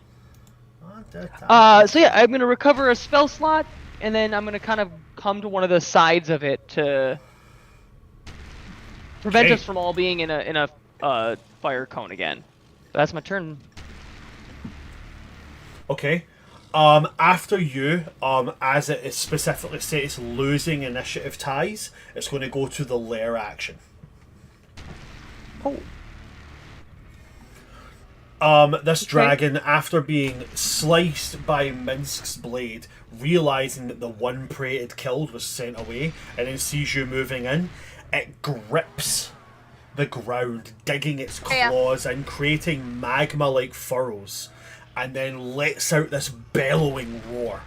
So yeah, I'm gonna recover a spell slot, and then I'm gonna kind of come to one of the sides of it to prevent Okay. us from all being in a fire cone again. That's my turn. Okay. After you, as it is specifically states losing initiative ties, it's going to go to the lair action. Oh. This dragon, after being sliced by Minsk's blade, realizing that the one prey it killed was sent away, and then sees you moving in, it grips the ground, digging its claws and creating magma-like furrows, and then lets out this bellowing roar.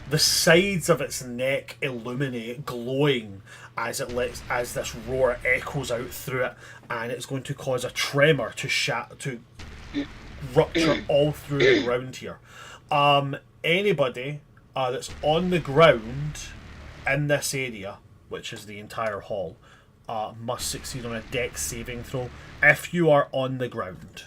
The sides of its neck illuminate, glowing as this roar echoes out through it, and it's going to cause a tremor to rupture all through the ground here. Anybody that's on the ground in this area, which is the entire hall, must succeed on a dex saving throw if you are on the ground.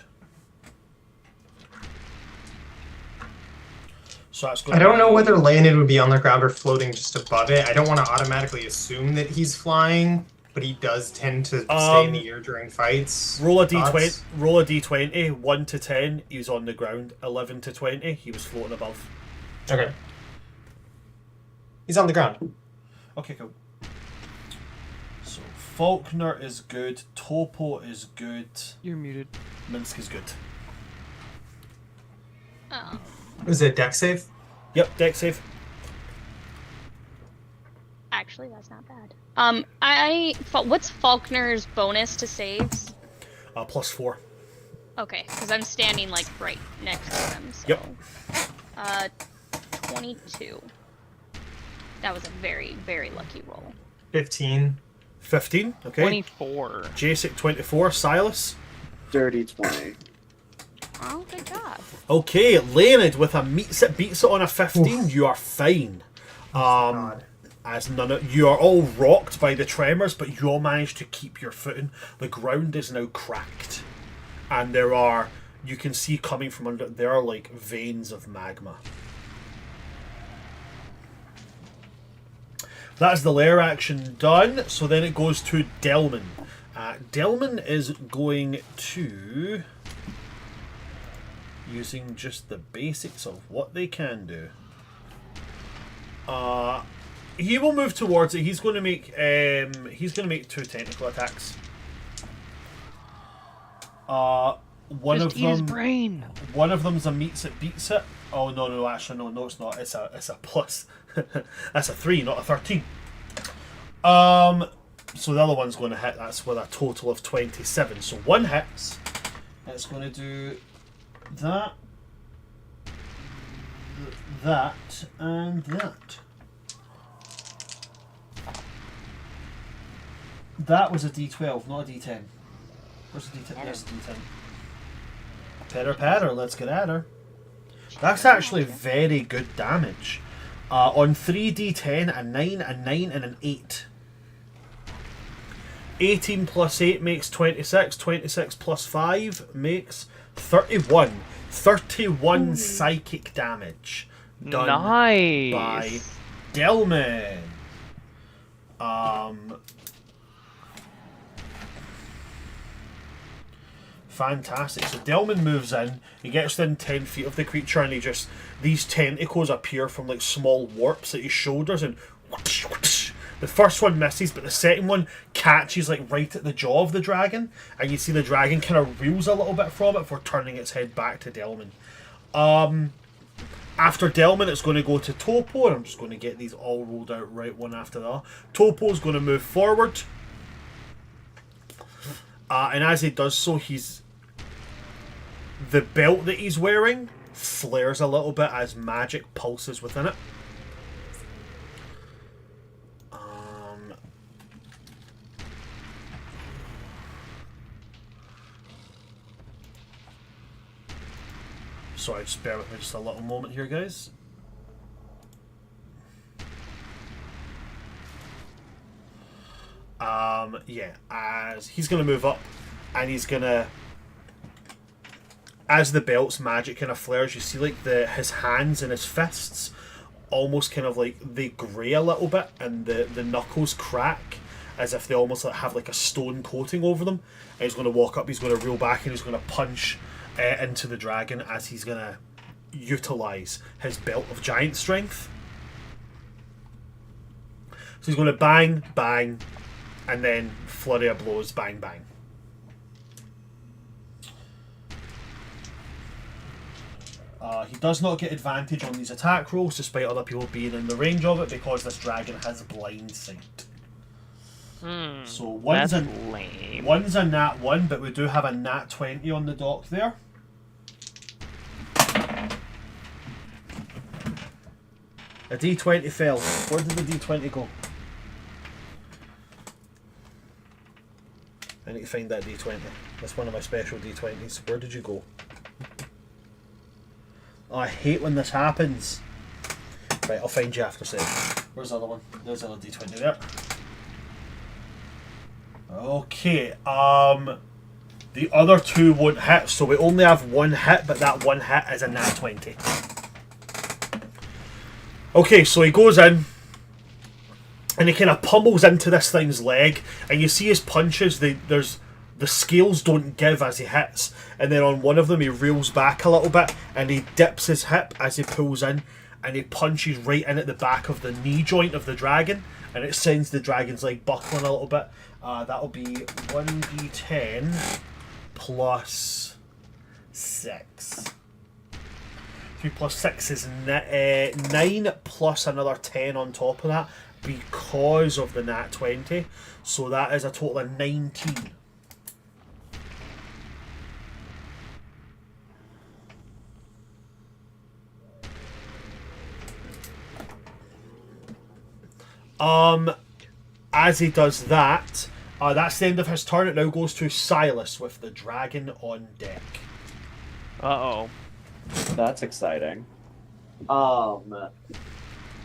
So that's going I don't know whether Leonid would be on the ground or floating just above it. I don't want to automatically assume that he's flying, but he does tend to stay in the air during fights. Roll a Thoughts? d20. Roll a d20. 1 to 10, he was on the ground. 11 to 20, he was floating above. Okay. He's on the ground. Okay, cool. So Faulkner is good. Topo is good. You're muted. Minsk is good. Oh. Was it a deck save? Yep, dex save. Actually, that's not bad. What's Faulkner's bonus to saves? +4. Okay, because I'm standing like right next to him. So. Yep. 22. That was a very, very lucky roll. 15. 15. Okay. 24. Jacek 24. Silas. Dirty 20. Oh, good job. Okay, Leonid with a meets it beats it on a 15. You are fine. God. As you are all rocked by the tremors, but you all manage to keep your footing. The ground is now cracked, and you can see coming from under there are like veins of magma. That's the lair action done. So then it goes to Delman. Delman is going to, using just the basics of what they can do. He will move towards it. He's going to make 2 technical attacks. One Just of eat them. his brain. One of them's a meets it beats it. Oh no, actually no, it's not. It's a plus. That's a 3, not a 13. So the other one's going to hit. That's with a total of 27. So one hits. It's going to do that, that, and that. That was a D12, not a D10. Where's the D10? There's the D10. Pitter patter, let's get at her. That's actually very good damage. On 3d10, a 9, a 9, and an 8. 18 plus 8 makes 26. 26 plus 5 makes 31. 31 psychic damage done Nice. by Delman. Fantastic. So Delman moves in, he gets within 10 feet of the creature, and these tentacles appear from like small warps at his shoulders, and whoosh, whoosh. The first one misses, but the second one catches like right at the jaw of the dragon, and you see the dragon kind of reels a little bit from it before turning its head back to Delman. After Delman, it's going to go to Topo, and I'm just going to get these all rolled out right one after the other. Topo's going to move forward, and as he does so, the belt that he's wearing flares a little bit as magic pulses within it. Sorry, just bear with me just a little moment here, guys. Yeah, as he's gonna move up, and he's gonna, as the belt's magic kind of flares, you see like his hands and his fists almost kind of like they grey a little bit, and the knuckles crack as if they almost like have like a stone coating over them. And he's going to walk up, he's going to reel back, and he's going to punch into the dragon as he's going to utilise his belt of giant strength. So he's going to bang, bang, and then flurry of blows, bang, bang. He does not get advantage on these attack rolls despite other people being in the range of it because this dragon has blind sight. So one's a nat 1, but we do have a nat 20 on the dock there. A d20 fell. Where did the d20 go? I need to find that d20. That's one of my special d20s. Where did you go? Oh, I hate when this happens. Right, I'll find you after a second. Where's the other one? There's another d20 there. Okay, the other two won't hit, so we only have one hit, but that one hit is a nat 20. Okay, so he goes in, and he kind of pummels into this thing's leg, and you see his punches, the scales don't give as he hits, and then on one of them he reels back a little bit, and he dips his hip as he pulls in, and he punches right in at the back of the knee joint of the dragon, and it sends the dragon's leg buckling a little bit. That'll be 1d10 plus 6. 3 plus 6 is 9 plus another 10 on top of that because of the nat 20. So that is a total of 19. As he does that, that's the end of his turn. It now goes to Silas with the dragon on deck. Uh-oh. That's exciting.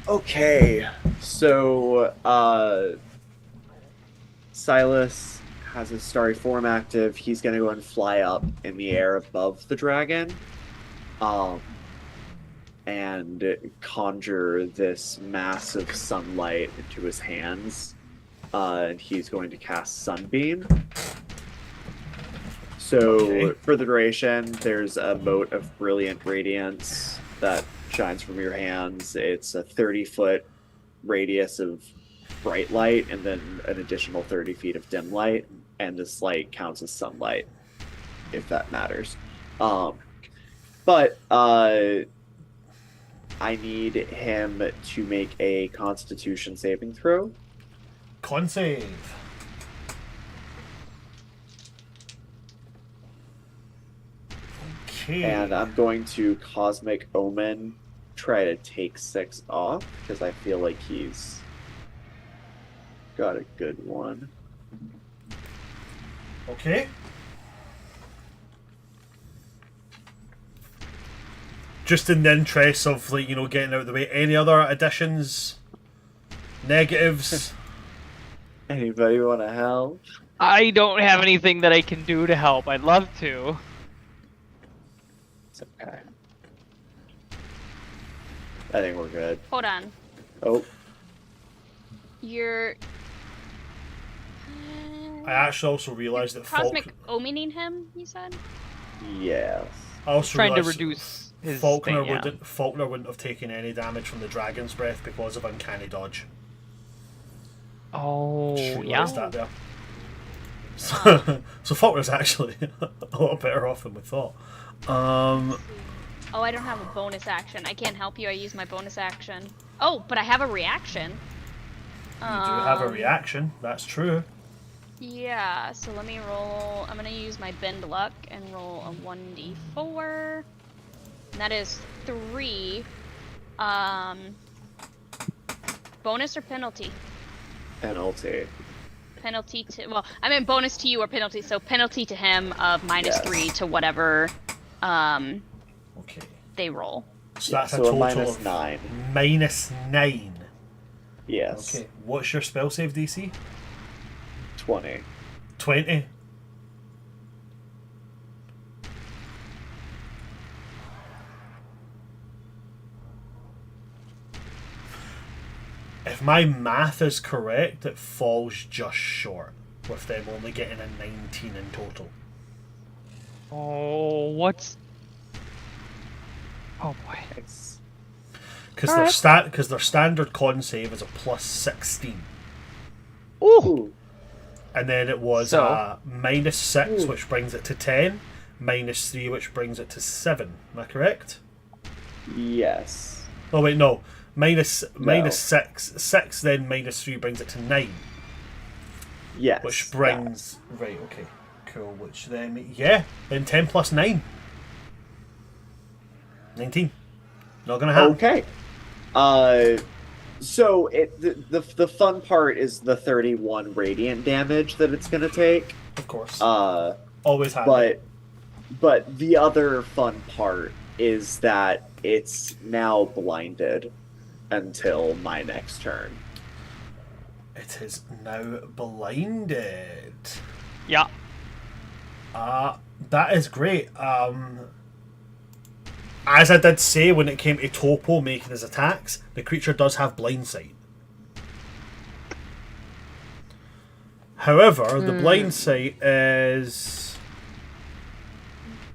Okay. So, Silas has his starry form active. He's gonna go and fly up in the air above the dragon. And conjure this mass of sunlight into his hands. And he's going to cast Sunbeam. So, for the duration, there's a mote of brilliant radiance that shines from your hands. It's a 30-foot radius of bright light, and then an additional 30 feet of dim light. And this light counts as sunlight, if that matters. But I need him to make a Constitution saving throw. Con save. Okay. And I'm going to Cosmic Omen try to take 6 off, because I feel like he's got a good one. Okay. Just in the interest of, like, you know, getting out of the way, any other additions? Negatives? Anybody want to help? I don't have anything that I can do to help. I'd love to. It's okay. I think we're good. Hold on. Oh. You're... I actually also realised that Cosmic omening him, you said? Yes. I also Trying to realised reduce his Faulkner thing, yeah. wouldn't have taken any damage from the dragon's breath because of uncanny dodge. Oh, Just yeah. realised that there. So Faulkner's actually a lot better off than we thought. Oh, I don't have a bonus action. I can't help you. I use my bonus action. Oh, but I have a reaction. You do have a reaction, that's true. Yeah, so let me roll. I'm gonna use my bend luck and roll a 1d4. And that is 3. Bonus or penalty? Penalty. Penalty to, well, I meant bonus to you or penalty, so penalty to him of minus Yes. 3 to whatever Okay. they roll. So that's so a total minus of 9. -9. Yes. Okay. What's your spell save DC? 20. 20. If my math is correct, it falls just short, with them only getting a 19 in total. Oh, what's? Oh boy. Nice. Because Alright. their standard con save is a +16. Ooh. Ooh. And then it was So- a -6, Ooh. which brings it to 10, -3, which brings it to 7. Am I correct? Yes. Oh wait, no. Minus No. 6, then -3 brings it to 9. Yes. Which brings... Right, okay. Cool, which then... Yeah, then 10 plus 9. 19. Not gonna happen. Okay. So the fun part is the 31 radiant damage that it's gonna take. Of course. Uh, Always happen. but the other fun part is that it's now blinded until my next turn. It is now blinded. Yeah. That is great. As I did say when it came to Topo making his attacks, the creature does have blind sight. However, the blind sight is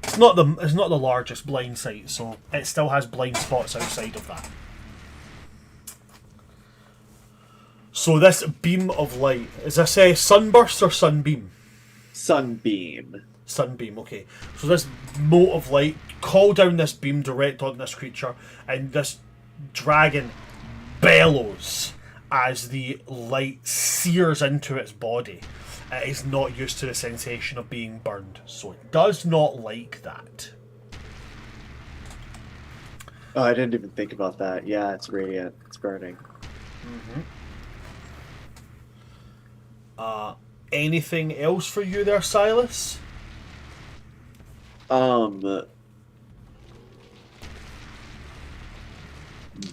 it's not the largest blind sight, so it still has blind spots outside of that. So this beam of light, is this a sunburst or sunbeam? Sunbeam. Sunbeam, okay. So this mote of light, call down this beam direct on this creature, and this dragon bellows as the light sears into its body. It is not used to the sensation of being burned, so it does not like that. Oh, I didn't even think about that. Yeah, it's radiant. It's burning. Anything else for you there, Silas?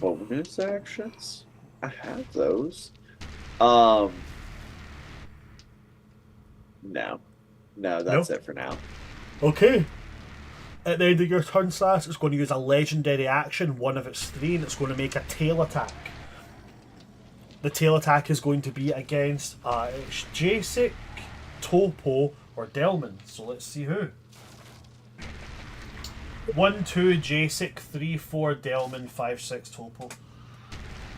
Bonus actions? I have those. No. No, that's No? it for now. Okay. At the end of your turn, Silas, it's going to use a legendary action, one of its 3, and it's going to make a tail attack. The tail attack is going to be against it's Jacek, Topo, or Delman. So let's see who. 1, 2, Jacek, 3, 4, Delman, 5, 6, Topo.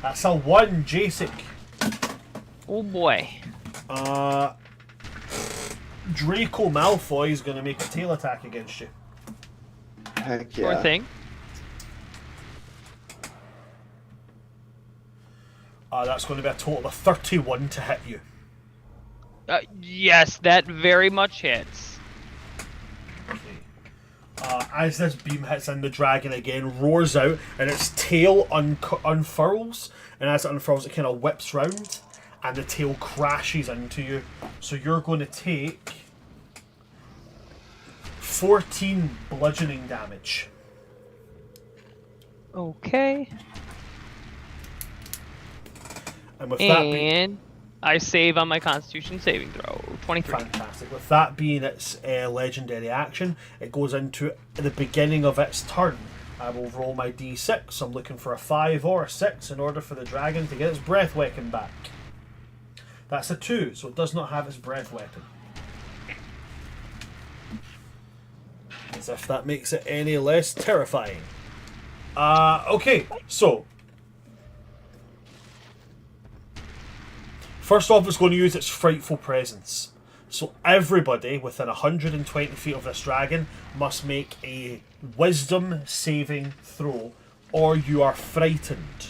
That's a 1, Jacek. Oh boy. Draco Malfoy is going to make a tail attack against you. Heck Sure yeah. thing. That's going to be a total of 31 to hit you. Yes, that very much hits. As this beam hits in, the dragon again roars out, and its tail unfurls, and as it unfurls, it kind of whips round, and the tail crashes into you. So you're going to take 14 bludgeoning damage. Okay. And with that being And I save on my Constitution saving throw. 23. fantastic, with that being its legendary action, it goes into the beginning of its turn. I will roll my d6. I'm looking for a 5 or a 6 in order for the dragon to get its breath weapon back. That's a 2, so it does not have its breath weapon. As if that makes it any less terrifying. Okay, so first off, it's going to use its frightful presence. So everybody within 120 feet of this dragon must make a wisdom saving throw, or you are frightened.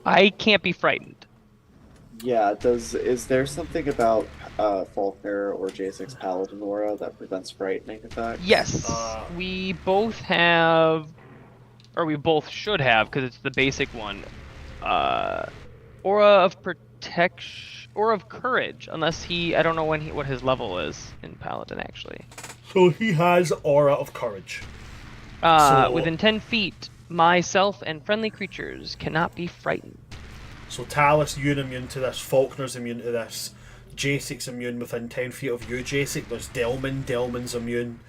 I can't be frightened. Yeah, is there something about Faulkner or J6 Paladin aura that prevents frightening attacks? Yes, we both have, or we both should have, because it's the basic one. Aura of protection, Aura of courage, unless I don't know what his level is in Paladin actually. So he has Aura of Courage. So- Within 10 feet, myself and friendly creatures cannot be frightened. So Talus, you're immune to this. Faulkner's immune to this. Jasic's immune within 10 feet of you, Jasic. There's Delman. Delman's immune.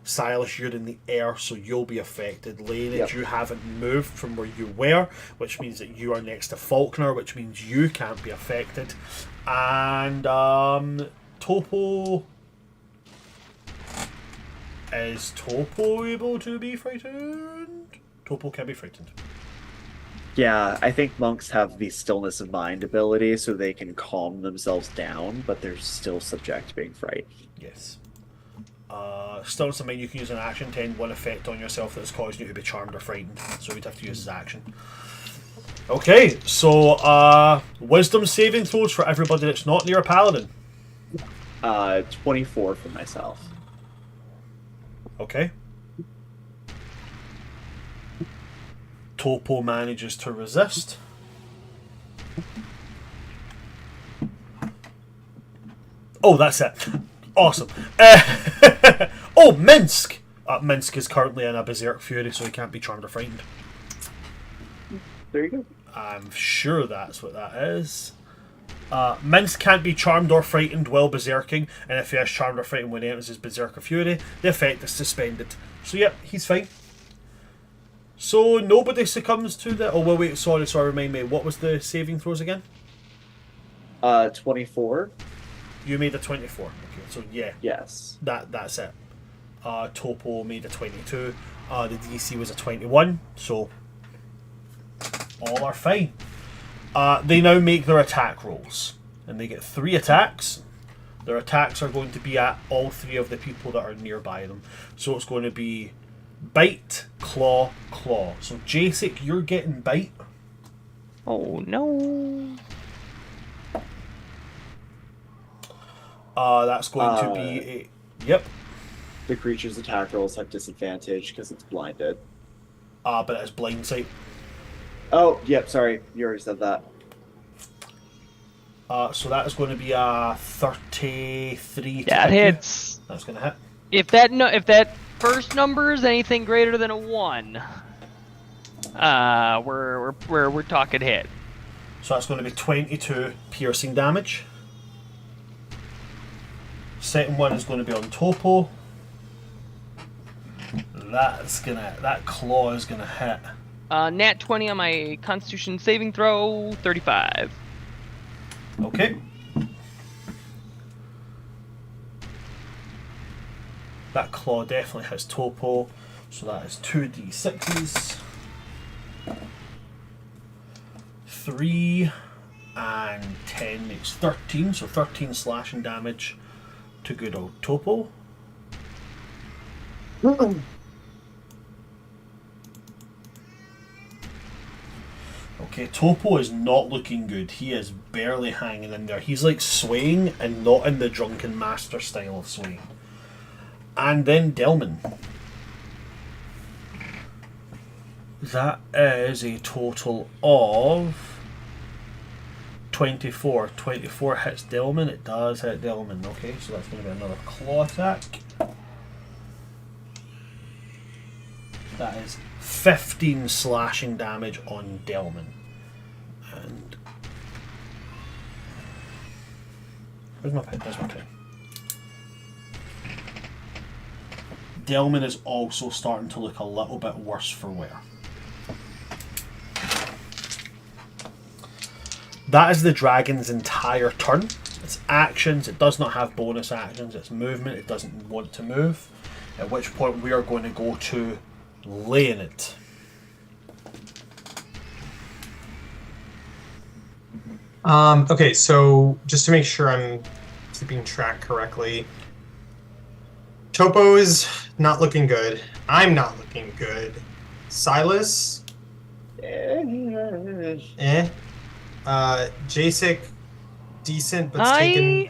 Silas, you're in the air, so you'll be affected. Leonid, Yep. you haven't moved from where you were, which means that you are next to Faulkner, which means you can't be affected. And Topo... Is Topo able to be frightened? Topo can be frightened. Yeah, I think monks have the stillness of mind ability, so they can calm themselves down, but they're still subject to being frightened. Yes. Stillness of mind, you can use an action to end one effect on yourself that's causing you to be charmed or frightened. So we'd have to use his action. Okay, so wisdom saving throws for everybody that's not near a paladin. 24 for myself. Okay. Topo manages to resist. Oh, that's it. Awesome. Oh, Minsk! Minsk is currently in a berserk fury, so he can't be charmed or frightened. There you go. I'm sure that's what that is. Minsk can't be charmed or frightened while berserking, and if he is charmed or frightened when he enters his berserker fury, the effect is suspended. So yep, he's fine. So nobody succumbs to the... Oh, well, wait, sorry, remind me. What was the saving throws again? 24? You made a 24. Okay, so yeah, Yes. that's it. Topo made a 22. The DC was a 21, so all are fine. They now make their attack rolls, and they get 3 attacks. Their attacks are going to be at all 3 of the people that are nearby them. So it's going to be bite, claw, claw. So Jacek, you're getting bite. Oh no. That's going to be a... Yep. The creature's attack rolls have disadvantage because it's blinded. But it is blind sight. Oh, yep, sorry. You already said that. So that is going to be a 33. That hits. That's going to hit. If that first number is anything greater than a 1, we're talking hit. So that's going to be 22 piercing damage. Second one is going to be on Topo. That claw is gonna hit. Nat 20 on my Constitution saving throw, 35. Okay. That claw definitely hits Topo, so that is 2d6s. 3 and 10 makes 13, so 13 slashing damage to good old Topo. Okay, Topo is not looking good. He is barely hanging in there. He's like swaying and not in the drunken master style of swaying. And then Delman. That is a total of 24. 24 hits Delman. It does hit Delman. Okay, so that's going to be another claw attack. That is 15 slashing damage on Delman. And where's my pen? There's my pen. Delman is also starting to look a little bit worse for wear. That is the dragon's entire turn. Its actions, it does not have bonus actions. Its movement, it doesn't want to move. At which point we are going to go to Leonid. Okay, so just to make sure I'm keeping track correctly, Topo is not looking good. I'm not looking good. Silas, Jacek, decent, but taken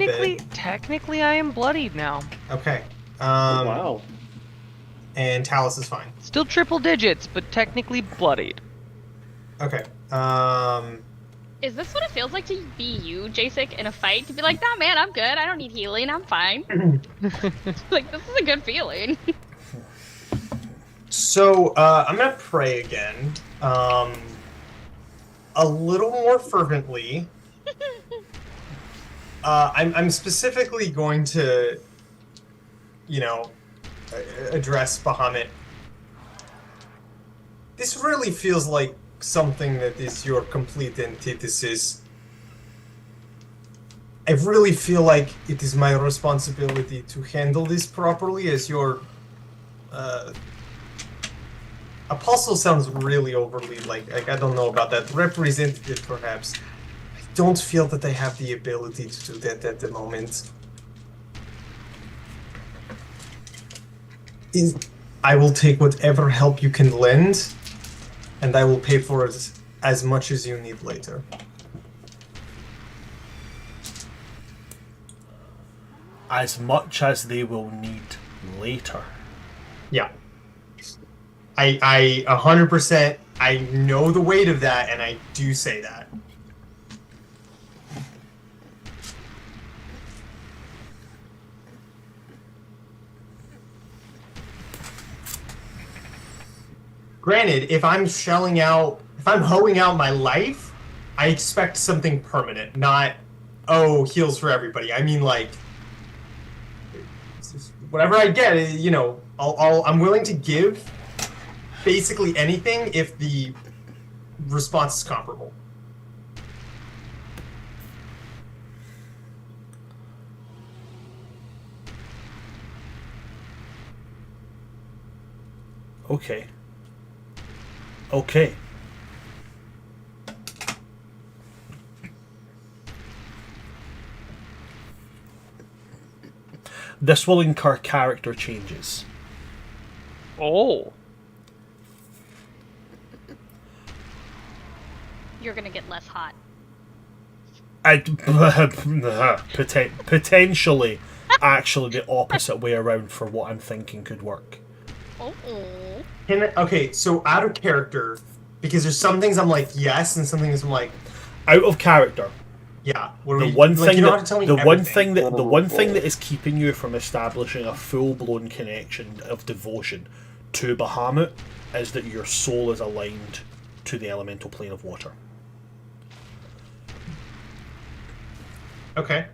a bit. Technically, I am bloodied now. Okay. Wow. And Talus is fine. Still triple digits, but technically bloodied. Okay. Is this what it feels like to be you, Jacek, in a fight? To be like, nah, man, I'm good. I don't need healing. I'm fine. Like, this is a good feeling. So I'm gonna pray again, a little more fervently. I'm specifically going to, address Bahamut. This really feels like something that is your complete antithesis. I really feel like it is my responsibility to handle this properly as your apostle sounds really overly like I don't know about that. Representative, perhaps. I don't feel that I have the ability to do that at the moment. I will take whatever help you can lend, and I will pay for it as much as you need later. As much as they will need later. Yeah. I 100%, I know the weight of that, and I do say that. Granted, if I'm hoeing out my life, I expect something permanent, not, oh, heals for everybody. I mean, like, whatever I get, I'm willing to give basically anything if the response is comparable. Okay. Okay. This will incur character changes. Oh. You're gonna get less hot. Potentially, actually, the opposite way around for what I'm thinking could work. Oh. Okay, so out of character, because there's some things I'm like yes, and some things I'm like Out of character. yeah. The one thing that is keeping you from establishing a full-blown connection of devotion to Bahamut is that your soul is aligned to the elemental plane of water. Okay.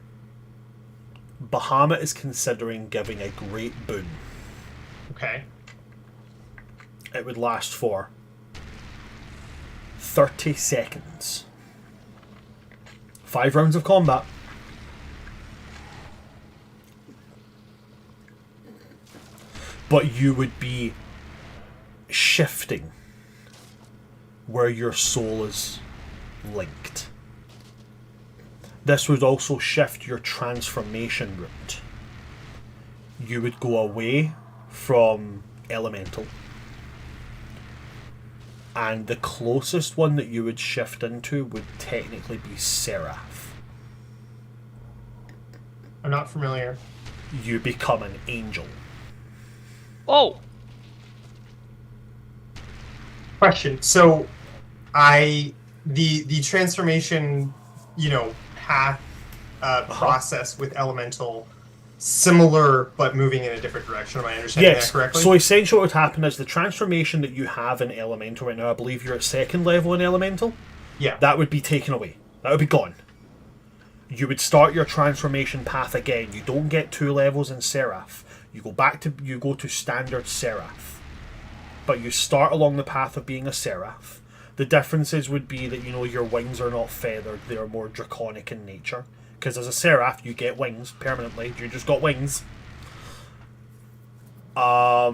Bahamut is considering giving a great boon. Okay. It would last for 30 seconds. 5 rounds of combat. But you would be shifting where your soul is linked. This would also shift your transformation route. You would go away from elemental. And the closest one that you would shift into would technically be Seraph. I'm not familiar. You become an angel. Oh. Question. So, the transformation, path process with elemental, similar but moving in a different direction. Am I understanding that correctly? So essentially what would happen is the transformation that you have in elemental right now, I believe you're at 2nd level in elemental. Yeah. That would be taken away. That would be gone. You would start your transformation path again. You don't get 2 levels in Seraph. You go to standard Seraph. But you start along the path of being a Seraph. The differences would be that, your wings are not feathered, they are more draconic in nature. Because as a Seraph, you get wings permanently. You just got wings. But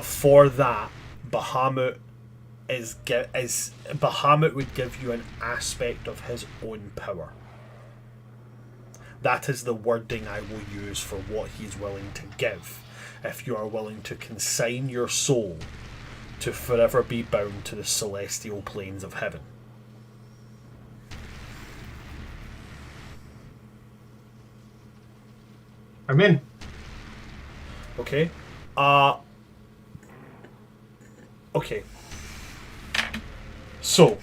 for that, Bahamut Bahamut would give you an aspect of his own power. That is the wording I will use for what he's willing to give. If you are willing to consign your soul to forever be bound to the celestial planes of heaven. I'm in. Okay. Okay. So,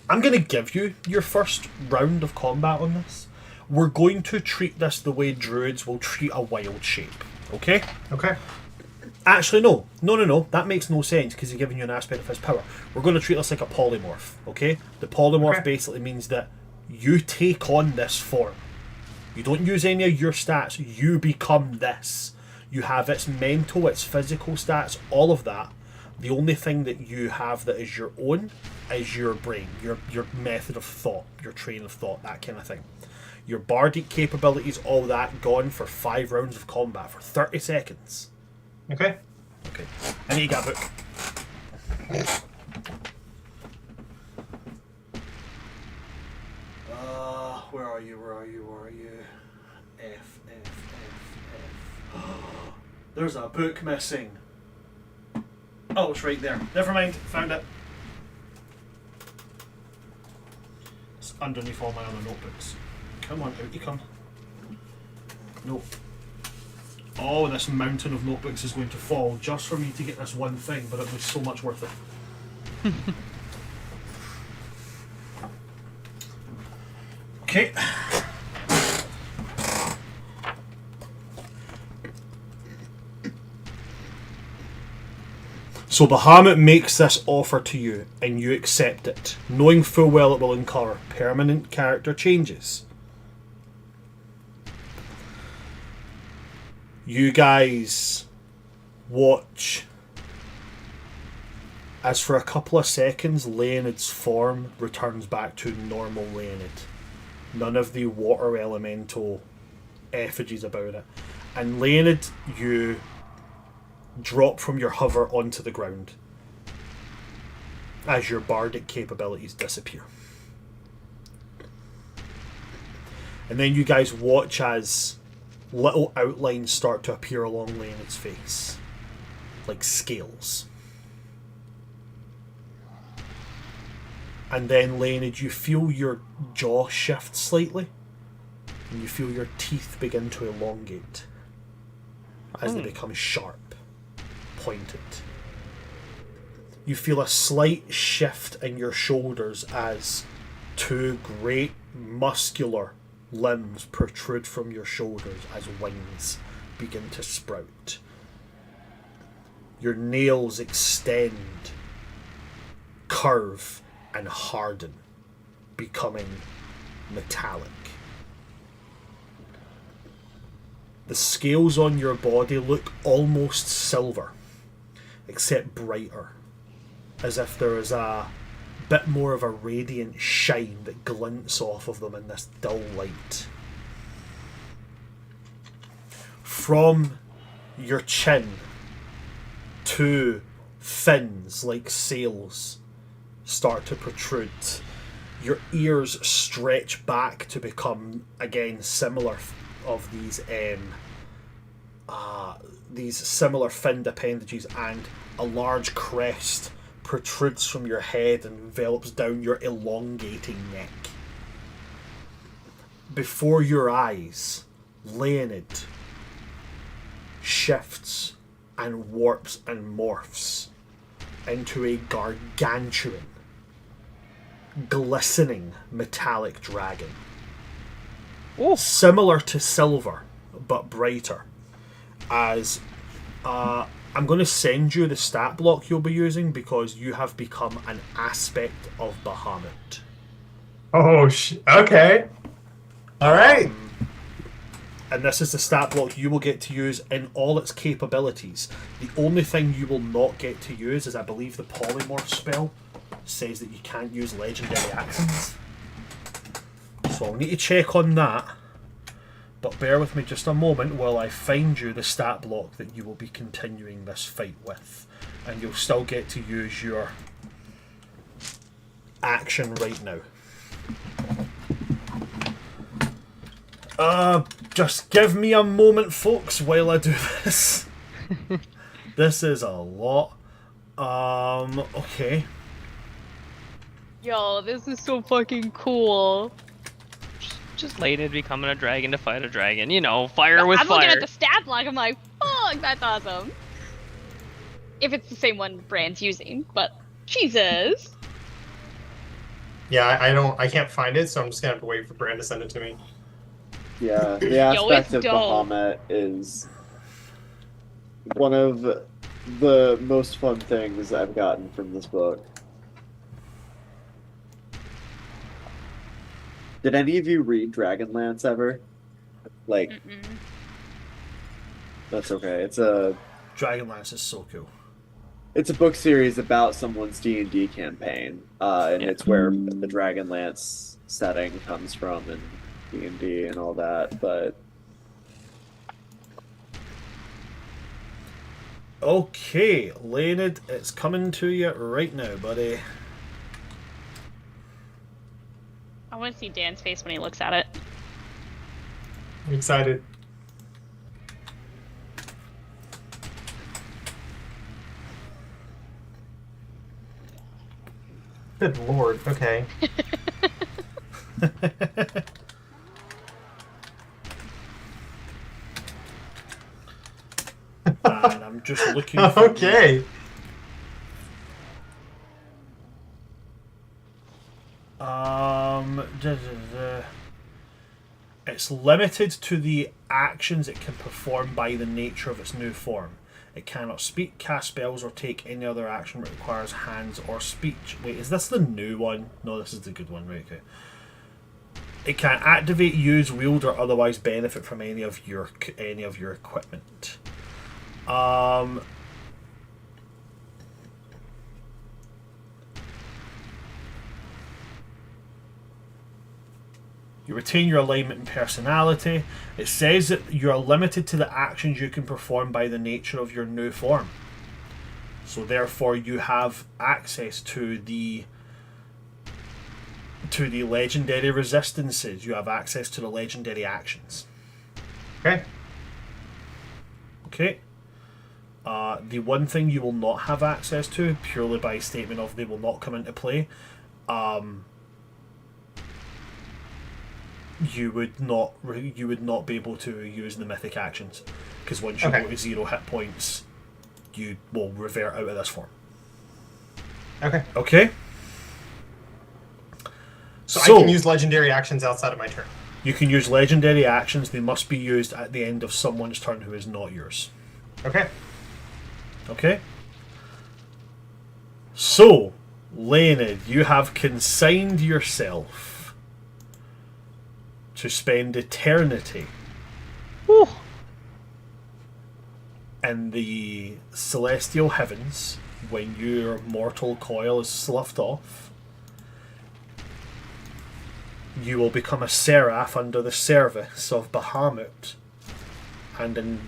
I'm going to give you your first round of combat on this. We're going to treat this the way druids will treat a wild shape. Okay? Okay. Actually, no. No. That makes no sense because he's giving you an aspect of his power. We're going to treat this like a polymorph, okay? The polymorph basically means that you take on this form. You don't use any of your stats. You become this. You have its mental, its physical stats, all of that. The only thing that you have that is your own is your brain, your method of thought, your train of thought, that kind of thing. Your bardic capabilities, all that, gone for 5 rounds of combat for 30 seconds. Okay. Okay. I need to get a book. Where are you? F. There's a book missing. Oh, it's right there. Never mind. Found it. It's underneath all my other notebooks. Come on, out you come. Nope. Oh, this mountain of notebooks is going to fall just for me to get this one thing, but it was so much worth it. Okay. So Bahamut makes this offer to you, and you accept it, knowing full well it will incur permanent character changes. You guys watch as for a couple of seconds Leonid's form returns back to normal Leonid. None of the water elemental effigies about it. And Leonid, you drop from your hover onto the ground as your bardic capabilities disappear. And then you guys watch as little outlines start to appear along Leonid's face, like scales. And then, Leonid, you feel your jaw shift slightly, and you feel your teeth begin to elongate as they become sharp, pointed. You feel a slight shift in your shoulders as 2 great muscular limbs protrude from your shoulders as wings begin to sprout. Your nails extend, curve, and harden, becoming metallic. The scales on your body look almost silver, except brighter, as if there is a bit more of a radiant shine that glints off of them in this dull light. From your chin, 2 fins like sails start to protrude. Your ears stretch back to become again similar of these similar finned appendages, and a large crest protrudes from your head and envelops down your elongating neck. Before your eyes, Leonid shifts and warps and morphs into a gargantuan, glistening metallic dragon. Oh. Similar to silver, but brighter. As I'm going to send you the stat block you'll be using because you have become an aspect of Bahamut. Oh, okay. All right. And this is the stat block you will get to use in all its capabilities. The only thing you will not get to use is, I believe, the polymorph spell says that you can't use legendary actions. So I'll need to check on that. But bear with me just a moment while I find you the stat block that you will be continuing this fight with. And you'll still get to use your action right now. Just give me a moment, folks, while I do this. This is a lot. Okay. Yo, this is so fucking cool. Just Leonid becoming a dragon to fight a dragon. You know, fire with I'm fire. looking at the stat block, I'm like, fuck, that's awesome. If it's the same one Brand's using, but Jesus. Yeah, I can't find it, so I'm just gonna have to wait for Brand to send it to me. Yeah, the Yo, aspect it's of dope. Bahamut is one of the most fun things I've gotten from this book. Did any of you read Dragonlance ever? Like, Mm-mm. that's okay. Dragonlance is so cool. It's a book series about someone's D&D campaign, and Yeah. it's where the Dragonlance setting comes from and D&D and all that. But Okay, Leonid, it's coming to you right now, buddy. I want to see Dan's face when he looks at it. I'm excited. Good lord. Okay. And I'm just looking for Okay. It's limited to the actions it can perform by the nature of its new form. It cannot speak, cast spells, or take any other action that requires hands or speech. Wait, is this the new one? No, this is the good one, right? Okay. It can activate, use, wield, or otherwise benefit from any of your equipment. You retain your alignment and personality. It says that you are limited to the actions you can perform by the nature of your new form. So therefore you have access to the legendary resistances. You have access to the legendary actions. Okay. Okay. The one thing you will not have access to, purely by statement of they will not come into play, you would not be able to use the mythic actions, because once you go to 0 hit points, you will revert out of this form. Okay. Okay. So I can use legendary actions outside of my turn. You can use legendary actions. They must be used at the end of someone's turn who is not yours. Okay. Okay. So, Leonid, you have consigned yourself to spend eternity Whew. in the celestial heavens when your mortal coil is sloughed off. You will become a seraph under the service of Bahamut, and in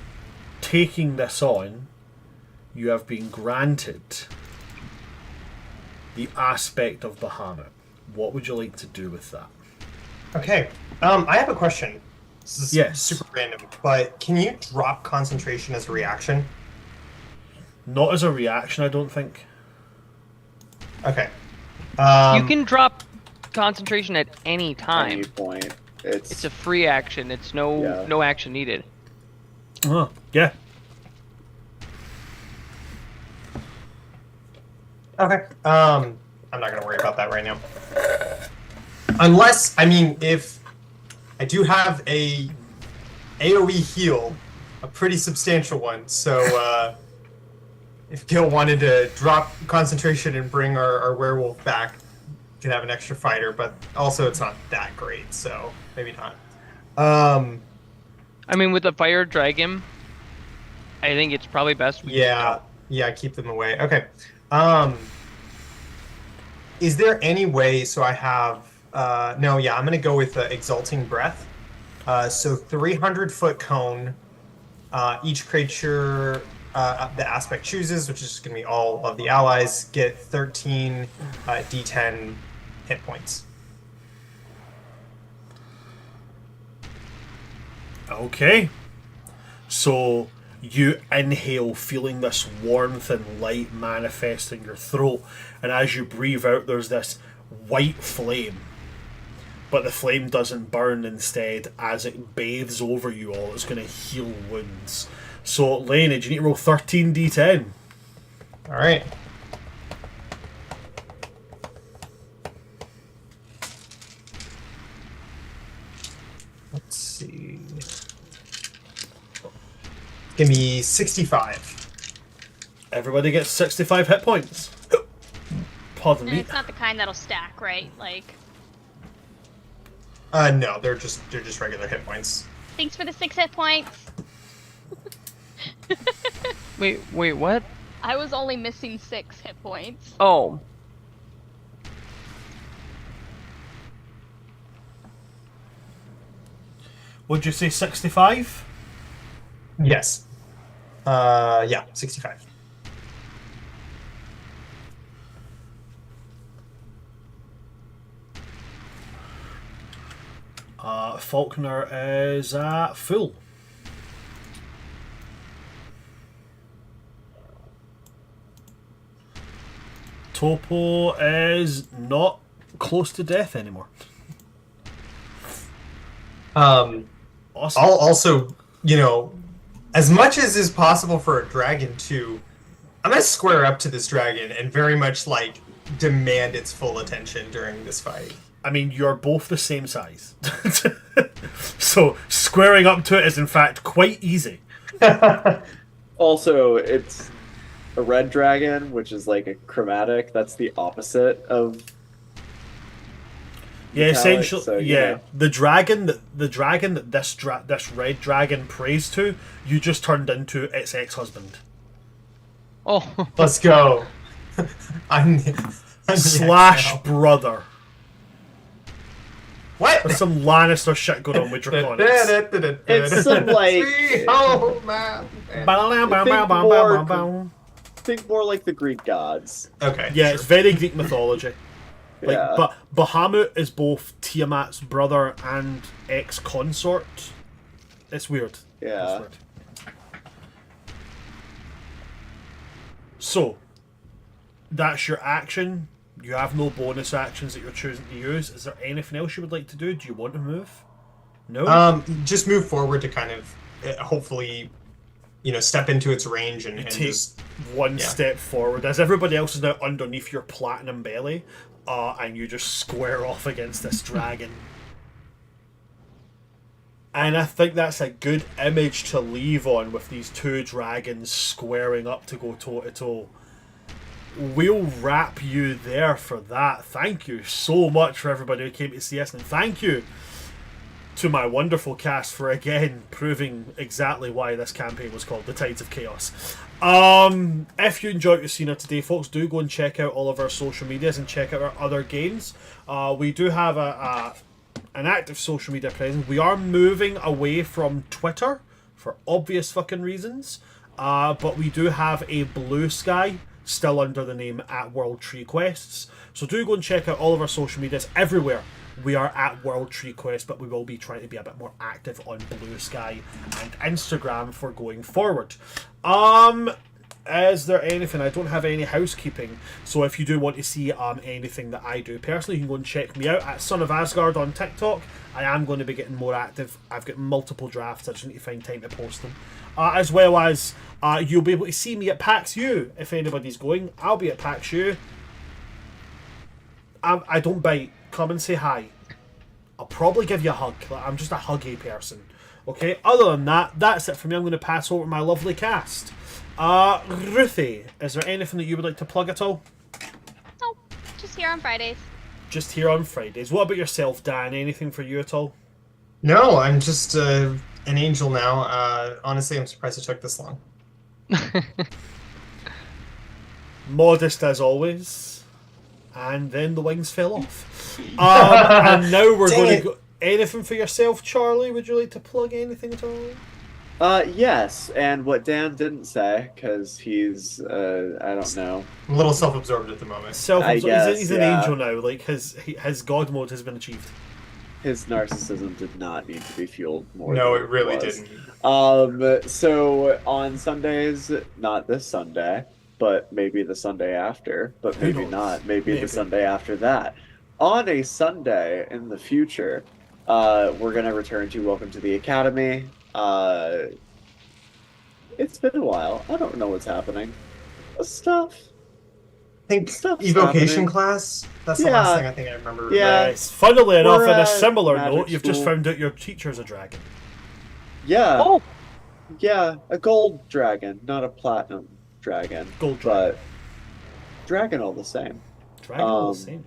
taking this on, you have been granted the aspect of Bahamut. What would you like to do with that? Okay. I have a question. This is Yes. super random, but can you drop concentration as a reaction? Not as a reaction, I don't think. Okay. You can drop concentration at any time. any point, It's a free action. It's no action needed. Oh, yeah. Okay. I'm not gonna worry about that right now. Unless, I mean, if I do have a AoE heal, a pretty substantial one, so if Gil wanted to drop concentration and bring our werewolf back, could have an extra fighter, but also it's not that great, so maybe not. I mean, with the fire dragon, I think it's probably best. Yeah, keep them away. Okay. Is there any way? So I have. No, yeah, I'm gonna go with exalting breath. So 300-foot cone. Each creature the aspect chooses, which is gonna be all of the allies, get 13 D10 hit points. Okay. So you inhale, feeling this warmth and light manifest in your throat, and as you breathe out, there's this white flame. But the flame doesn't burn. Instead, as it bathes over you all, it's going to heal wounds. So, Leonid, you need to roll 13 d10. All right. Let's see. Give me 65. Everybody gets 65 hit points. Pardon And me. it's not the kind that'll stack, right? Like, No, they're just regular hit points. thanks for the 6 hit points. Wait, what? I was only missing 6 hit points. Oh. Would you say 65? Yes. Yeah, 65. Faulkner is full. Topo is not close to death anymore. I'll Awesome. also, as much as is possible for a dragon to, I'm gonna square up to this dragon and very much like demand its full attention during this fight. I mean, you're both the same size. So squaring up to it is in fact quite easy. Also, it's a red dragon, which is like a chromatic. That's the opposite of. Yeah, metallic, essentially, so, yeah. The dragon that this red dragon prays to, you just turned into its ex-husband Oh. Let's go. I'm slash brother. What? There's some Lannister shit going on with draconics. It's some like. Oh man. Think more like the Greek gods. Okay. Yeah, sure. it's very Greek mythology. Like, Yeah. but Bahamut is both Tiamat's brother and ex-consort. It's weird. Yeah. It's weird. So, that's your action. You have no bonus actions that you're choosing to use. Is there anything else you would like to do? Do you want to move? No? Just move forward to kind of hopefully, step into its range and take just one yeah. step forward as everybody else is now underneath your platinum belly, and you just square off against this dragon. And I think that's a good image to leave on, with these two dragons squaring up to go toe to toe. We'll wrap you there for that. Thank you so much for everybody who came to see us, and thank you to my wonderful cast for again proving exactly why this campaign was called The Tides of Chaos. If you enjoyed what you've seen today, folks, do go and check out all of our social medias and check out our other games. We do have an active social media presence. We are moving away from Twitter for obvious fucking reasons, but we do have a Blue Sky still under the name at World Tree Quests. So do go and check out all of our social medias everywhere. We are at World Tree Quest, but we will be trying to be a bit more active on Blue Sky and Instagram for going forward. Is there anything? I don't have any housekeeping, so if you do want to see anything that I do personally, you can go and check me out at Son of Asgard on TikTok. I am going to be getting more active. I've got multiple drafts. I just need to find time to post them. As well as you'll be able to see me at PAX U if anybody's going. I'll be at PAX U. I don't bite. Come and say hi. I'll probably give you a hug. I'm just a huggy person. Okay, other than that, that's it for me. I'm going to pass over to my lovely cast. Ruthie, is there anything that you would like to plug at all? Oh, just here on Fridays. Just here on Fridays. What about yourself, Dan? Anything for you at all? No, I'm just an angel now. Honestly, I'm surprised it took this long. Modest as always. And then the wings fell off. And now we're going to go... Anything for yourself, Charlie? Would you like to plug anything at all? Yes, and what Dan didn't say, because he's, I don't know. I'm a little self-absorbed at the moment. I guess, He's an yeah. angel now. Like, his god mode has been achieved. His narcissism did not need to be fueled more. No, than it really was. didn't. So on Sundays, not this Sunday, but maybe the Sunday after, but Who maybe knows? not. Maybe Maybe. the Sunday after that. On a Sunday in the future, we're going to return to Welcome to the Academy. It's been a while. I don't know what's happening. Stuff. I think Stuff's evocation happening. class. That's the Yeah. last thing I think I remember. Yeah. Nice. Funnily enough, We're in a at similar magic note, you've just school. found out your teacher's a dragon. Yeah. Oh, Yeah, a gold dragon, not a platinum dragon, Gold dragon. but dragon all the same. Dragon all the same.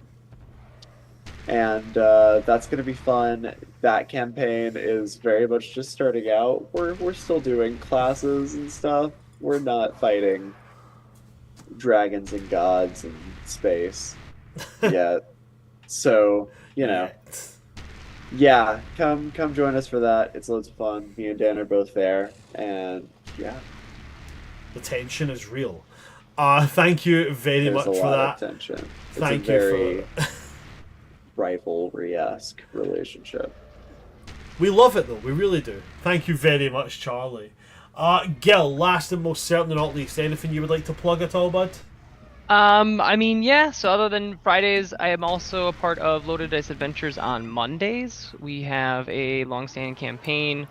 And that's going to be fun. That campaign is very much just starting out. We're still doing classes and stuff. We're not fighting dragons and gods in space yet. So, yeah, come join us for that. It's loads of fun. Me and Dan are both there, and yeah, The tension is real. Thank you very there's much a for lot that. of tension. It's Thank a you very for rivalry-esque relationship. We love it though, we really do. Thank you very much, Charlie. Gil, last and most certainly not least, anything you would like to plug at all, bud? I mean, yeah, so other than Fridays, I am also a part of Loaded Dice Adventures on Mondays. We have a long-standing campaign.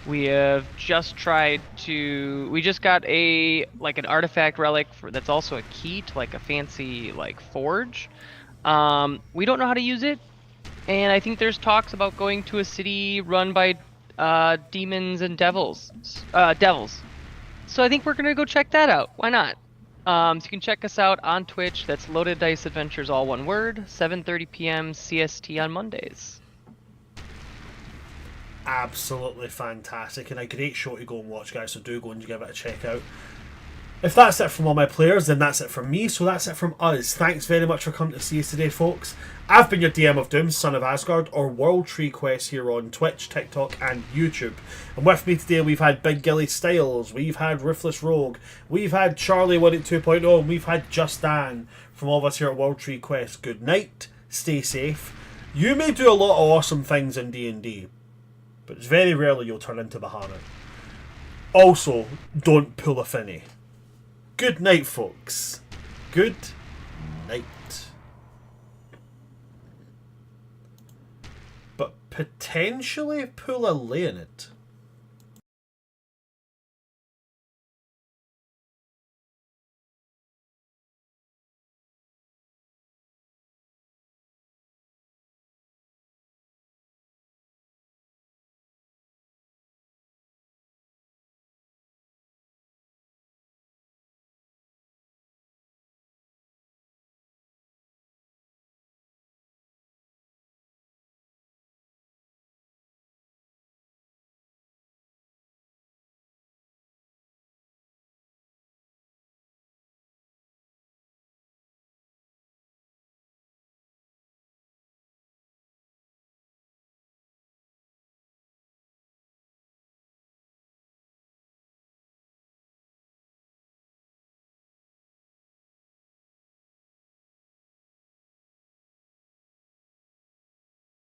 We have just we just got an artifact relic that's also a key to like a fancy like forge. We don't know how to use it, and I think there's talks about going to a city run by demons and devils. So I think we're gonna go check that out. Why not? So you can check us out on Twitch. That's Loaded Dice Adventures, all one word. 7:30 p.m. CST on Mondays. Absolutely fantastic and a great show to go and watch, guys, so do go and give it a check out. If that's it from all my players, then that's it from me, so that's it from us. Thanks very much for coming to see us today, folks. I've been your DM of Doom, Son of Asgard, or World Tree Quest here on Twitch, TikTok, and YouTube. And with me today, we've had Big Gilly Styles, we've had Ruthless Rogue, we've had Charlie 182.0, and we've had Just Dan from all of us here at World Tree Quest. Good night, stay safe. You may do a lot of awesome things in D&D, but it's very rarely you'll turn into Bahamut. Also, don't pull a finny. Good night, folks. Good night. But potentially pull a lay in it.